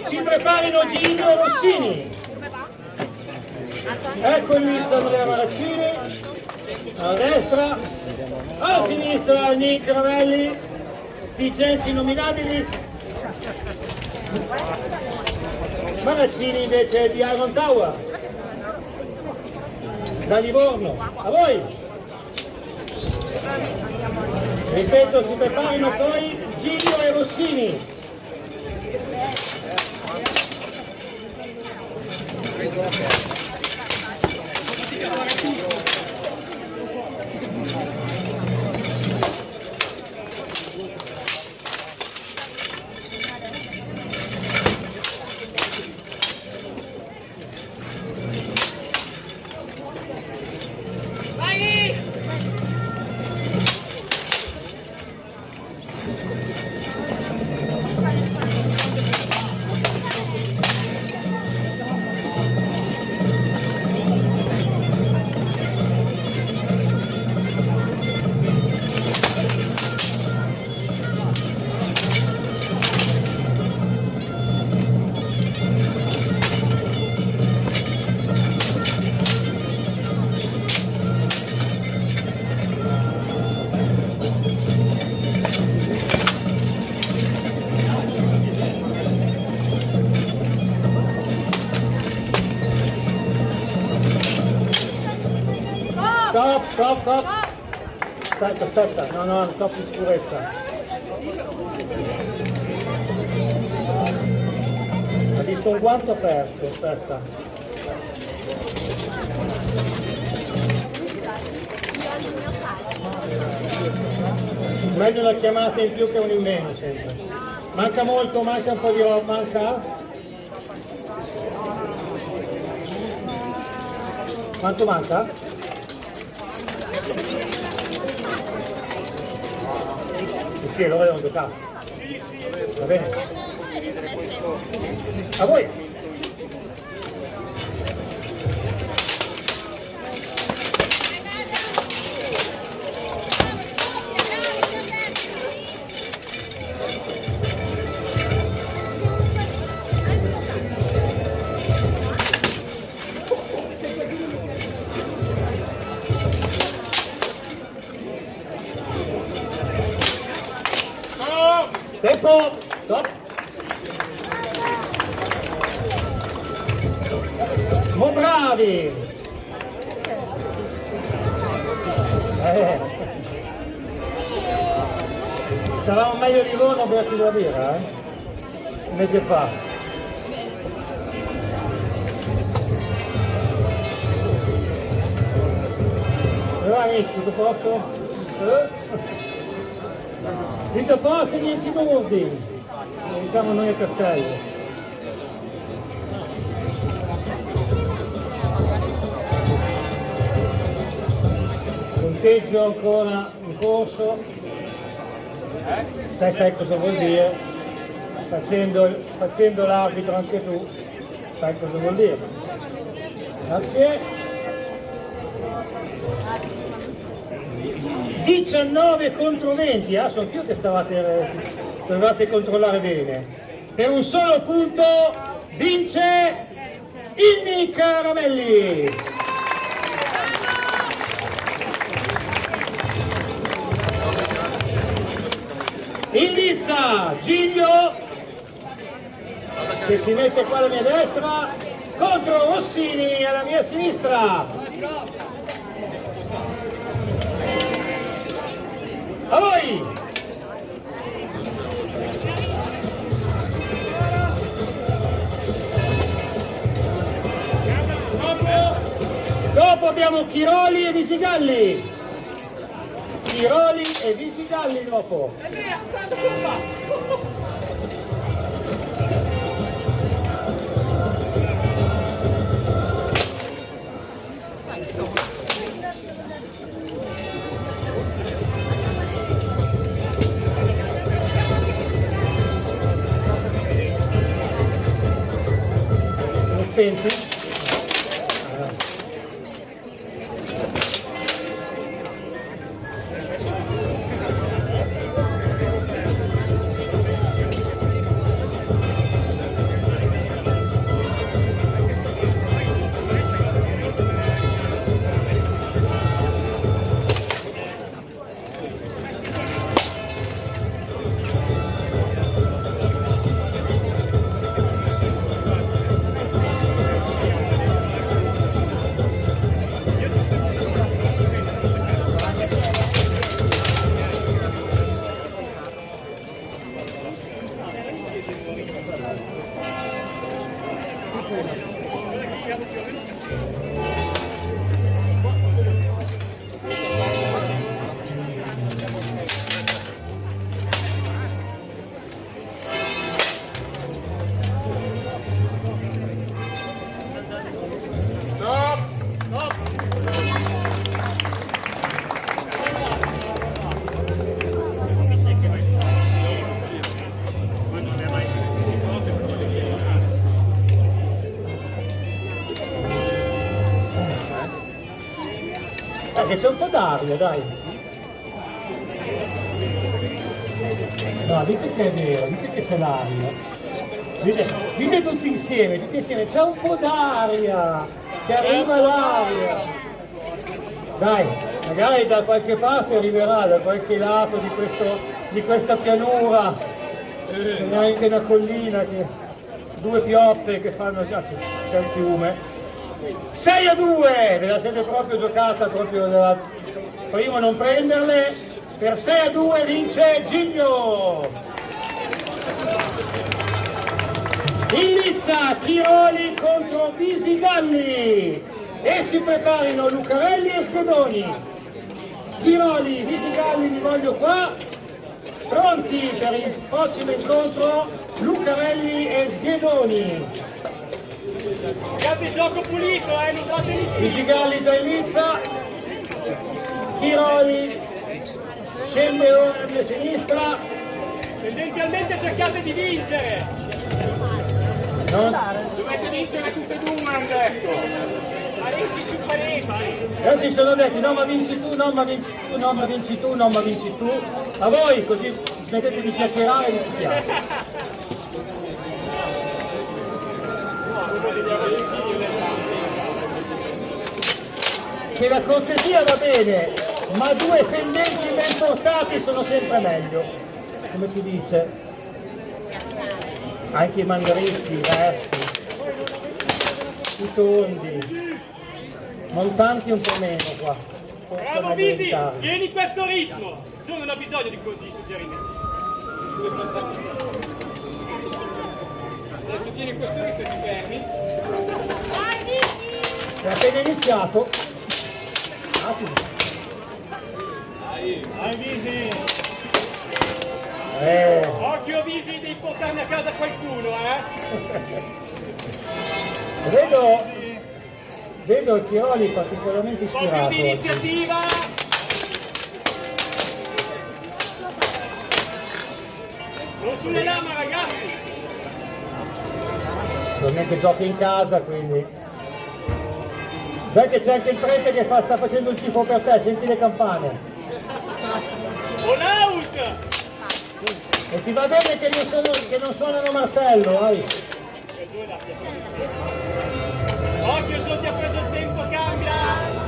Si preparino Gino e Rossini. Ecco in lista Andrea Maraccini, alla destra, alla sinistra Nick Ravelli, Vicenzi Nominabilis. Maraccini invece di Iron Tower, da Livorno. A voi! Ripeto, si preparino poi Gino e Rossini. Stop. Aspetta, no, stop in sicurezza. Ha visto un guanto aperto, aspetta. Meglio una chiamata in più che una in meno sempre. Manca molto, manca un po' di roba, manca? Quanto manca? Sì, allora devo giocare. Va bene? A voi! Tempo! Stop! Mo bravi! Sarà meglio di loro a berci della birra, un mese fa. Allora amici, tutto a posto? Tutto a posto e niente mordi, diciamo noi a Castello. Conteggio ancora in corso, sai cosa vuol dire, facendo l'arbitro anche tu, sai cosa vuol dire. Grazie. 19 contro 20, sono più che dovevate controllare bene. Per un solo punto vince il Nick Ravelli. In lizza Giglio, che si mette qua alla mia destra, contro Rossini alla mia sinistra. Visigalli. Tiroli e Visigalli dopo. Sono spenti? Che c'è un po' d'aria, dai. No, dite che è vero, dite che c'è l'aria. Dite tutti insieme, c'è un po' d'aria, che arriva l'aria. Dai, magari da qualche parte arriverà, da qualche lato di questa pianura, c'è anche una collina, due pioppe che fanno già, c'è un fiume. 6-2, ve la siete proprio giocata, prima non prenderle, per 6-2 vince Gigno. Inizia Tiroli contro Visigalli e si preparino Lucarelli e Schedoni. Tiroli, Visigalli li voglio qua, pronti per il prossimo incontro Lucarelli e Schedoni. Ragazzi, gioco pulito, non fate rischi. Visigalli già inizia, Tiroli scende ora a sinistra. Tendenzialmente cercate di vincere. Dovete vincere tutte e due, hanno detto. Pareggi su pareggi. Adesso sono detti no ma vinci tu, no ma vinci tu, no ma vinci tu, no ma vinci tu. A voi così smettete di chiacchierare e iniziate. Che la cortesia va bene, ma due pendenti ben portati sono sempre meglio, come si dice. Anche i mandritti, i versi, i tondi, montanti un po' meno qua. Bravo Visi, tieni questo ritmo. Tu non ha bisogno di suggerimenti. Tu tieni questo ritmo e ti fermi. È appena iniziato. Vai Visi. Occhio Visi, devi portarne a casa qualcuno, Vedo il Tiroli particolarmente ispirato. Occhio di iniziativa. Non sulle lame ragazzi. Ovviamente gioca in casa, quindi. Sai che c'è anche il prete che sta facendo il tifo per te, senti le campane. All out! E ti va bene che non suonano martello, vai. Occhio, Gio ti ha preso il tempo, cambia!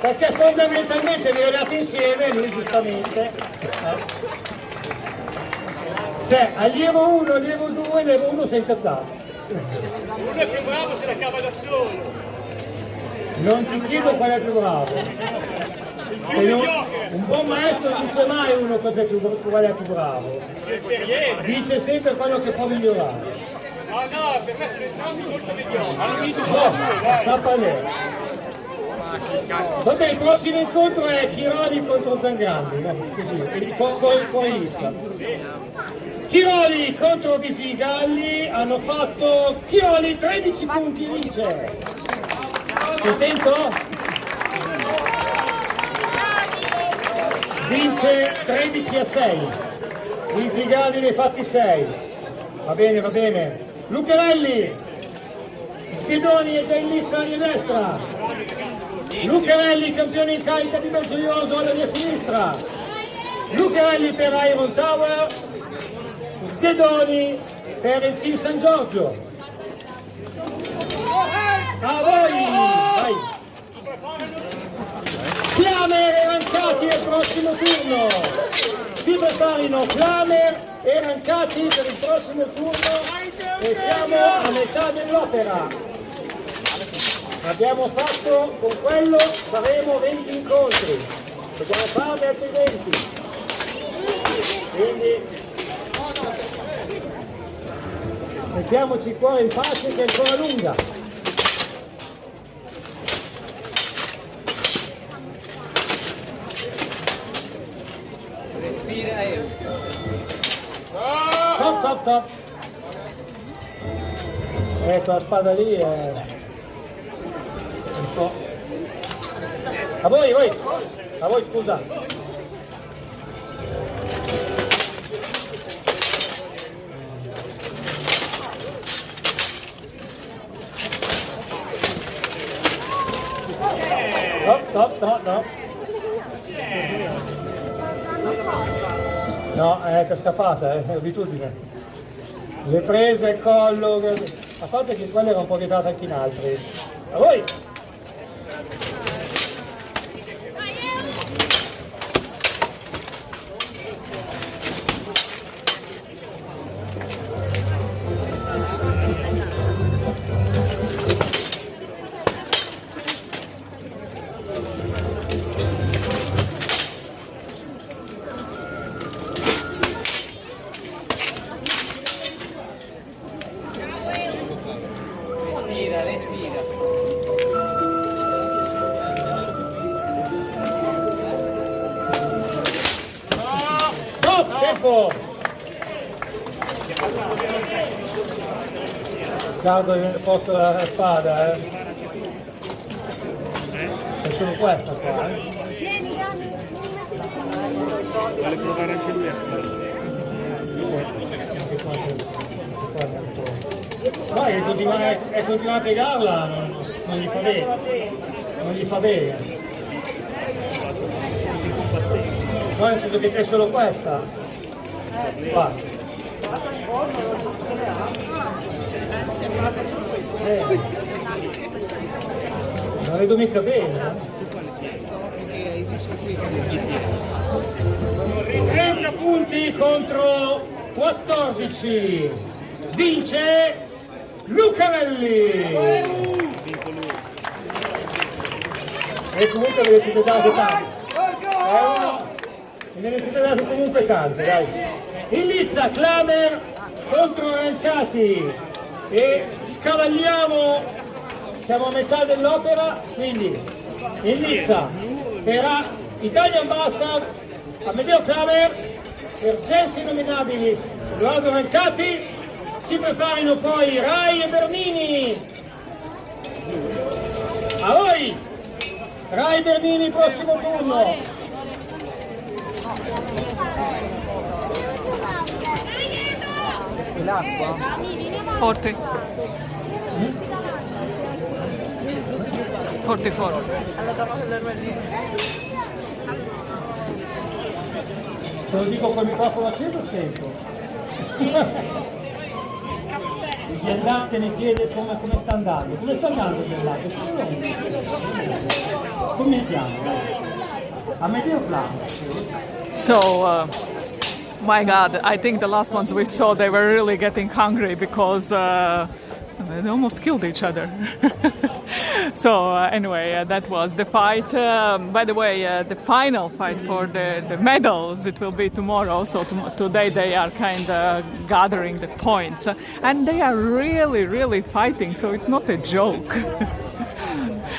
Perché fondamentalmente vi vedete insieme, lui giustamente. Cioè, allievo 1, allievo 2, allievo 1 sei incazzato. Uno è più bravo, se la cava da solo. Non ti chiedo qual è più bravo. Un buon maestro non dice mai uno qual è più bravo. Dice sempre quello che può migliorare. no, per me sono entrambi molto mediocri. Vabbè, il prossimo incontro è Chiroli contro Zangrandi, no? Così, con lista. Chiroli contro Visigalli, hanno fatto Chiroli 13 punti, vince. Contento? Vince 13-6. Visigalli ne ha fatti 6. Va bene, va bene. Lucarelli, Schedoni e già in lizza alla mia destra. Lucarelli, campione in carica di Belgioioso alla mia sinistra. Lucarelli per Iron Tower. Schedoni per il Team San Giorgio. A voi! Vai! Klamer e Rancati al prossimo turno. Si preparino Klamer e Rancati per il prossimo turno e siamo a metà dell'opera. Abbiamo fatto, con quello faremo 20 incontri, dobbiamo farne altri 20. Quindi mettiamoci il cuore in pace che è ancora lunga. Respira e... Top, top, top. Ecco, la spada lì è... un po'... A voi, scusa. No. No, è scappata, è abitudine. Le prese, il collo, a parte che quella era un po' vietata anche in altri. A voi! Respira. Stop, tempo! Guardo nel posto della spada, È solo questa qua, Vuole provare anche lui a no, è continuare a piegarla, non gli fa bene. Non gli fa bene. No, nel senso che c'è solo questa. Qua. Non vedo mica bene. 30 punti contro 14. Vince Lucarelli. E comunque ve ne siete date tante. Me ne siete date comunque tante, dai. In lizza Klamer contro Rancati. E scavagliamo, siamo a metà dell'opera, quindi in lizza per Italian Bastard, Amedeo Klamer, per Gensi Nominabilis, Edoardo Rancati, si preparino poi Rai e Bernini. A voi! Rai e Bernini, prossimo turno. L'acqua? Forte. Forte. Se lo dico col microfono acceso sento. Il viandante ne chiede come sta andando. Come sta andando il viandante? Come andiamo? A medio plano. So, my God, I think the last ones we saw, they were really getting hungry because They almost killed each other. So anyway, that was the fight. By the way, the final fight for the medals, it will be tomorrow. So today they are kind of gathering the points. And they are really, really fighting. So it's not a joke.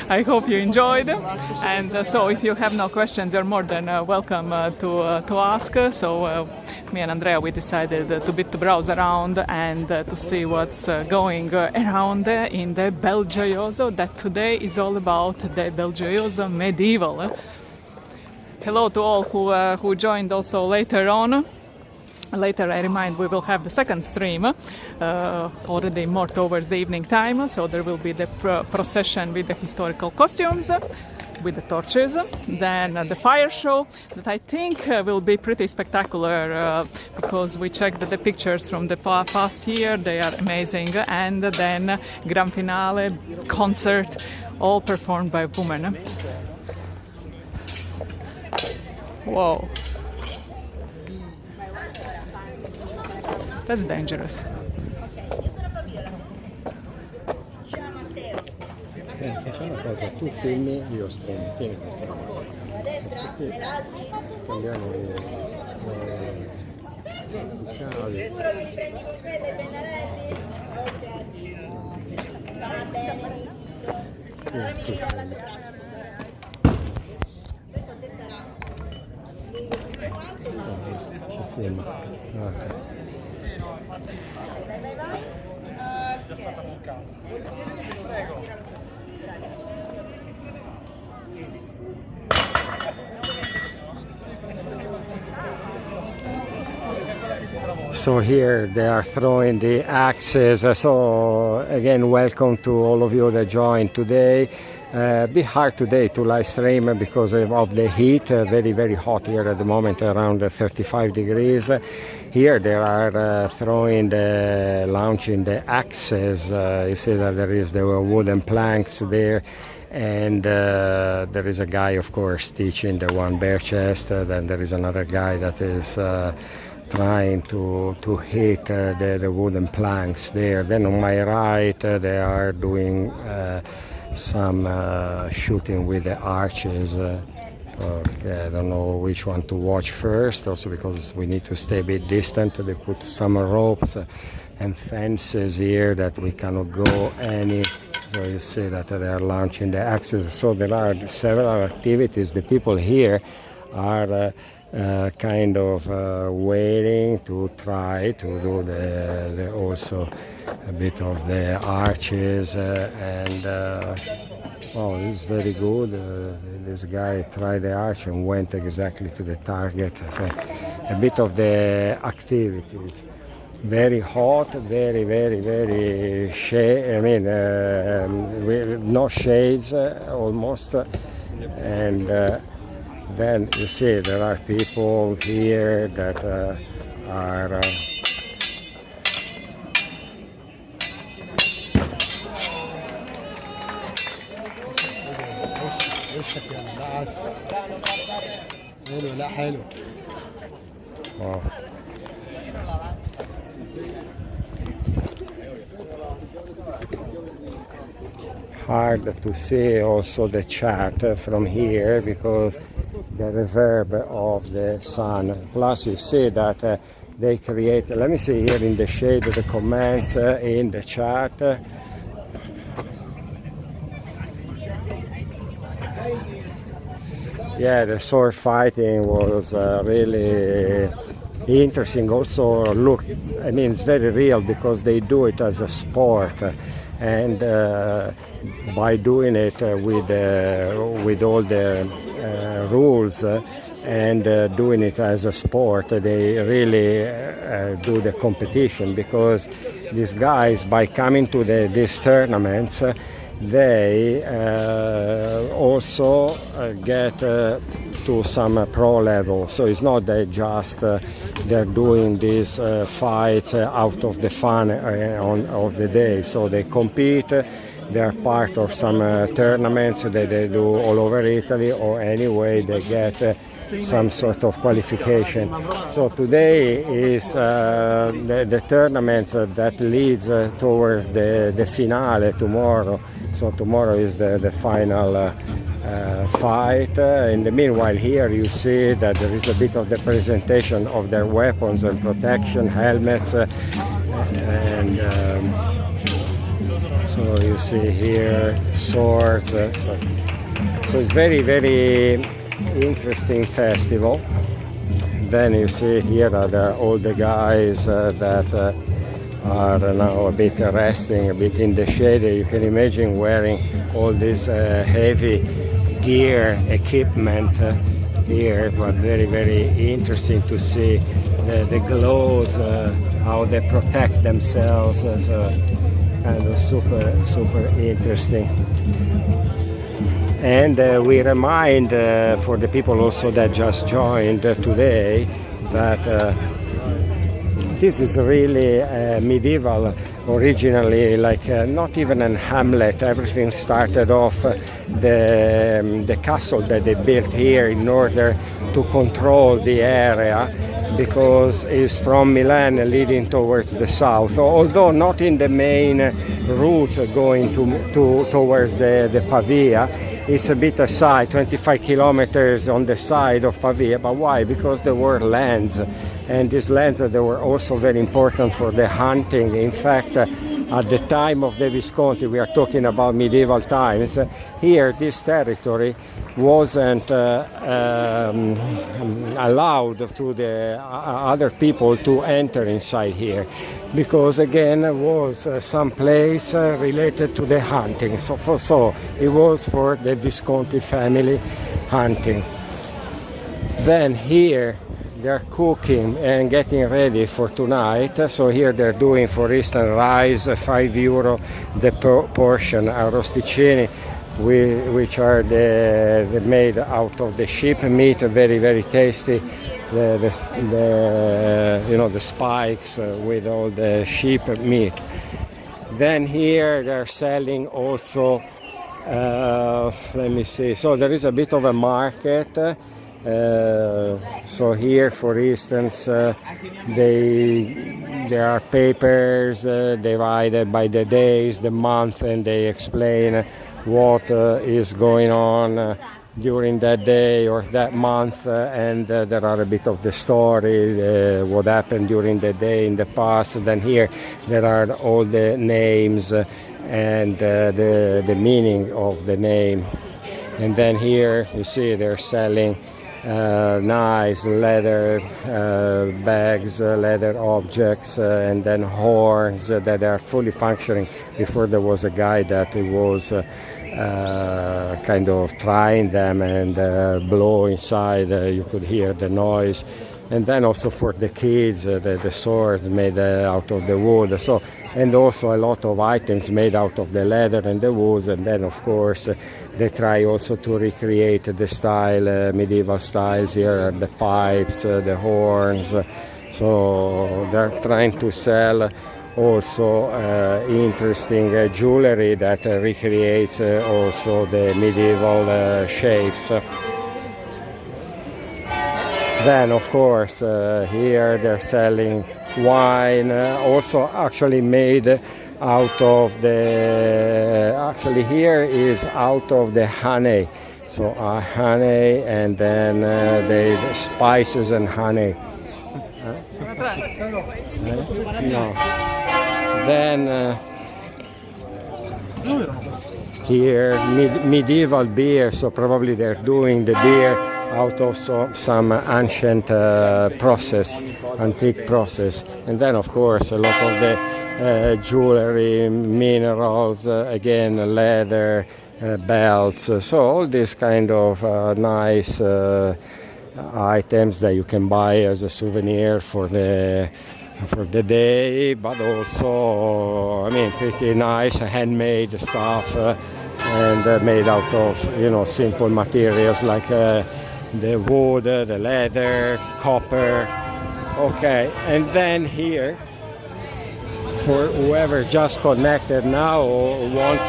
I hope you enjoyed. And so if you have no questions, you're more than welcome to ask. So me and Andrea, we decided to browse around and to see what's going around in the Belgioioso, that today is all about the Belgioioso-medieval. Hello to all who joined also later on. Later, I remind, we will have the second stream, already more towards the evening time, so there will be the procession with the historical costumes, with the torches, then the fire show, that I think will be pretty spectacular, because we checked the pictures from the past year, they are amazing, and then grand finale, concert, all performed by women. Whoa. That's dangerous. Facciamo una cosa, tu filmi, io streamo, tieni questa roba. Cambiamo le chiavi. Sicuro che li prendi con quelle, pennarelli? Ok. Va bene, allora mi devi dare l'altro braccio, tesoro. Questo a te sarà. Quanto ma? Ci filma. Ok. Vai, vai, vai. Ok. Prego. So here they are throwing the axes. So again, welcome to all of you that joined today. A bit hard today to live stream because of the heat. Very, very hot here at the moment, around 35 degrees. Here they are launching the axes. You see that there is the wooden planks there. And there is a guy, of course, teaching the one bare chest. Then there is another guy that is trying to hit the wooden planks there. Then on my right, they are doing some shooting with the arches. Okay, I don't know which one to watch first, also because we need to stay a bit distant. They put some ropes and fences here that we cannot go any. So you see that they are launching the axes. So there are several activities. The people here are kind of waiting to try to do the also a bit of the arches and oh, this is very good. This guy tried the arch and went exactly to the target. So a bit of the activities. Very hot, very, very, very shade. I mean, no shades almost, and then you see there are people here that are. Wow. Hard to see also the chat from here because the reverb of the sun. Plus you see that they create, let me see here in the shade the comments in the chat. Yeah, the sword fighting was really interesting. Also, look, I mean, it's very real because they do it as a sport, and by doing it with all the rules and doing it as a sport, they really do the competition. Because these guys, by coming to these tournaments, they also get to some pro level. So it's not that just they're doing these fights out of the fun of the day. So they compete, they are part of some tournaments that they do all over Italy, or anyway they get some sort of qualification. So today is the tournament that leads towards the finale tomorrow. So tomorrow is the final fight. In the meanwhile, here you see that there is a bit of the presentation of their weapons and protection, helmets, and so you see here swords. So it's very, very interesting festival. Then you see here are all the guys that are now a bit resting, a bit in the shade. You can imagine wearing all this heavy gear, equipment here, but very, very interesting to see the gloves, how they protect themselves. Kind of super interesting. And we remind for the people also that just joined today that this is really medieval, originally, like not even a hamlet. Everything started off the castle that they built here in order to control the area, because it's from Milan leading towards the south, although not in the main route going towards the Pavia. It's a bit aside, 25 kilometers on the side of Pavia. But why? Because there were lands, and these lands they were also very important for the hunting. In fact, at the time of the Visconti, we are talking about medieval times, here this territory wasn't allowed to the other people to enter inside here, because again it was some place related to the hunting. So it was for the Visconti family hunting. Then here they're cooking and getting ready for tonight. So here they're doing, for instance, rice, €5 the portion, arrosticini, which are made out of the sheep meat, very, very tasty. The spikes with all the sheep meat. Then here they're selling also, let me see, so there is a bit of a market. So here, for instance, there are papers divided by the days, the month, and they explain what is going on during that day or that month, and there are a bit of the story, what happened during the day in the past. Then here there are all the names and the meaning of the name. And then here you see they're selling nice leather bags, leather objects, and then horns that are fully functioning. Before there was a guy that was kind of trying them and blow inside, you could hear the noise. And then also for the kids, the swords made out of the wood. So, and also a lot of items made out of the leather and the woods. And then of course they try also to recreate the style, medieval styles. Here are the pipes, the horns. So they're trying to sell also interesting jewelry that recreates also the medieval shapes. Then of course here they're selling wine, also actually made out of the, actually here is out of the honey. So honey, and then the spices and honey. No. Then here medieval beer, so probably they're doing the beer out of some ancient process, antique process. And then of course a lot of the jewelry, minerals, again leather, belts, so all these kind of nice items that you can buy as a souvenir for the day, but also, I mean, pretty nice handmade stuff and made out of, you know, simple materials like the wood, the leather, copper. Okay, and then here for whoever just connected now or want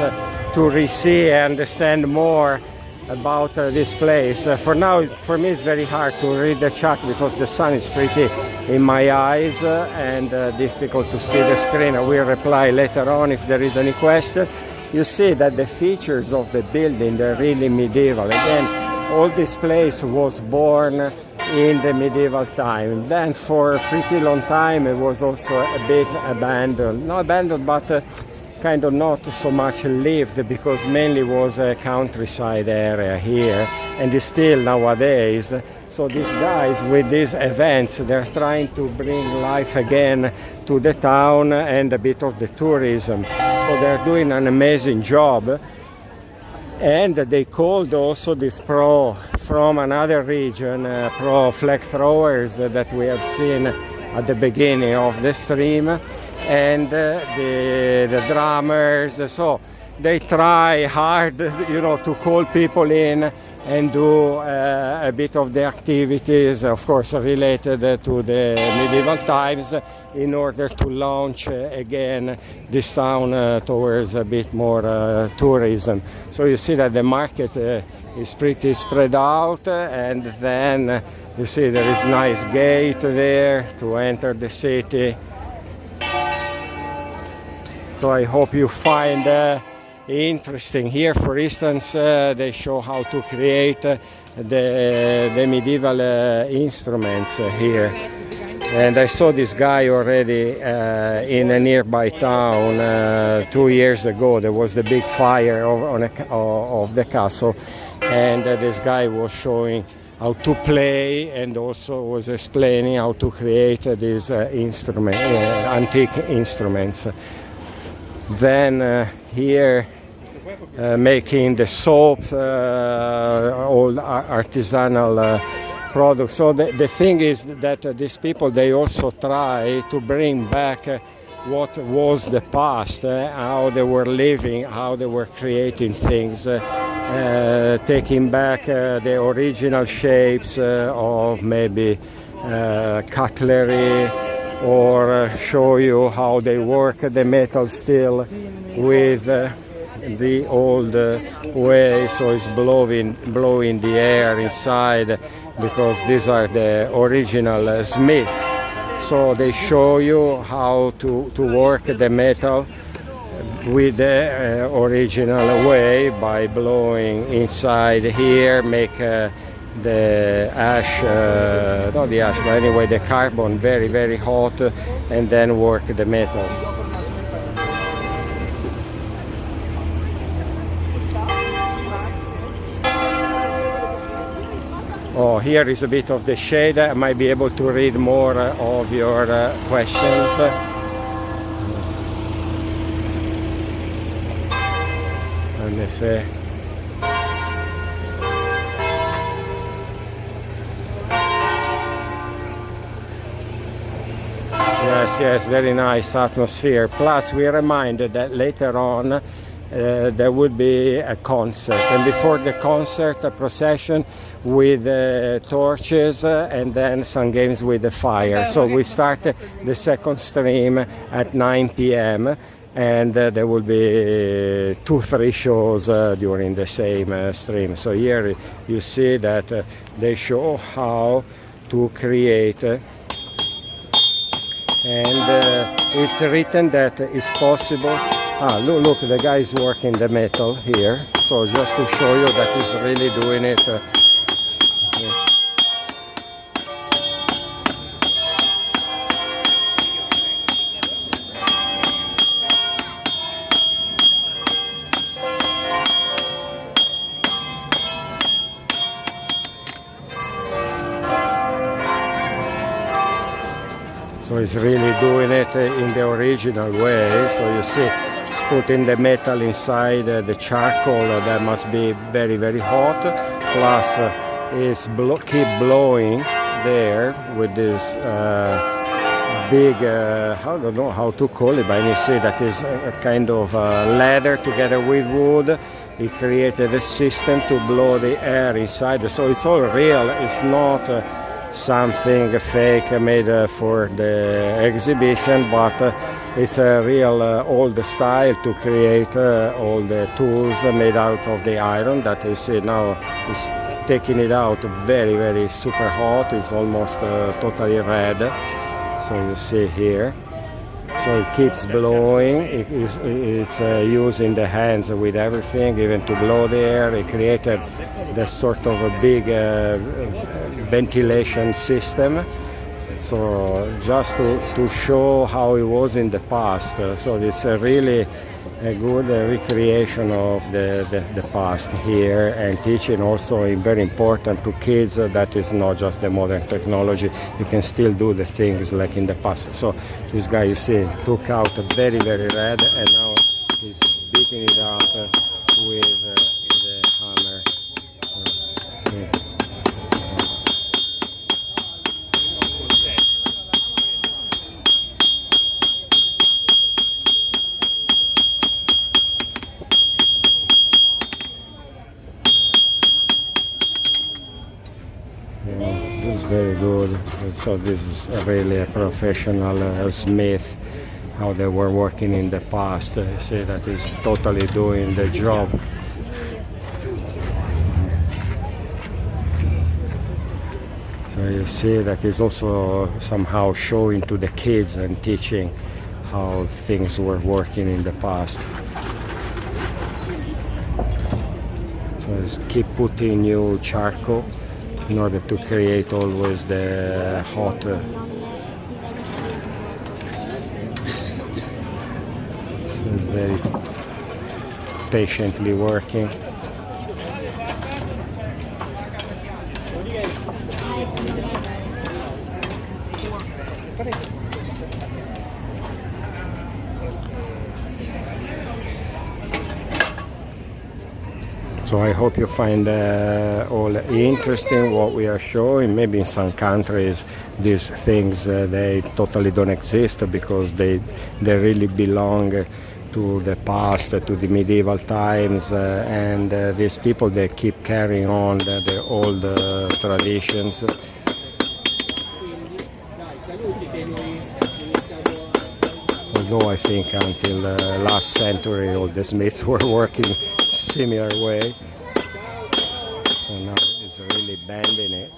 to re-see and understand more about this place. For now, for me, it's very hard to read the chat because the sun is pretty in my eyes and difficult to see the screen. I will reply later on if there is any question. You see that the features of the building, they're really medieval. Again, all this place was born in the medieval time. Then for a pretty long time it was also a bit abandoned. Not abandoned, but kind of not so much lived, because mainly was a countryside area here, and is still nowadays. So these guys with these events, they're trying to bring life again to the town and a bit of the tourism. So they're doing an amazing job. And they called also this pro from another region, pro flag throwers that we have seen at the beginning of the stream, and the drummers. So they try hard, you know, to call people in and do a bit of the activities, of course, related to the medieval times, in order to launch again this town towards a bit more tourism. So you see that the market is pretty spread out, and then you see there is a nice gate there to enter the city. So I hope you find interesting. Here, for instance, they show how to create the medieval instruments here. And I saw this guy already in a nearby town 2 years ago. There was the big fire of the castle, and this guy was showing how to play and also was explaining how to create these antique instruments. Then here making the soaps, all artisanal products. So the thing is that these people, they also try to bring back what was the past, how they were living, how they were creating things, taking back the original shapes of maybe cutlery, or show you how they work the metal still with the old way, so it's blowing the air inside, because these are the original smith. So they show you how to work the metal with the original way by blowing inside here, make the ash, not the ash, but anyway the carbon very, very hot, and then work the metal. Oh, here is a bit of the shade. I might be able to read more of your questions. Let me see. Yes, very nice atmosphere. Plus, we are reminded that later on there would be a concert, and before the concert a procession with torches and then some games with the fire. So we start the second stream at 9 p.m. and there will be 2-3 shows during the same stream. So here you see that they show how to create, and it's written that it's possible. Look, the guy is working the metal here. So just to show you that he's really doing it. So he's really doing it in the original way. So you see, it's putting the metal inside the charcoal. That must be very, very hot. Plus, it's keep blowing there with this big, I don't know how to call it, but you see that is a kind of leather together with wood. He created a system to blow the air inside. So it's all real. It's not something fake made for the exhibition, but it's a real old style to create all the tools made out of the iron that you see now is taking it out very super hot. It's almost totally red, so you see here. So it keeps blowing. It's using the hands with everything, even to blow the air. It created the sort of a big ventilation system. So just to show how it was in the past. So it's really a good recreation of the past here, and teaching also very important to kids that is not just the modern technology. You can still do the things like in the past. So this guy, you see, took out a very red, and now he's beating it up with the hammer. This is very good. So this is really a professional smith, how they were working in the past. You see that is totally doing the job. So you see that is also somehow showing to the kids and teaching how things were working in the past. So just keep putting new charcoal in order to create always the hot very patiently working. So I hope you find all interesting what we are showing. Maybe in some countries these things they totally don't exist because they really belong to the past, to the medieval times, and these people, they keep carrying on the old traditions. Although I think until last century all the smiths were working similar way. So now it's really bending it.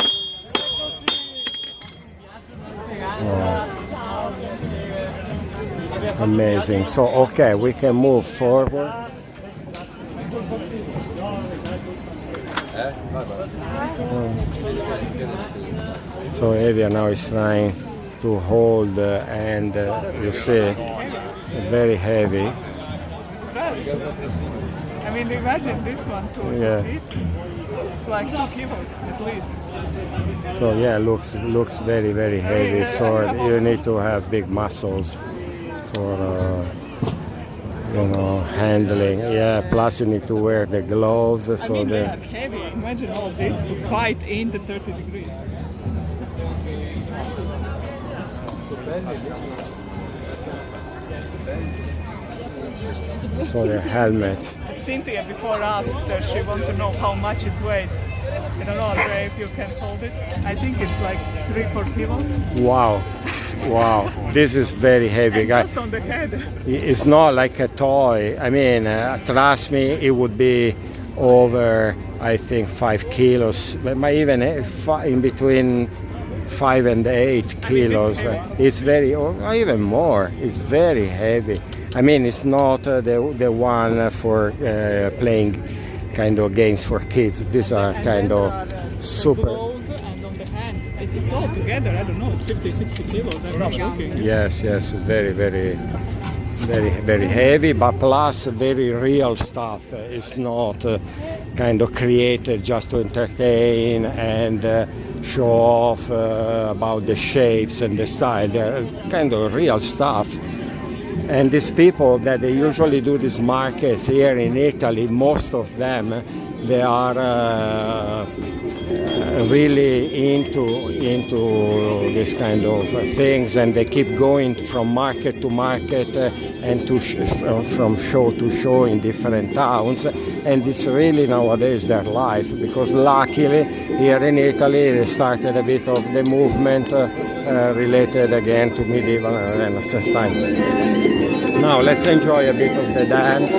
Oh. Amazing. So okay, we can move forward. So Evia now is trying to hold and you see very heavy. I mean, imagine this one too. Yeah. It's like 2 kilos at least. So yeah, looks very heavy. So you need to have big muscles for you know, handling. Yeah. Plus you need to wear the gloves. So I mean, they are heavy. Imagine all this to fight in the 30 degrees. So the helmet. Cynthia before asked her, she wanted to know how much it weighs. I don't know, Andrea, if you can hold it. I think it's like 3-4 kilos. Wow. Wow, this is very heavy, guys. Just on the head. It's not like a toy. I mean, trust me, it would be over, I think, 5 kilos, but even in between 5 and 8 kilos. It's very, or even more. It's very heavy. I mean, it's not the one for playing kind of games for kids. These are kind of super. Gloves and on the hands, it's all together. I don't know, it's 50-60 kilos. I'm not joking. Yes, it's very heavy, but plus very real stuff. It's not kind of created just to entertain and show off about the shapes and the style. They're kind of real stuff. And these people that they usually do these markets here in Italy, most of them, they are really into this kind of things, and they keep going from market to market and from show to show in different towns, and it's really nowadays their life, because luckily here in Italy they started a bit of the movement related again to medieval and Renaissance time. Now let's enjoy a bit of the dance.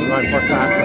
No importanza.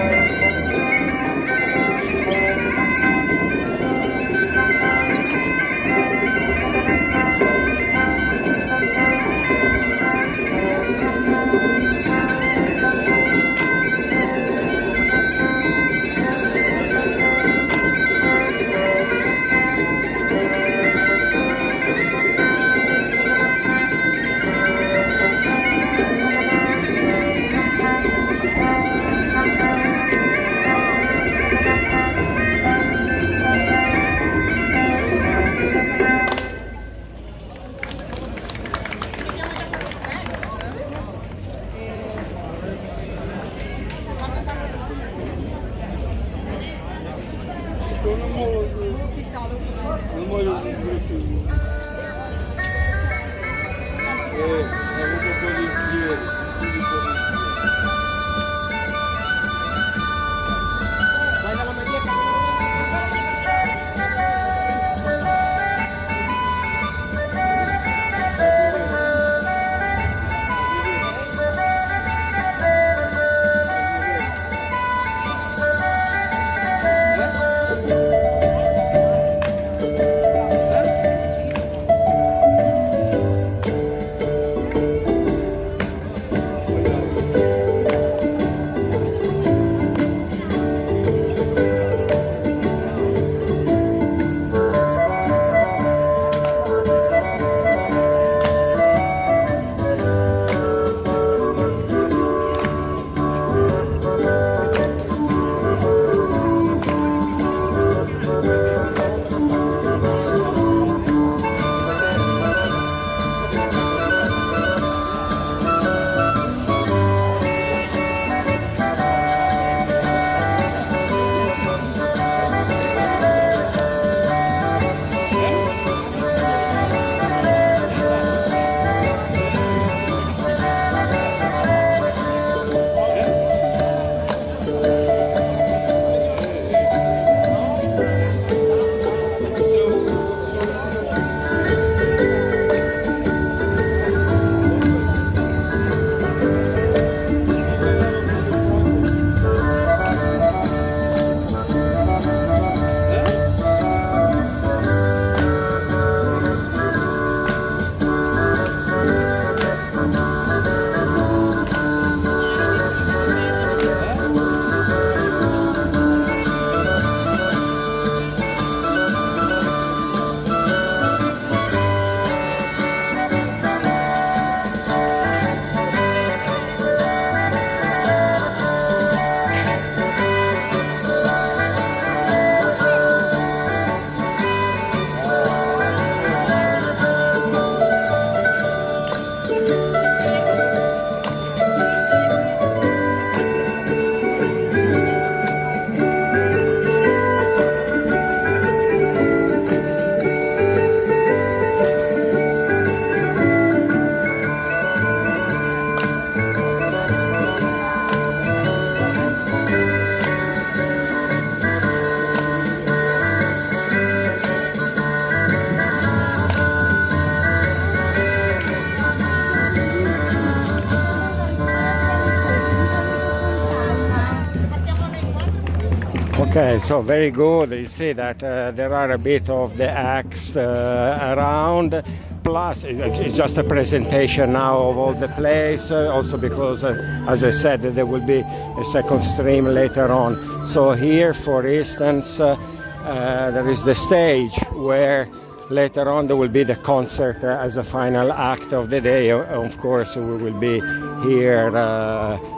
Okay, so very good. You see that there are a bit of the acts around. plus it's just a presentation now of all the place, also because as I said, there will be a second stream later on. So here, for instance, there is the stage where later on there will be the concert as a final act of the day. Of course, we will be here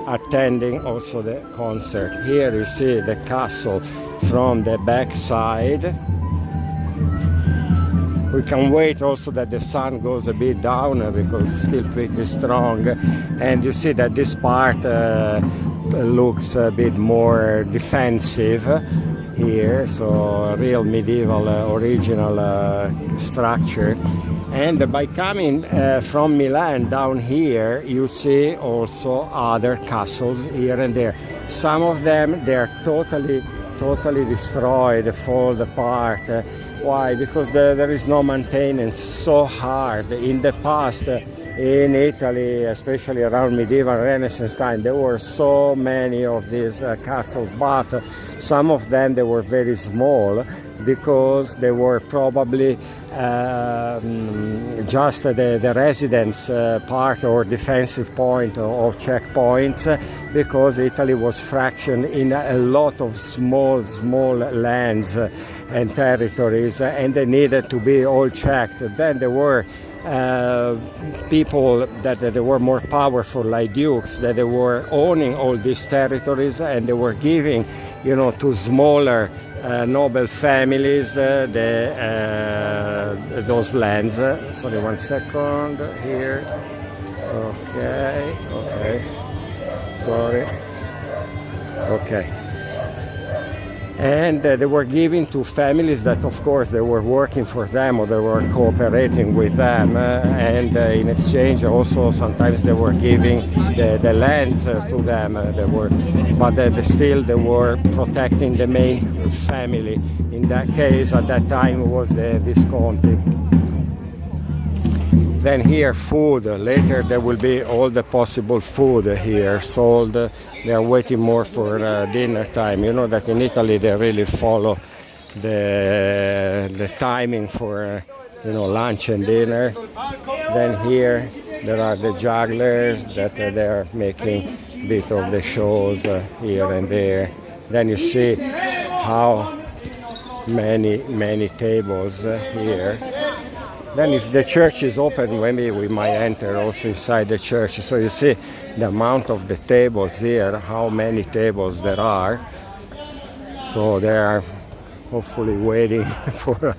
attending also the concert. Here you see the castle from the back side. We can wait also that the sun goes a bit down because it's still pretty strong, and you see that this part looks a bit more defensive here, so a real medieval original structure. And by coming from Milan down here, you see also other castles here and there. Some of them, they are totally destroyed, fall apart. Why? Because there is no maintenance, so hard. In the past, in Italy, especially around medieval Renaissance time, there were so many of these castles, but some of them, they were very small because they were probably just the residence part or defensive point of checkpoints, because Italy was fractioned in a lot of small lands and territories, and they needed to be all checked. Then there were people that they were more powerful, like dukes, that they were owning all these territories, and they were giving, you know, to smaller noble families those lands. Sorry, 1 second here. Okay, sorry. Okay. And they were giving to families that, of course, they were working for them or they were cooperating with them, and in exchange also sometimes they were giving the lands to them. But still they were protecting the main family. In that case, at that time, was the Visconti. Then here, food. Later there will be all the possible food here sold. They are waiting more for dinner time. You know that in Italy they really follow the timing for lunch and dinner. Then here there are the jugglers that they are making a bit of the shows here and there. Then you see how many tables here. Then if the church is open, maybe we might enter also inside the church. So you see the amount of the tables here, how many tables there are. So they are hopefully waiting for,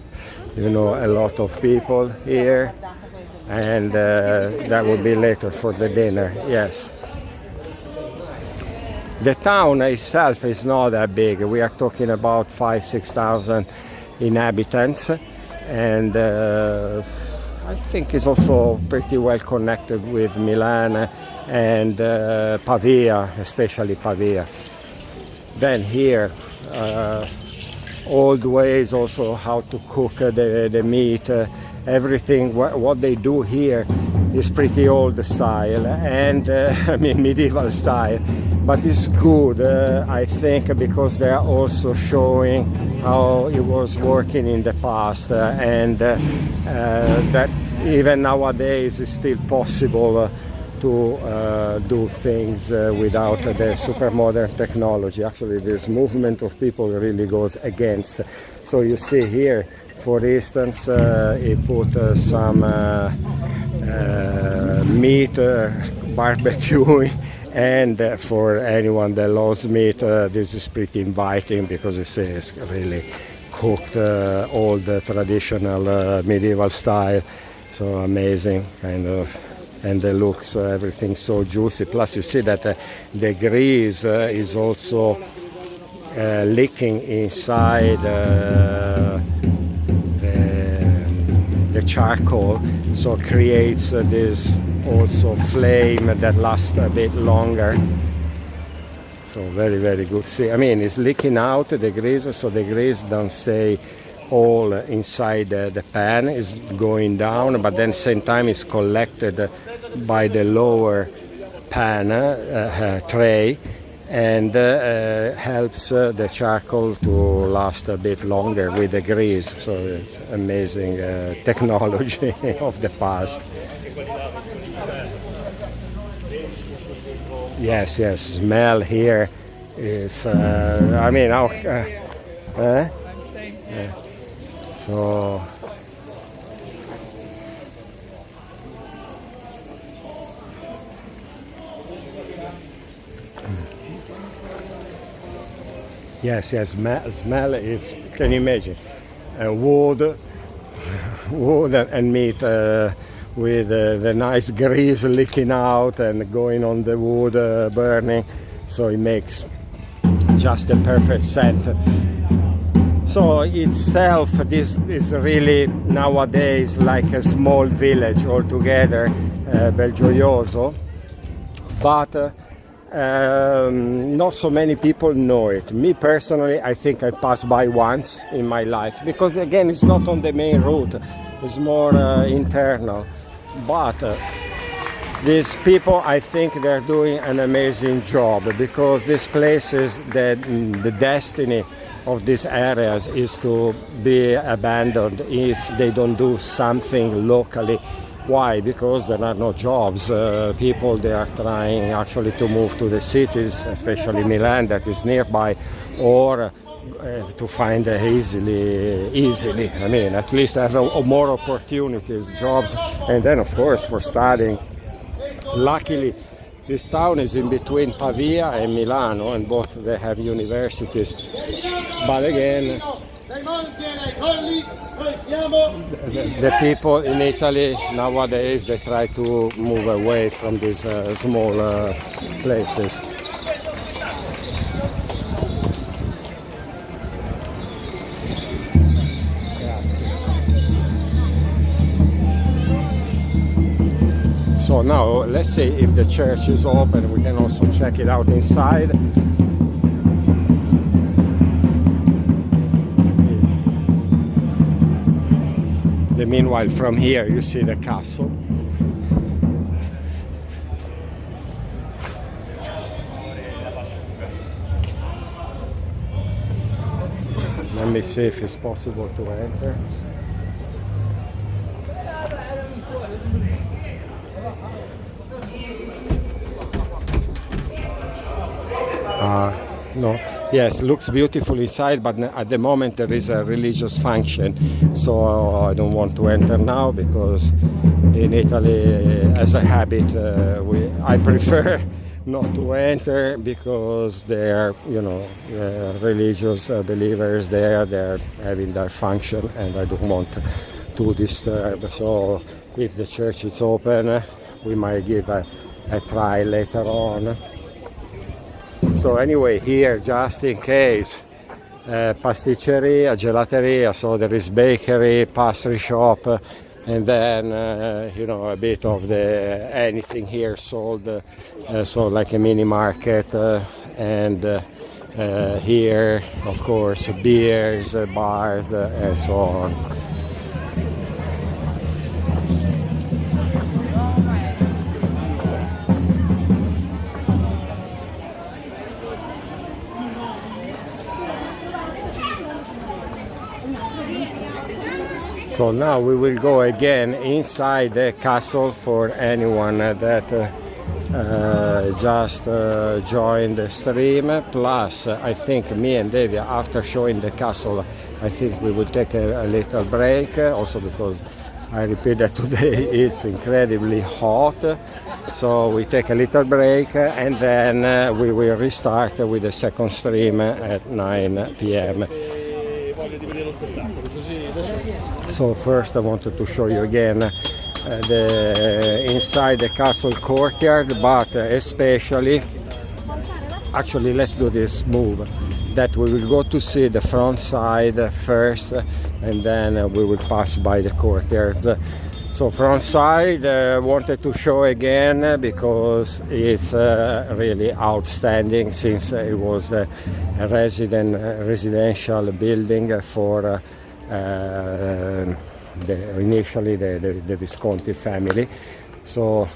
a lot of people here. And that will be later for the dinner, yes. The town itself is not that big. We are talking about 5,000-6,000 inhabitants. And I think it's also pretty well connected with Milan and Pavia, especially Pavia. Then here, old ways also how to cook the meat, everything. What they do here is pretty old style and medieval style, but it's good, I think, because they are also showing how it was working in the past, and that even nowadays it's still possible to do things without the super modern technology. Actually, this movement of people really goes against. So you see here, for instance, he put some meat barbecuing, and for anyone that loves meat, this is pretty inviting because it's really cooked old traditional medieval style. So amazing kind of, and the looks, everything so juicy. Plus you see that the grease is also leaking inside the charcoal, so creates this also flame that lasts a bit longer. So very, very good. See, I mean, it's leaking out the grease, so the grease don't stay all inside the pan, is going down, but then same time is collected by the lower pan tray, and helps the charcoal to last a bit longer with the grease. So it's amazing technology of the past. Yes, smell here. If I mean, I'm staying here. So. Yes, smell is, can you imagine, wood and meat with the nice grease leaking out and going on the wood burning, so it makes just a perfect scent. So itself, this is really nowadays like a small village altogether, Belgioioso, but not so many people know it. Me personally, I think I passed by once in my life, because again it's not on the main route, it's more internal, but these people, I think they're doing an amazing job, because this place is the destiny of these areas is to be abandoned if they don't do something locally. Why? Because there are no jobs. People, they are trying actually to move to the cities, especially Milan that is nearby, or to find easily, I mean, at least have more opportunities, jobs, and then of course for studying. Luckily, this town is in between Pavia and Milano, and both they have universities. But again, the people in Italy nowadays, they try to move away from these small places. So now let's see if the church is open. We can also check it out inside. Meanwhile, from here you see the castle. Let me see if it's possible to enter. No. Yes, looks beautiful inside, but at the moment there is a religious function, so I don't want to enter now, because in Italy, as a habit, I prefer not to enter, because they are, you know, religious believers there. They're having their function, and I don't want to disturb. So if the church is open, we might give a try later on. So anyway, here, just in case, pasticceria, gelateria, so there is bakery, pastry shop, and then you know, a bit of anything here sold, so like a mini market, and here of course beers, bars, and so on. So now we will go again inside the castle for anyone that just joined the stream. Plus, I think me and Davia, after showing the castle, I think we will take a little break, also because I repeat that today it's incredibly hot. So we take a little break, and then we will restart with the second stream at 9 p.m. So first I wanted to show you again inside the castle courtyard, but especially, actually let's do this move, that we will go to see the front side first, and then we will pass by the courtyards. So front side, wanted to show again because it's really outstanding, since it was a residential building for initially the Visconti family. So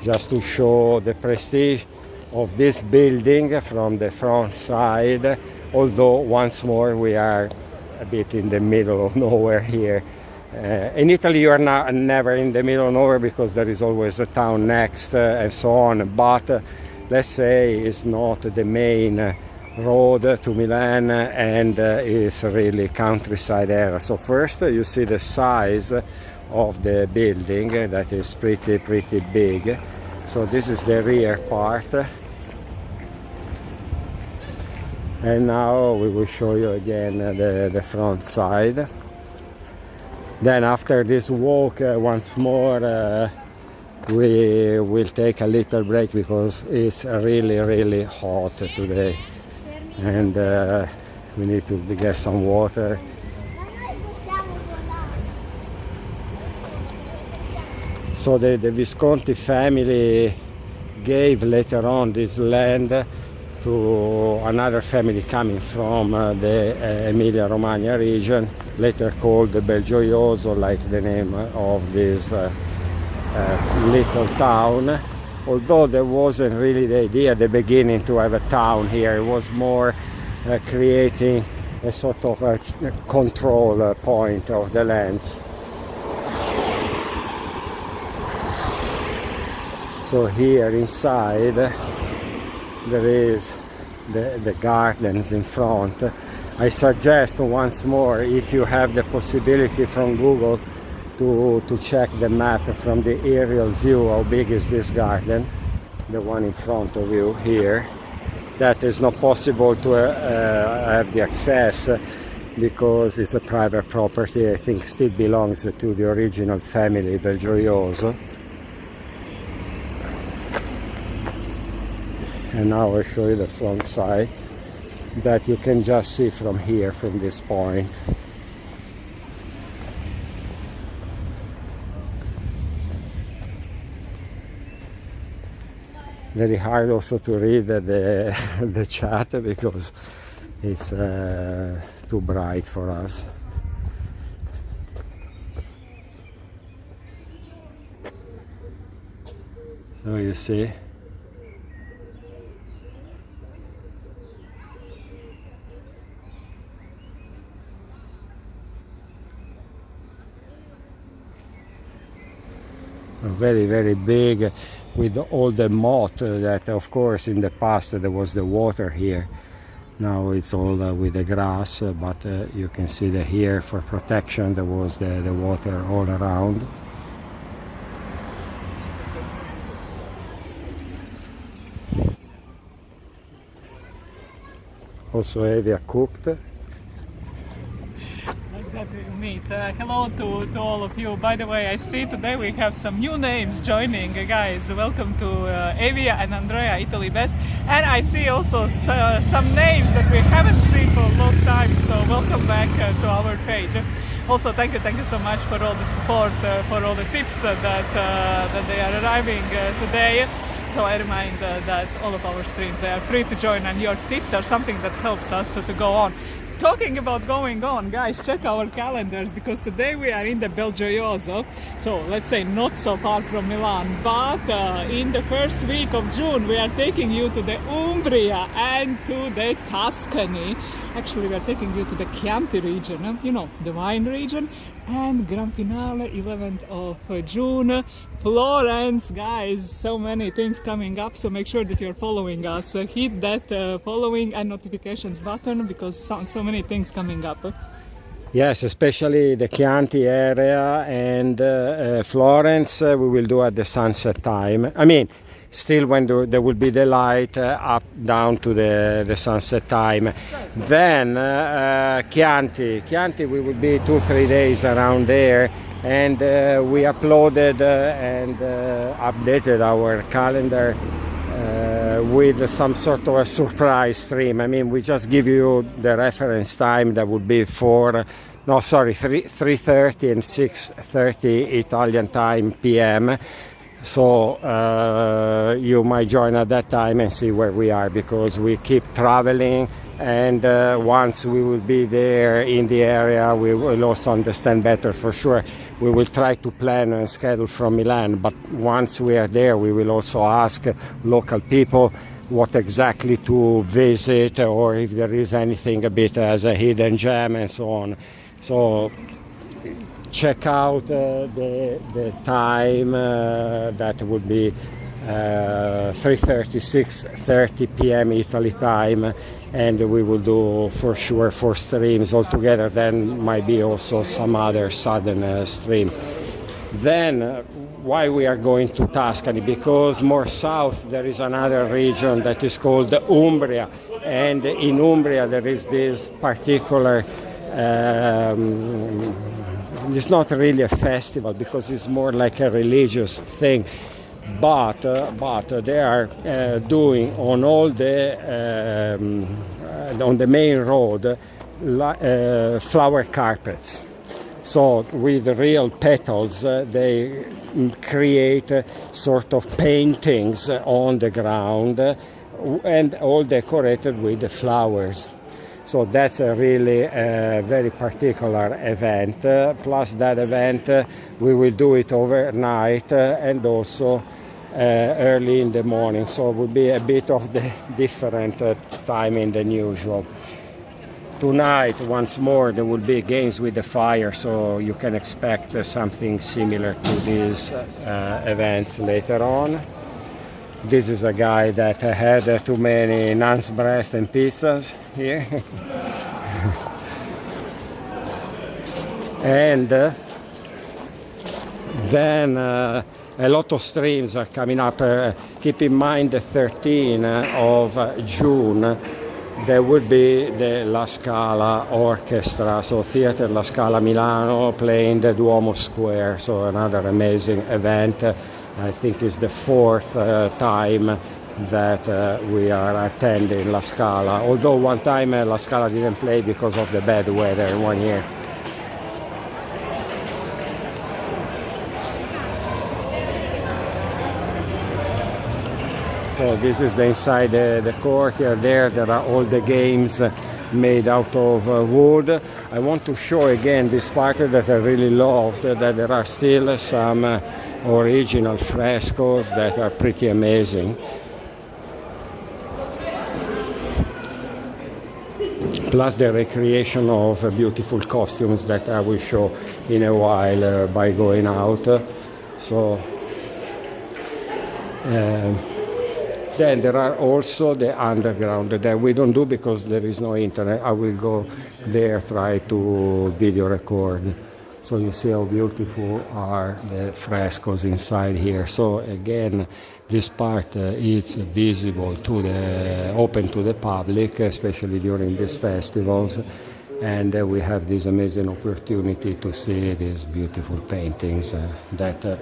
just to show the prestige, of this building from the front side, although once more we are a bit in the middle of nowhere here. In Italy you are never in the middle of nowhere because there is always a town next and so on, but let's say it's not the main road to Milan, and it's really countryside area. So first you see the size of the building that is pretty big. So this is the rear part, and now we will show you again the front side. Then after this walk once more we will take a little break because it's really hot today, and we need to get some water. So the Visconti family gave later on this land to another family coming from the Emilia-Romagna region, later called the Belgioioso, like the name of this little town. Although there wasn't really the idea at the beginning to have a town here, it was more creating a sort of a control point of the lands. So here inside there is the gardens in front. I suggest once more, if you have the possibility from Google, to check the map from the aerial view. How big is this garden? The one in front of you here. That is not possible to have the access because it's a private property. I think still belongs to the original family, Belgioioso. And now I'll show you the front side that you can just see from here, from this point. Very hard also to read the chat because it's too bright for us. So you see. Very big, with all the moat that of course in the past there was the water here. Now it's all with the grass, but you can see that here for protection there was the water all around. Also area cooked. Meet. Hello to all of you. By the way, I see today we have some new names joining. Guys, welcome to Evia and Andrea, Italy Best. And I see also some names that we haven't seen for a long time, so welcome back to our page. Also, thank you so much for all the support, for all the tips that they are arriving today. So I remind that all of our streams, they are free to join, and your tips are something that helps us to go on. Talking about going on, guys, check our calendars because today we are in the Belgioioso, so let's say not so far from Milan, but in the first week of June we are taking you to the Umbria and to the Tuscany. Actually, we are taking you to the Chianti region, you know, the wine region, and grand finale 11th of June, Florence. Guys, so many things coming up, so make sure that you're following us. Hit that following and notifications button because so many things coming up. Yes, especially the Chianti area and Florence we will do at the sunset time. I mean, still when there will be the light up down to the sunset time. Then Chianti we will be 2-3 days around there, and we uploaded and updated our calendar with some sort of a surprise stream. I mean, we just give you the reference time that would be 3:30 and 6:30 Italian time PM. So you might join at that time and see where we are, because we keep traveling, and once we will be there in the area we will also understand better. For sure we will try to plan and schedule from Milan, but once we are there we will also ask local people what exactly to visit, or if there is anything a bit as a hidden gem and so on. So check out the time, that would be 3:30, 6:30 p.m. Italy time, and we will do for sure 4 streams altogether. Then might be also some other southern stream. Then why we are going to Tuscany? Because more south there is another region that is called Umbria, and in Umbria there is this particular it's not really a festival because it's more like a religious thing, but they are doing on all the on the main road flower carpets. So with real petals, they create sort of paintings on the ground, and all decorated with the flowers. So that's a really very particular event. Plus that event, we will do it overnight and also early in the morning. So it will be a bit of the different timing than usual. Tonight, once more, there will be games with the fire, so you can expect something similar to these events later on. This is a guy that had too many nun's breast and pizzas here. And then a lot of streams are coming up. Keep in mind the 13th of June. There would be the La Scala Orchestra, so Theatre La Scala Milano playing the Duomo Square, so another amazing event. I think it's the 4th time that we are attending La Scala, although one time La Scala didn't play because of the bad weather 1 year. So this is the inside the courtyard. There are all the games made out of wood. I want to show again this part that I really loved, that there are still some original frescoes that are pretty amazing. Plus the recreation of beautiful costumes that I will show in a while by going out. So then there are also the underground that we don't do because there is no internet. I will go there, try to video record. So you see how beautiful are the frescoes inside here. So again, this part is visible to the open to the public, especially during these festivals. And we have this amazing opportunity to see these beautiful paintings that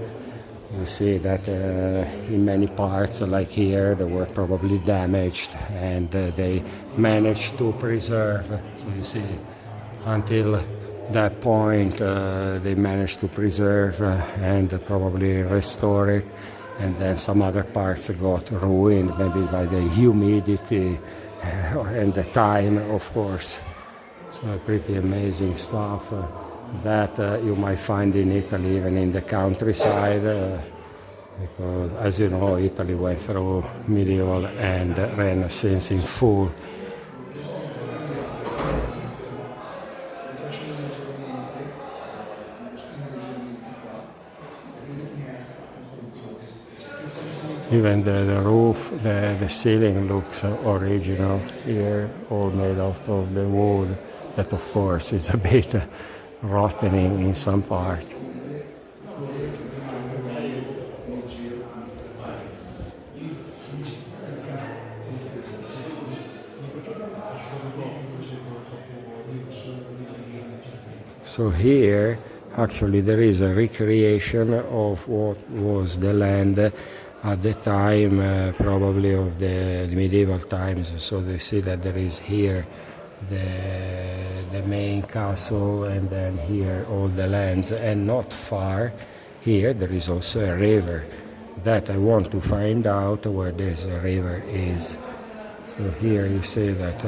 you see that in many parts, like here, they were probably damaged, and they managed to preserve. So you see, until that point, they managed to preserve and probably restore it, and then some other parts got ruined, maybe by the humidity and the time, of course. So pretty amazing stuff. That you might find in Italy, even in the countryside, because as you know, Italy went through medieval and Renaissance in full. Even the roof, the ceiling looks original here, all made out of the wood. That of course is a bit rotting in some part. So here actually there is a recreation of what was the land at the time, probably of the medieval times. So they see that there is here the main castle, and then here all the lands, and not far here there is also a river that I want to find out where this river is. So here you see that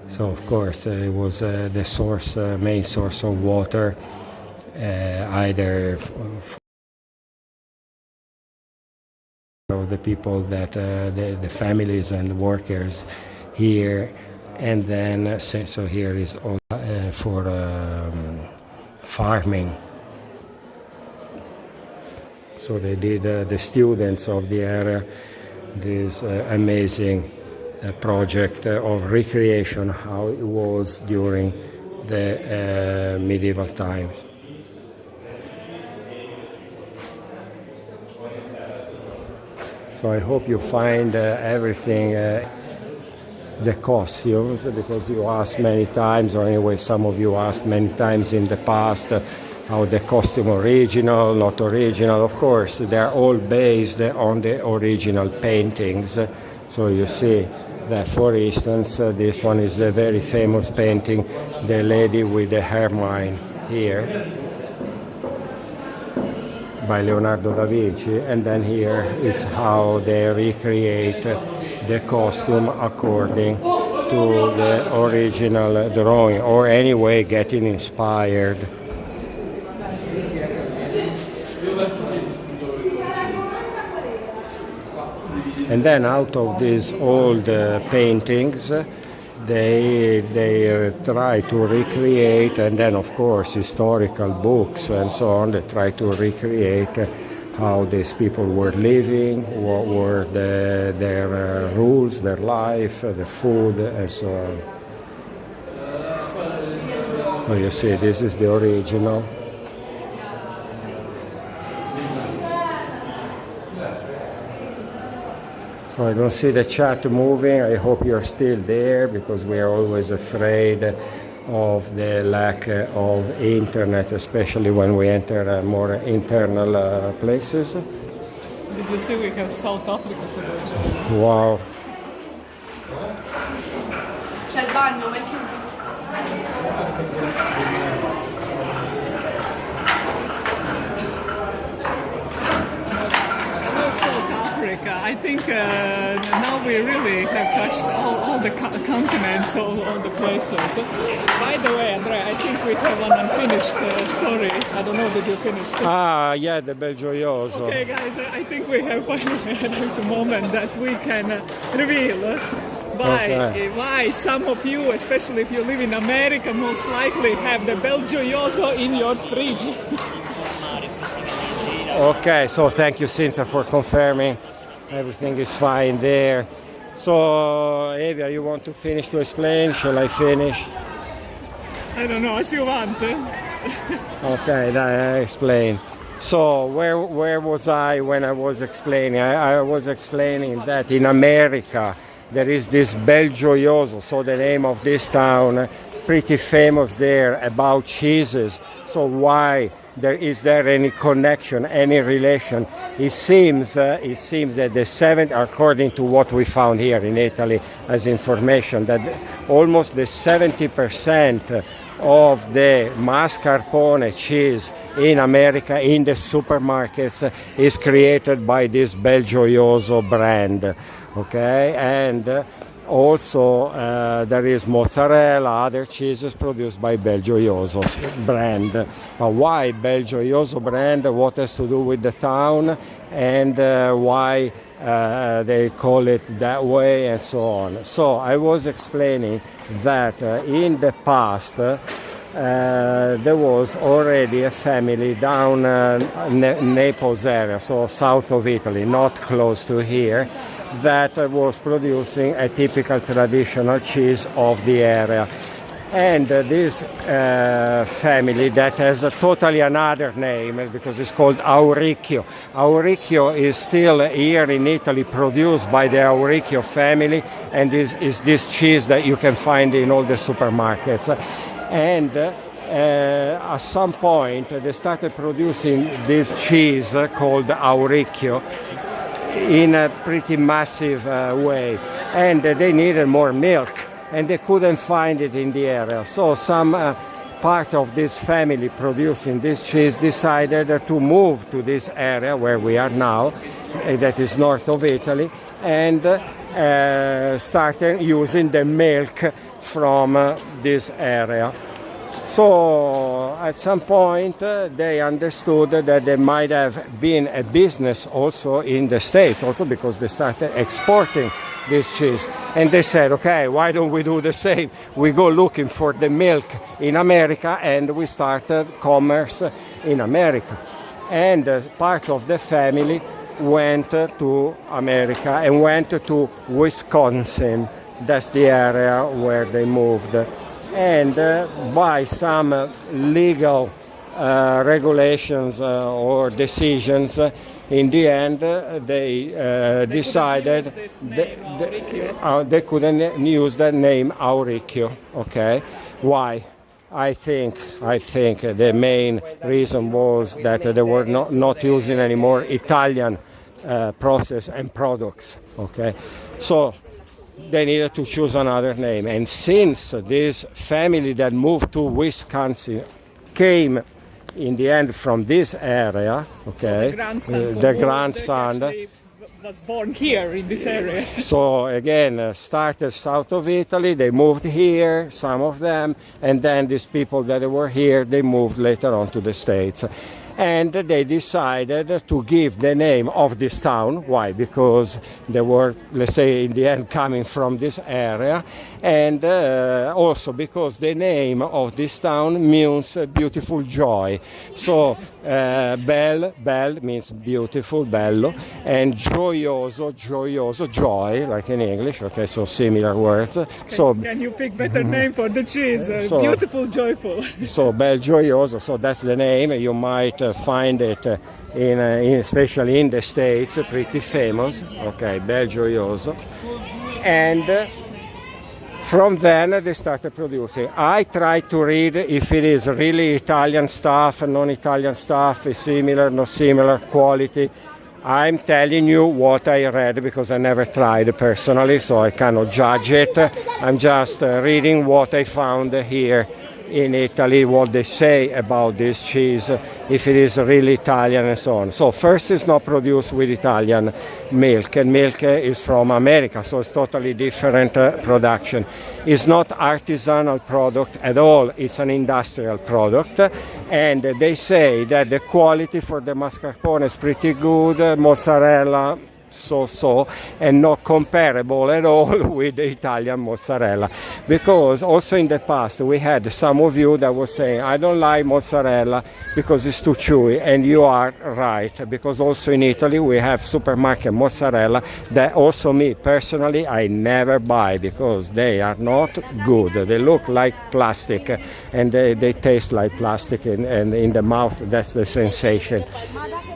so of course it was the source, main source of water, either of the people that the families and workers here, and then so here is all for farming. So they did the students of the area this amazing project of recreation, how it was during the medieval times. So I hope you find everything, the costumes, because you asked many times, or anyway some of you asked many times in the past, how the costume original, not original. Of course, they're all based on the original paintings. So you see that, for instance, this one is a very famous painting, the lady with the ermine here, by Leonardo da Vinci, and then here is how they recreate the costume according to the original drawing, or anyway getting inspired. And then out of these old paintings, they try to recreate, and then of course historical books and so on, they try to recreate how these people were living, what were their rules, their life, the food, and so on. So you see, this is the original. So I don't see the chat moving. I hope you're still there, because we are always afraid of the lack of internet, especially when we enter more internal places. Did you see we have South Africa today? Wow. C'è il bagno, ma è chiuso. I think now we really have touched all the continents, all the places. By the way, Andrea, I think we have an unfinished story. I don't know, did you finish it? Ah, yeah, the Belgioioso. Okay, guys, I think we have finally at the moment that we can reveal why some of you, especially if you live in America, most likely have the Belgioioso in your fridge. Okay, so thank you, Cinzia, for confirming everything is fine there. So, Evia, you want to finish to explain? Shall I finish? I don't know, as you want. Okay, I explain. So, where was I when I was explaining? I was explaining that in America there is this Belgioioso, so the name of this town, pretty famous there about cheeses. So why? Is there any connection, any relation? It seems that according to what we found here in Italy as information, that almost the 70% of the mascarpone cheese in America in the supermarkets is created by this Belgioioso brand. Okay, and also there is mozzarella, other cheeses produced by Belgioioso brand. Why Belgioioso brand? What has to do with the town, and why they call it that way, and so on. So I was explaining that in the past there was already a family down Naples area, so south of Italy, not close to here, that was producing a typical traditional cheese of the area. And this family that has a totally another name, because it's called Auricchio. Auricchio is still here in Italy produced by the Auricchio family, and is this cheese that you can find in all the supermarkets. And at some point they started producing this cheese called Auricchio in a pretty massive way, and they needed more milk, and they couldn't find it in the area. So some part of this family producing this cheese decided to move to this area where we are now, that is north of Italy, and started using the milk from this area. So at some point they understood that there might have been a business also in the States, also because they started exporting this cheese. And they said, okay, why don't we do the same? We go looking for the milk in America, and we started commerce in America. And part of the family went to America and went to Wisconsin. That's the area where they moved. And by some legal regulations or decisions, in the end they decided they couldn't use the name Auricchio. Okay, why? I think the main reason was that they were not using anymore Italian process and products. Okay, so they needed to choose another name. And since this family that moved to Wisconsin came in the end from this area, okay, so the grandson was born here in this area. So again, started south of Italy, they moved here, some of them, and then these people that were here, they moved later on to the States. And they decided to give the name of this town. Why? Because they were, let's say, in the end coming from this area, and also because the name of this town means beautiful joy. So bel means beautiful, bello, and gioioso, joy, like in English. Okay, so similar words. Can you pick better name for the cheese? Beautiful, joyful. So Belgioioso. So that's the name. You might find it especially in the States, pretty famous. Okay, Belgioioso. And from then they started producing. I tried to read if it is really Italian stuff, non-Italian stuff, is similar, not similar, quality. I'm telling you what I read because I never tried personally, so I cannot judge it. I'm just reading what I found here in Italy, what they say about this cheese, if it is really Italian and so on. So first, it's not produced with Italian milk, and milk is from America, so it's totally different production. It's not artisanal product at all, it's an industrial product, and they say that the quality for the mascarpone is pretty good, mozzarella so, and not comparable at all with the Italian mozzarella, because also in the past we had some of you that was saying, I don't like mozzarella because it's too chewy, and you are right, because also in Italy we have supermarket mozzarella that also me personally I never buy because they are not good. They look like plastic and they taste like plastic, and in the mouth that's the sensation.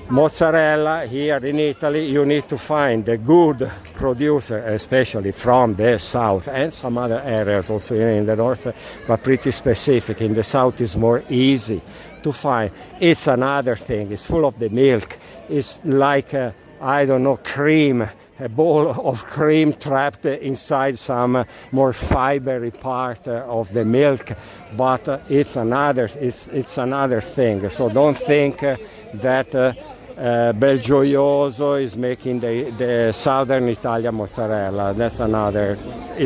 Mozzarella here in Italy, you need to find a good producer, especially from the south and some other areas also in the north, but pretty specific. In the south is more easy to find. It's another thing, it's full of the milk. It's like, I don't know, cream, a bowl of cream trapped inside some more fibery part of the milk, but it's another thing. So don't think that Belgioioso is making the southern Italian mozzarella. That's another,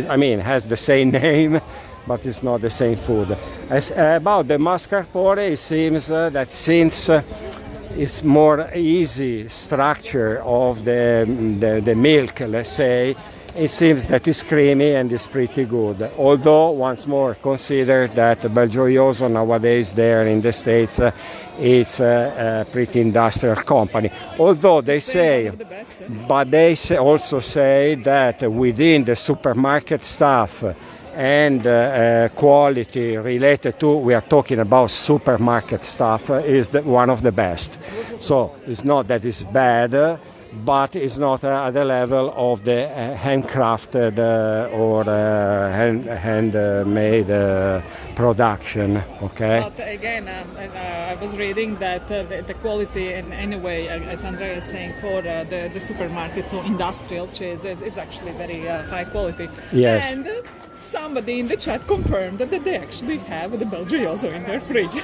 I mean, it has the same name, but it's not the same food. About the mascarpone, it seems that since it's more easy structure of the milk, let's say, it seems that it's creamy and it's pretty good. Although, once more, consider that Belgioioso nowadays there in the States, it's a pretty industrial company. Although they say, but they also say that within the supermarket stuff and quality related to, we are talking about supermarket stuff, is one of the best. So it's not that it's bad, but it's not at the level of the handcrafted or handmade production. Okay. But again, I was reading that the quality, in any way, as Andrea is saying, for the supermarkets or industrial cheeses is actually very high quality. Yes. And somebody in the chat confirmed that they actually have the Belgioioso in their fridge.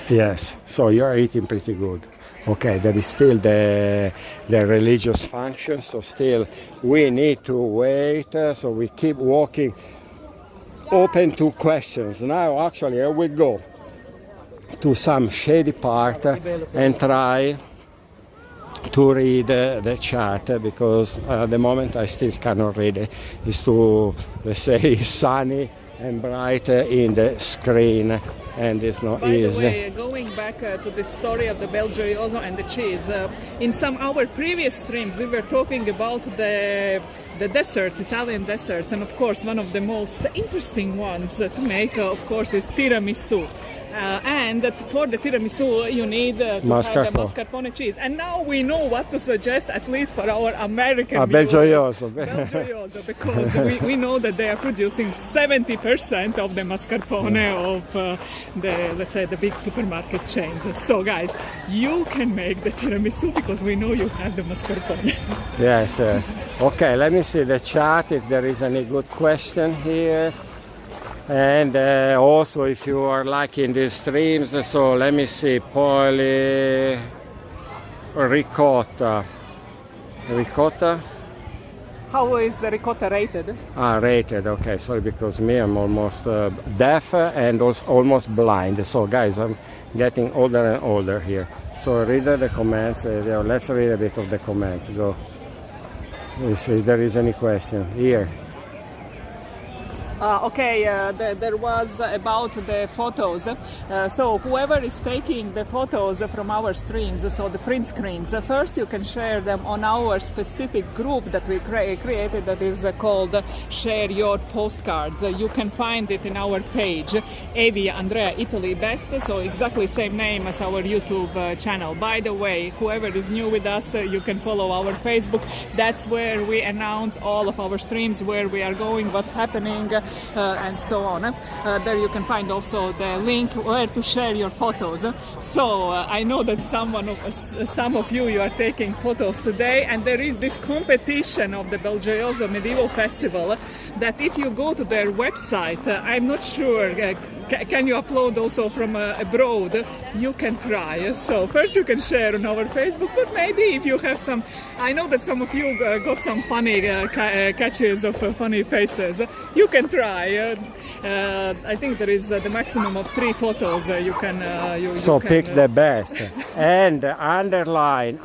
Yes. So you're eating pretty good. Okay, there is still the religious function, so still we need to wait, so we keep walking open to questions. Now actually I will go to some shady part and try to read the chat, because at the moment I still cannot read it. It's too, let's say, sunny and bright in the screen, and it's not easy. By the way, going back to the story of the Belgioioso and the cheese, in some our previous streams we were talking about the desserts, Italian desserts, and of course one of the most interesting ones to make, of course, is tiramisu. And for the tiramisu you need to have the mascarpone cheese. And now we know what to suggest, at least for our American viewers. Belgioioso, because we know that they are producing 70% of the mascarpone of the, let's say, the big supermarket chains. So guys, you can make the tiramisu because we know you have the mascarpone. Yes, yes. Okay, let me see the chat if there is any good question here. And also if you are liking these streams, so let me see, Polly ricotta. How is the ricotta rated? Rated, okay, sorry, because me, I'm almost deaf and also almost blind. So guys, I'm getting older and older here. So read the comments, let's read a bit of the comments, go. Let's see if there is any question here. There was about the photos. So whoever is taking the photos from our streams, so the print screens, first you can share them on our specific group that we created, that is called Share Your Postcards. You can find it in our page, Evie Andrea Italy Best, so exactly same name as our YouTube channel. By the way, whoever is new with us, you can follow our Facebook. That's where we announce all of our streams, where we are going, what's happening, and so on. There you can find also the link where to share your photos. So I know that some of you are taking photos today, and there is this competition of the Belgioioso-Medieval Festival that if you go to their website, I'm not sure, can you upload also from abroad? You can try. So first you can share on our Facebook, but maybe if you have some, I know that some of you got some funny catches of funny faces, you can try. I think there is the maximum of 3 photos you can pick the best and underline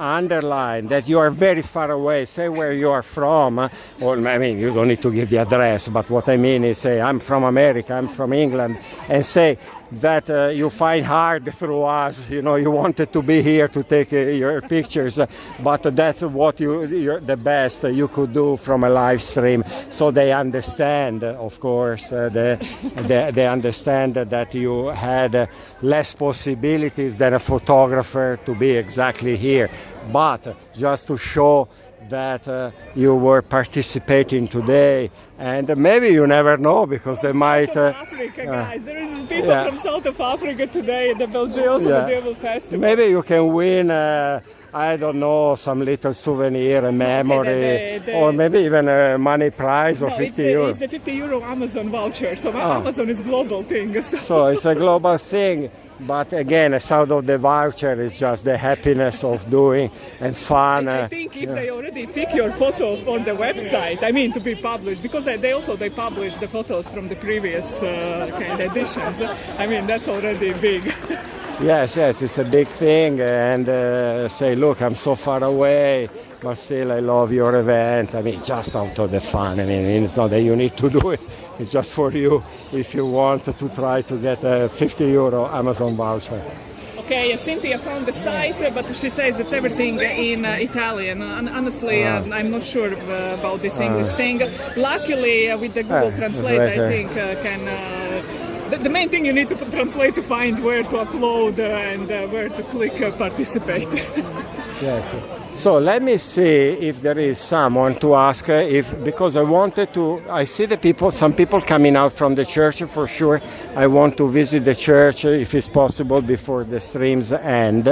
that you are very far away. Say where you are from, or I mean, you don't need to give the address, but what I mean is, say I'm from America, I'm from England, and say that you find hard through us, you know, you wanted to be here to take your pictures, but that's what you're the best you could do from a live stream, so they understand, of course, they understand that you had less possibilities than a photographer to be exactly here, but just to show that you were participating today, and maybe you never know, because they might. Africa, guys, there is people from South of Africa today at the Belgioioso-Medieval Festival. Maybe you can win. I don't know, some little souvenir, a memory, or maybe even a money prize of 50 euros. It's the 50 euro Amazon voucher, so Amazon is global thing. So it's a global thing, but again, a side of the voucher is just the happiness of doing and fun. I think if they already pick your photo on the website, I mean to be published, because they publish the photos from the previous editions. I mean, that's already big. Yes, it's a big thing, and say, look, I'm so far away, but still I love your event. I mean, just out of the fun. I mean, it's not that you need to do it, it's just for you if you want to try to get a 50 euro Amazon voucher. Okay, Cynthia found the site, but she says it's everything in Italian. Honestly, I'm not sure about this English thing. Luckily, with the Google Translate, I think the main thing you need to translate to find where to upload and where to click participate. Yes. So let me see if there is someone to ask, because I wanted to, I see some people coming out from the church for sure. I want to visit the church if it's possible before the streams end.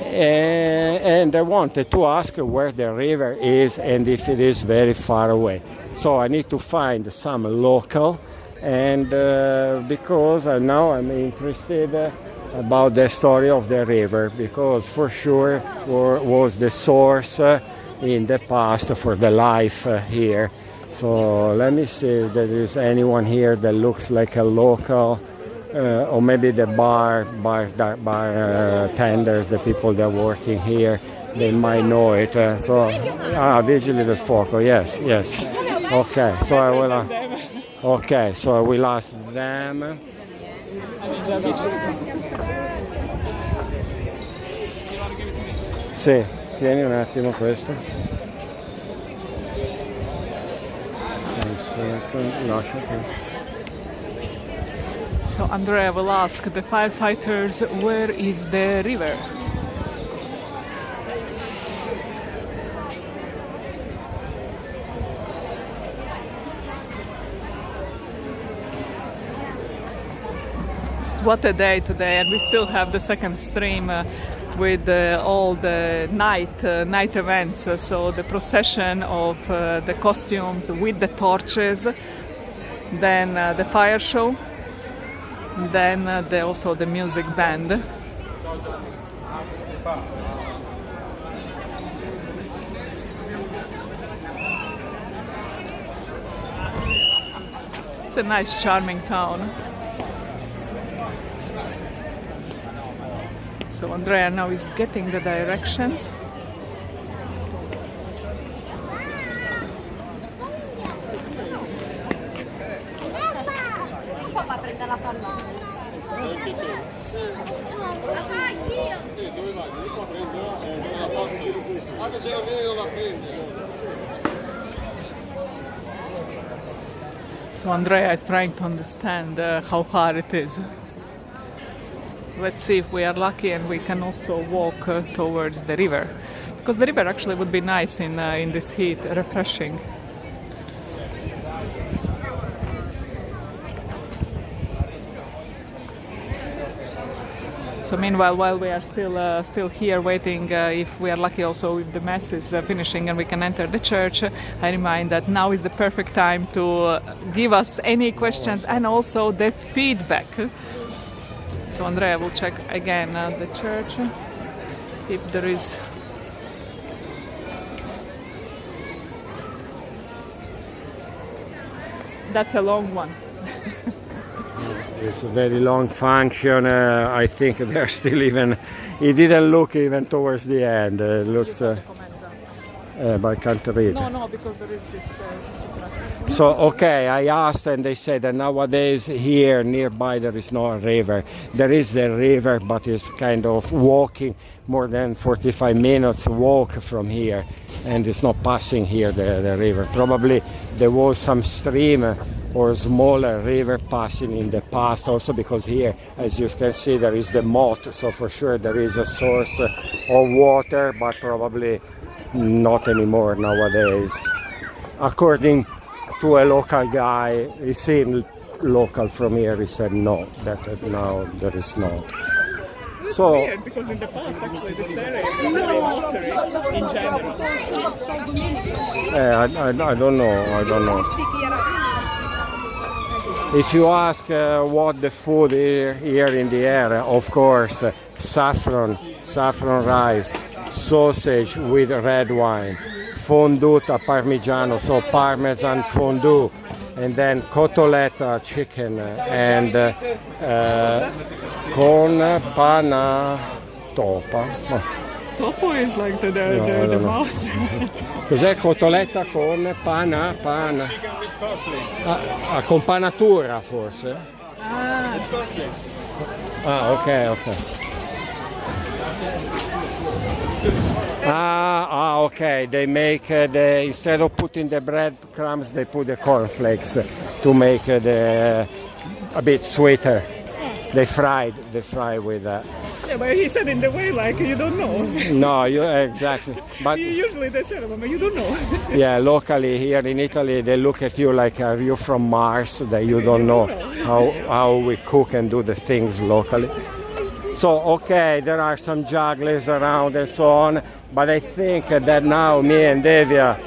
And I wanted to ask where the river is and if it is very far away. So I need to find some local, and because now I'm interested about the story of the river, because for sure was the source in the past for the life here. So let me see if there is anyone here that looks like a local, or maybe the bar tenders, the people that are working here, they might know it. Vigili del Fuoco, yes. Okay, so I will. Okay, so I will ask them. Sì, tieni un attimo questo. So Andrea will ask the firefighters, where is the river? What a day today, and we still have the second stream with all the night events. So the procession of the costumes with the torches, then the fire show, then also the music band. It's a nice, charming town. So Andrea now is getting the directions. Papà prende la palla. Anche tu? Sì. Papà, anch'io. Dove vai? Io qua prendo, la porta. Anche se non viene non la prende. So Andrea is trying to understand how far it is. Let's see if we are lucky and we can also walk towards the river, because the river actually would be nice in this heat, refreshing. So meanwhile, while we are still here waiting, if we are lucky also if the mass is finishing and we can enter the church, I remind that now is the perfect time to give us any questions and also the feedback. So Andrea will check again the church, if there is. That's a long one. It's a very long function. I think they're still even. It didn't look even towards the end. It looks. But I can't read. No, because there is this. So okay, I asked and they said that nowadays here nearby there is no river. There is the river, but it's kind of walking more than 45 minutes walk from here, and it's not passing here the river. Probably there was some stream or smaller river passing in the past, also because here, as you can see, there is the moat, so for sure there is a source of water, but probably not anymore nowadays. According to a local guy, he seemed local from here, he said no, that now there is not. It's so weird, because in the past actually this area was very watery in general. I don't know. If you ask what the food here in the area, of course, saffron rice, sausage with red wine, fonduta parmigiano, so parmesan fondue, and then cotoletta chicken, and con pana topa. Tofu is like the mouse. Cos'è cotoletta con pana? Con panatura forse? Ok. Okay. They make instead of putting the breadcrumbs, they put the cornflakes to make a bit sweeter. They fry with that. Yeah, but he said in the way like you don't know. No, exactly. But usually they say, but you don't know. Yeah, locally here in Italy, they look at you like, are you from Mars? That you don't know how we cook and do the things locally. So, okay, there are some jugglers around and so on, but I think that now me and Devia,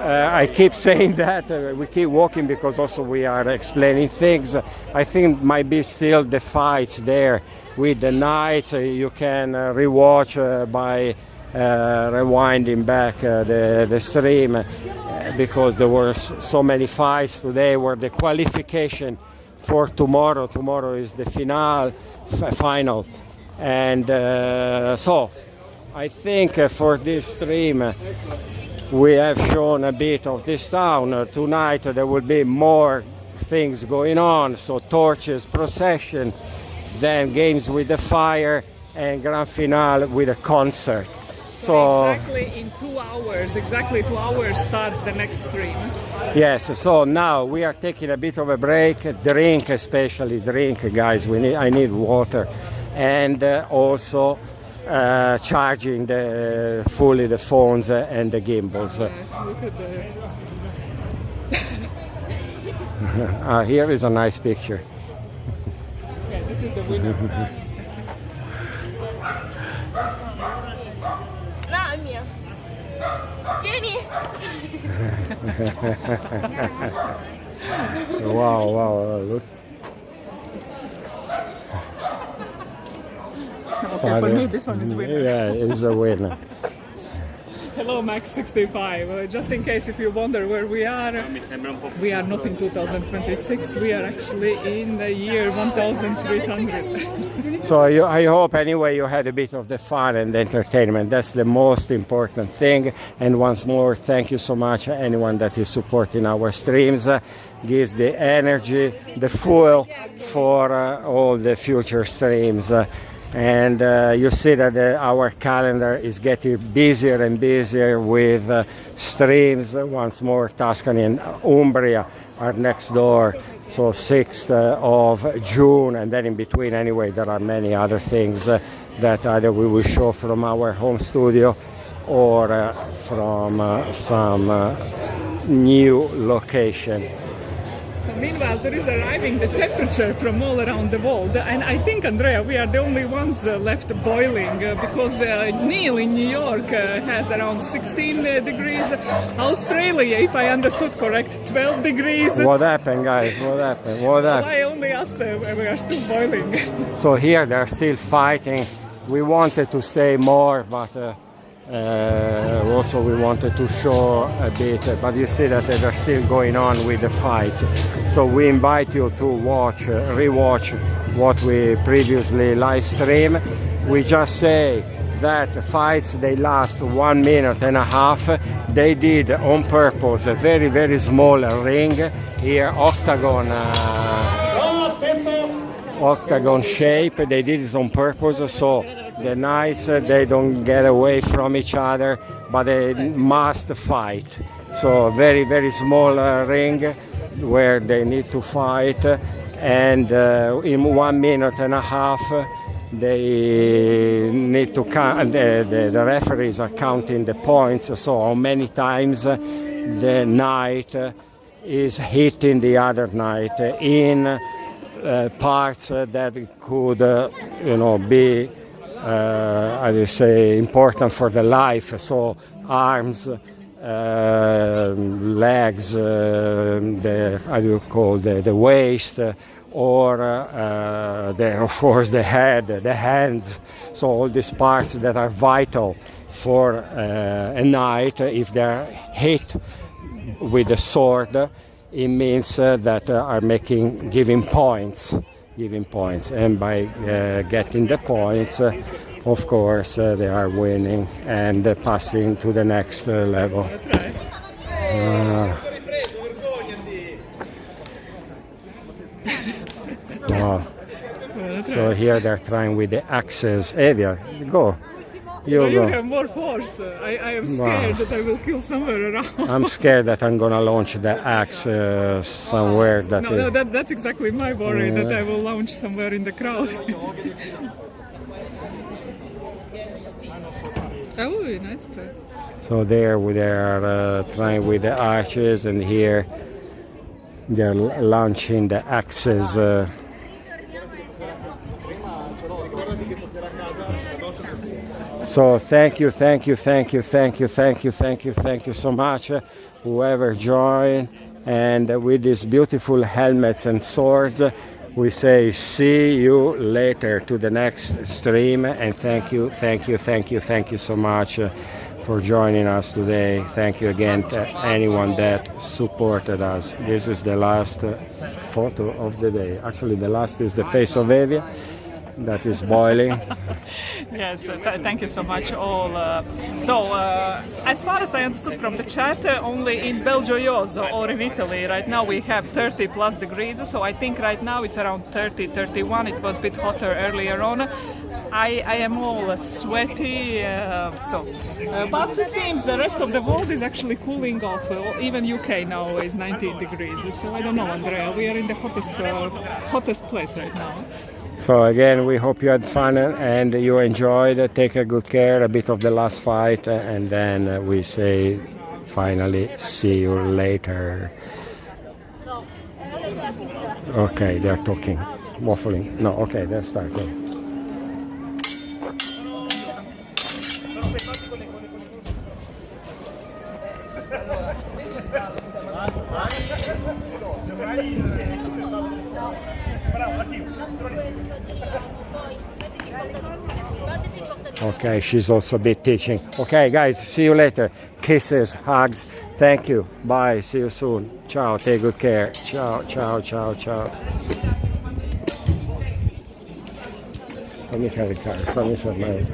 I keep saying that, we keep walking because also we are explaining things. I think might be still the fights there with the knights. You can rewatch by rewinding back the stream because there were so many fights. Today were the qualification for tomorrow. Tomorrow is the final, and so I think for this stream we have shown a bit of this town. Tonight there will be more things going on, so torches, procession, then games with the fire, and grand finale with a concert. So exactly in 2 hours, exactly 2 hours starts the next stream. Yes, so now we are taking a bit of a break, drink, especially drink, guys. I need water, and also charging fully the phones and the gimbals. Look at the... Here is a nice picture. Okay, this is the winner. Wow, look. Okay, for me this one is winner. Yeah, it is a winner. Hello Max65, just in case if you wonder where we are not in 2026, we are actually in the year 1300. So I hope anyway you had a bit of the fun and the entertainment. That's the most important thing. And once more, thank you so much anyone that is supporting our streams, gives the energy, the fuel for all the future streams. And you see that our calendar is getting busier and busier with streams. Once more, Tuscany and Umbria are next door, so 6th of June, and then in between anyway there are many other things that either we will show from our home studio or from some new location. So meanwhile there is arriving the temperature from all around the world, and I think, Andrea, we are the only ones left boiling because Neil in New York has around 16 degrees, Australia, if I understood correct, 12 degrees. What happened, guys? What happened? Why only us, we are still boiling. So here they're still fighting. We wanted to stay more, but also we wanted to show a bit, but you see that they're still going on with the fights. So we invite you to rewatch what we previously live streamed. We just say that the fights, they last 1 minute and a half. They did on purpose a very, very small ring here, octagon shape. They did it on purpose, so the knights, they don't get away from each other, but they must fight. So very, very small ring where they need to fight, and in 1 minute and a half they need to count. The referees are counting the points, so how many times the knight is hitting the other knight in parts that could be I would say important for the life, so arms, legs, the waist, or of course the head, the hands. So all these parts that are vital for a knight, if they're hit with the sword, it means that are giving points, and by getting the points, of course, they are winning and passing to the next level. Wow. So here they're trying with the axes. Evia, go. You have more force. I am scared that I will kill somewhere around. I'm scared that I'm gonna launch the axe somewhere. That's exactly my worry, that I will launch somewhere in the crowd. Oh, nice try. So there we are trying with the archers, and here they're launching the axes. So thank you so much, whoever joined, and with these beautiful helmets and swords, we say see you later to the next stream, and thank you so much for joining us today. Thank you again to anyone that supported us. This is the last photo of the day. Actually, the last is the face of Evia that is boiling. Yes, thank you so much all. As far as I understood from the chat, only in Belgioioso or in Italy right now we have 30 plus degrees, so I think right now it's around 30, 31. It was a bit hotter earlier on. I am all sweaty, but it seems the rest of the world is actually cooling off. Even UK now is 19 degrees, so I don't know, Andrea, we are in the hottest place right now. So again, we hope you had fun and you enjoyed. Take a good care, a bit of the last fight, and then we say finally see you later. Okay, they're talking, waffling. No, okay, they're starting. Okay, she's also a bit teaching. Okay, guys, see you later. Kisses, hugs. Thank you. Bye. See you soon. Ciao. Take good care. Ciao, ciao, ciao, ciao. Fammi caricare, fammi fermare.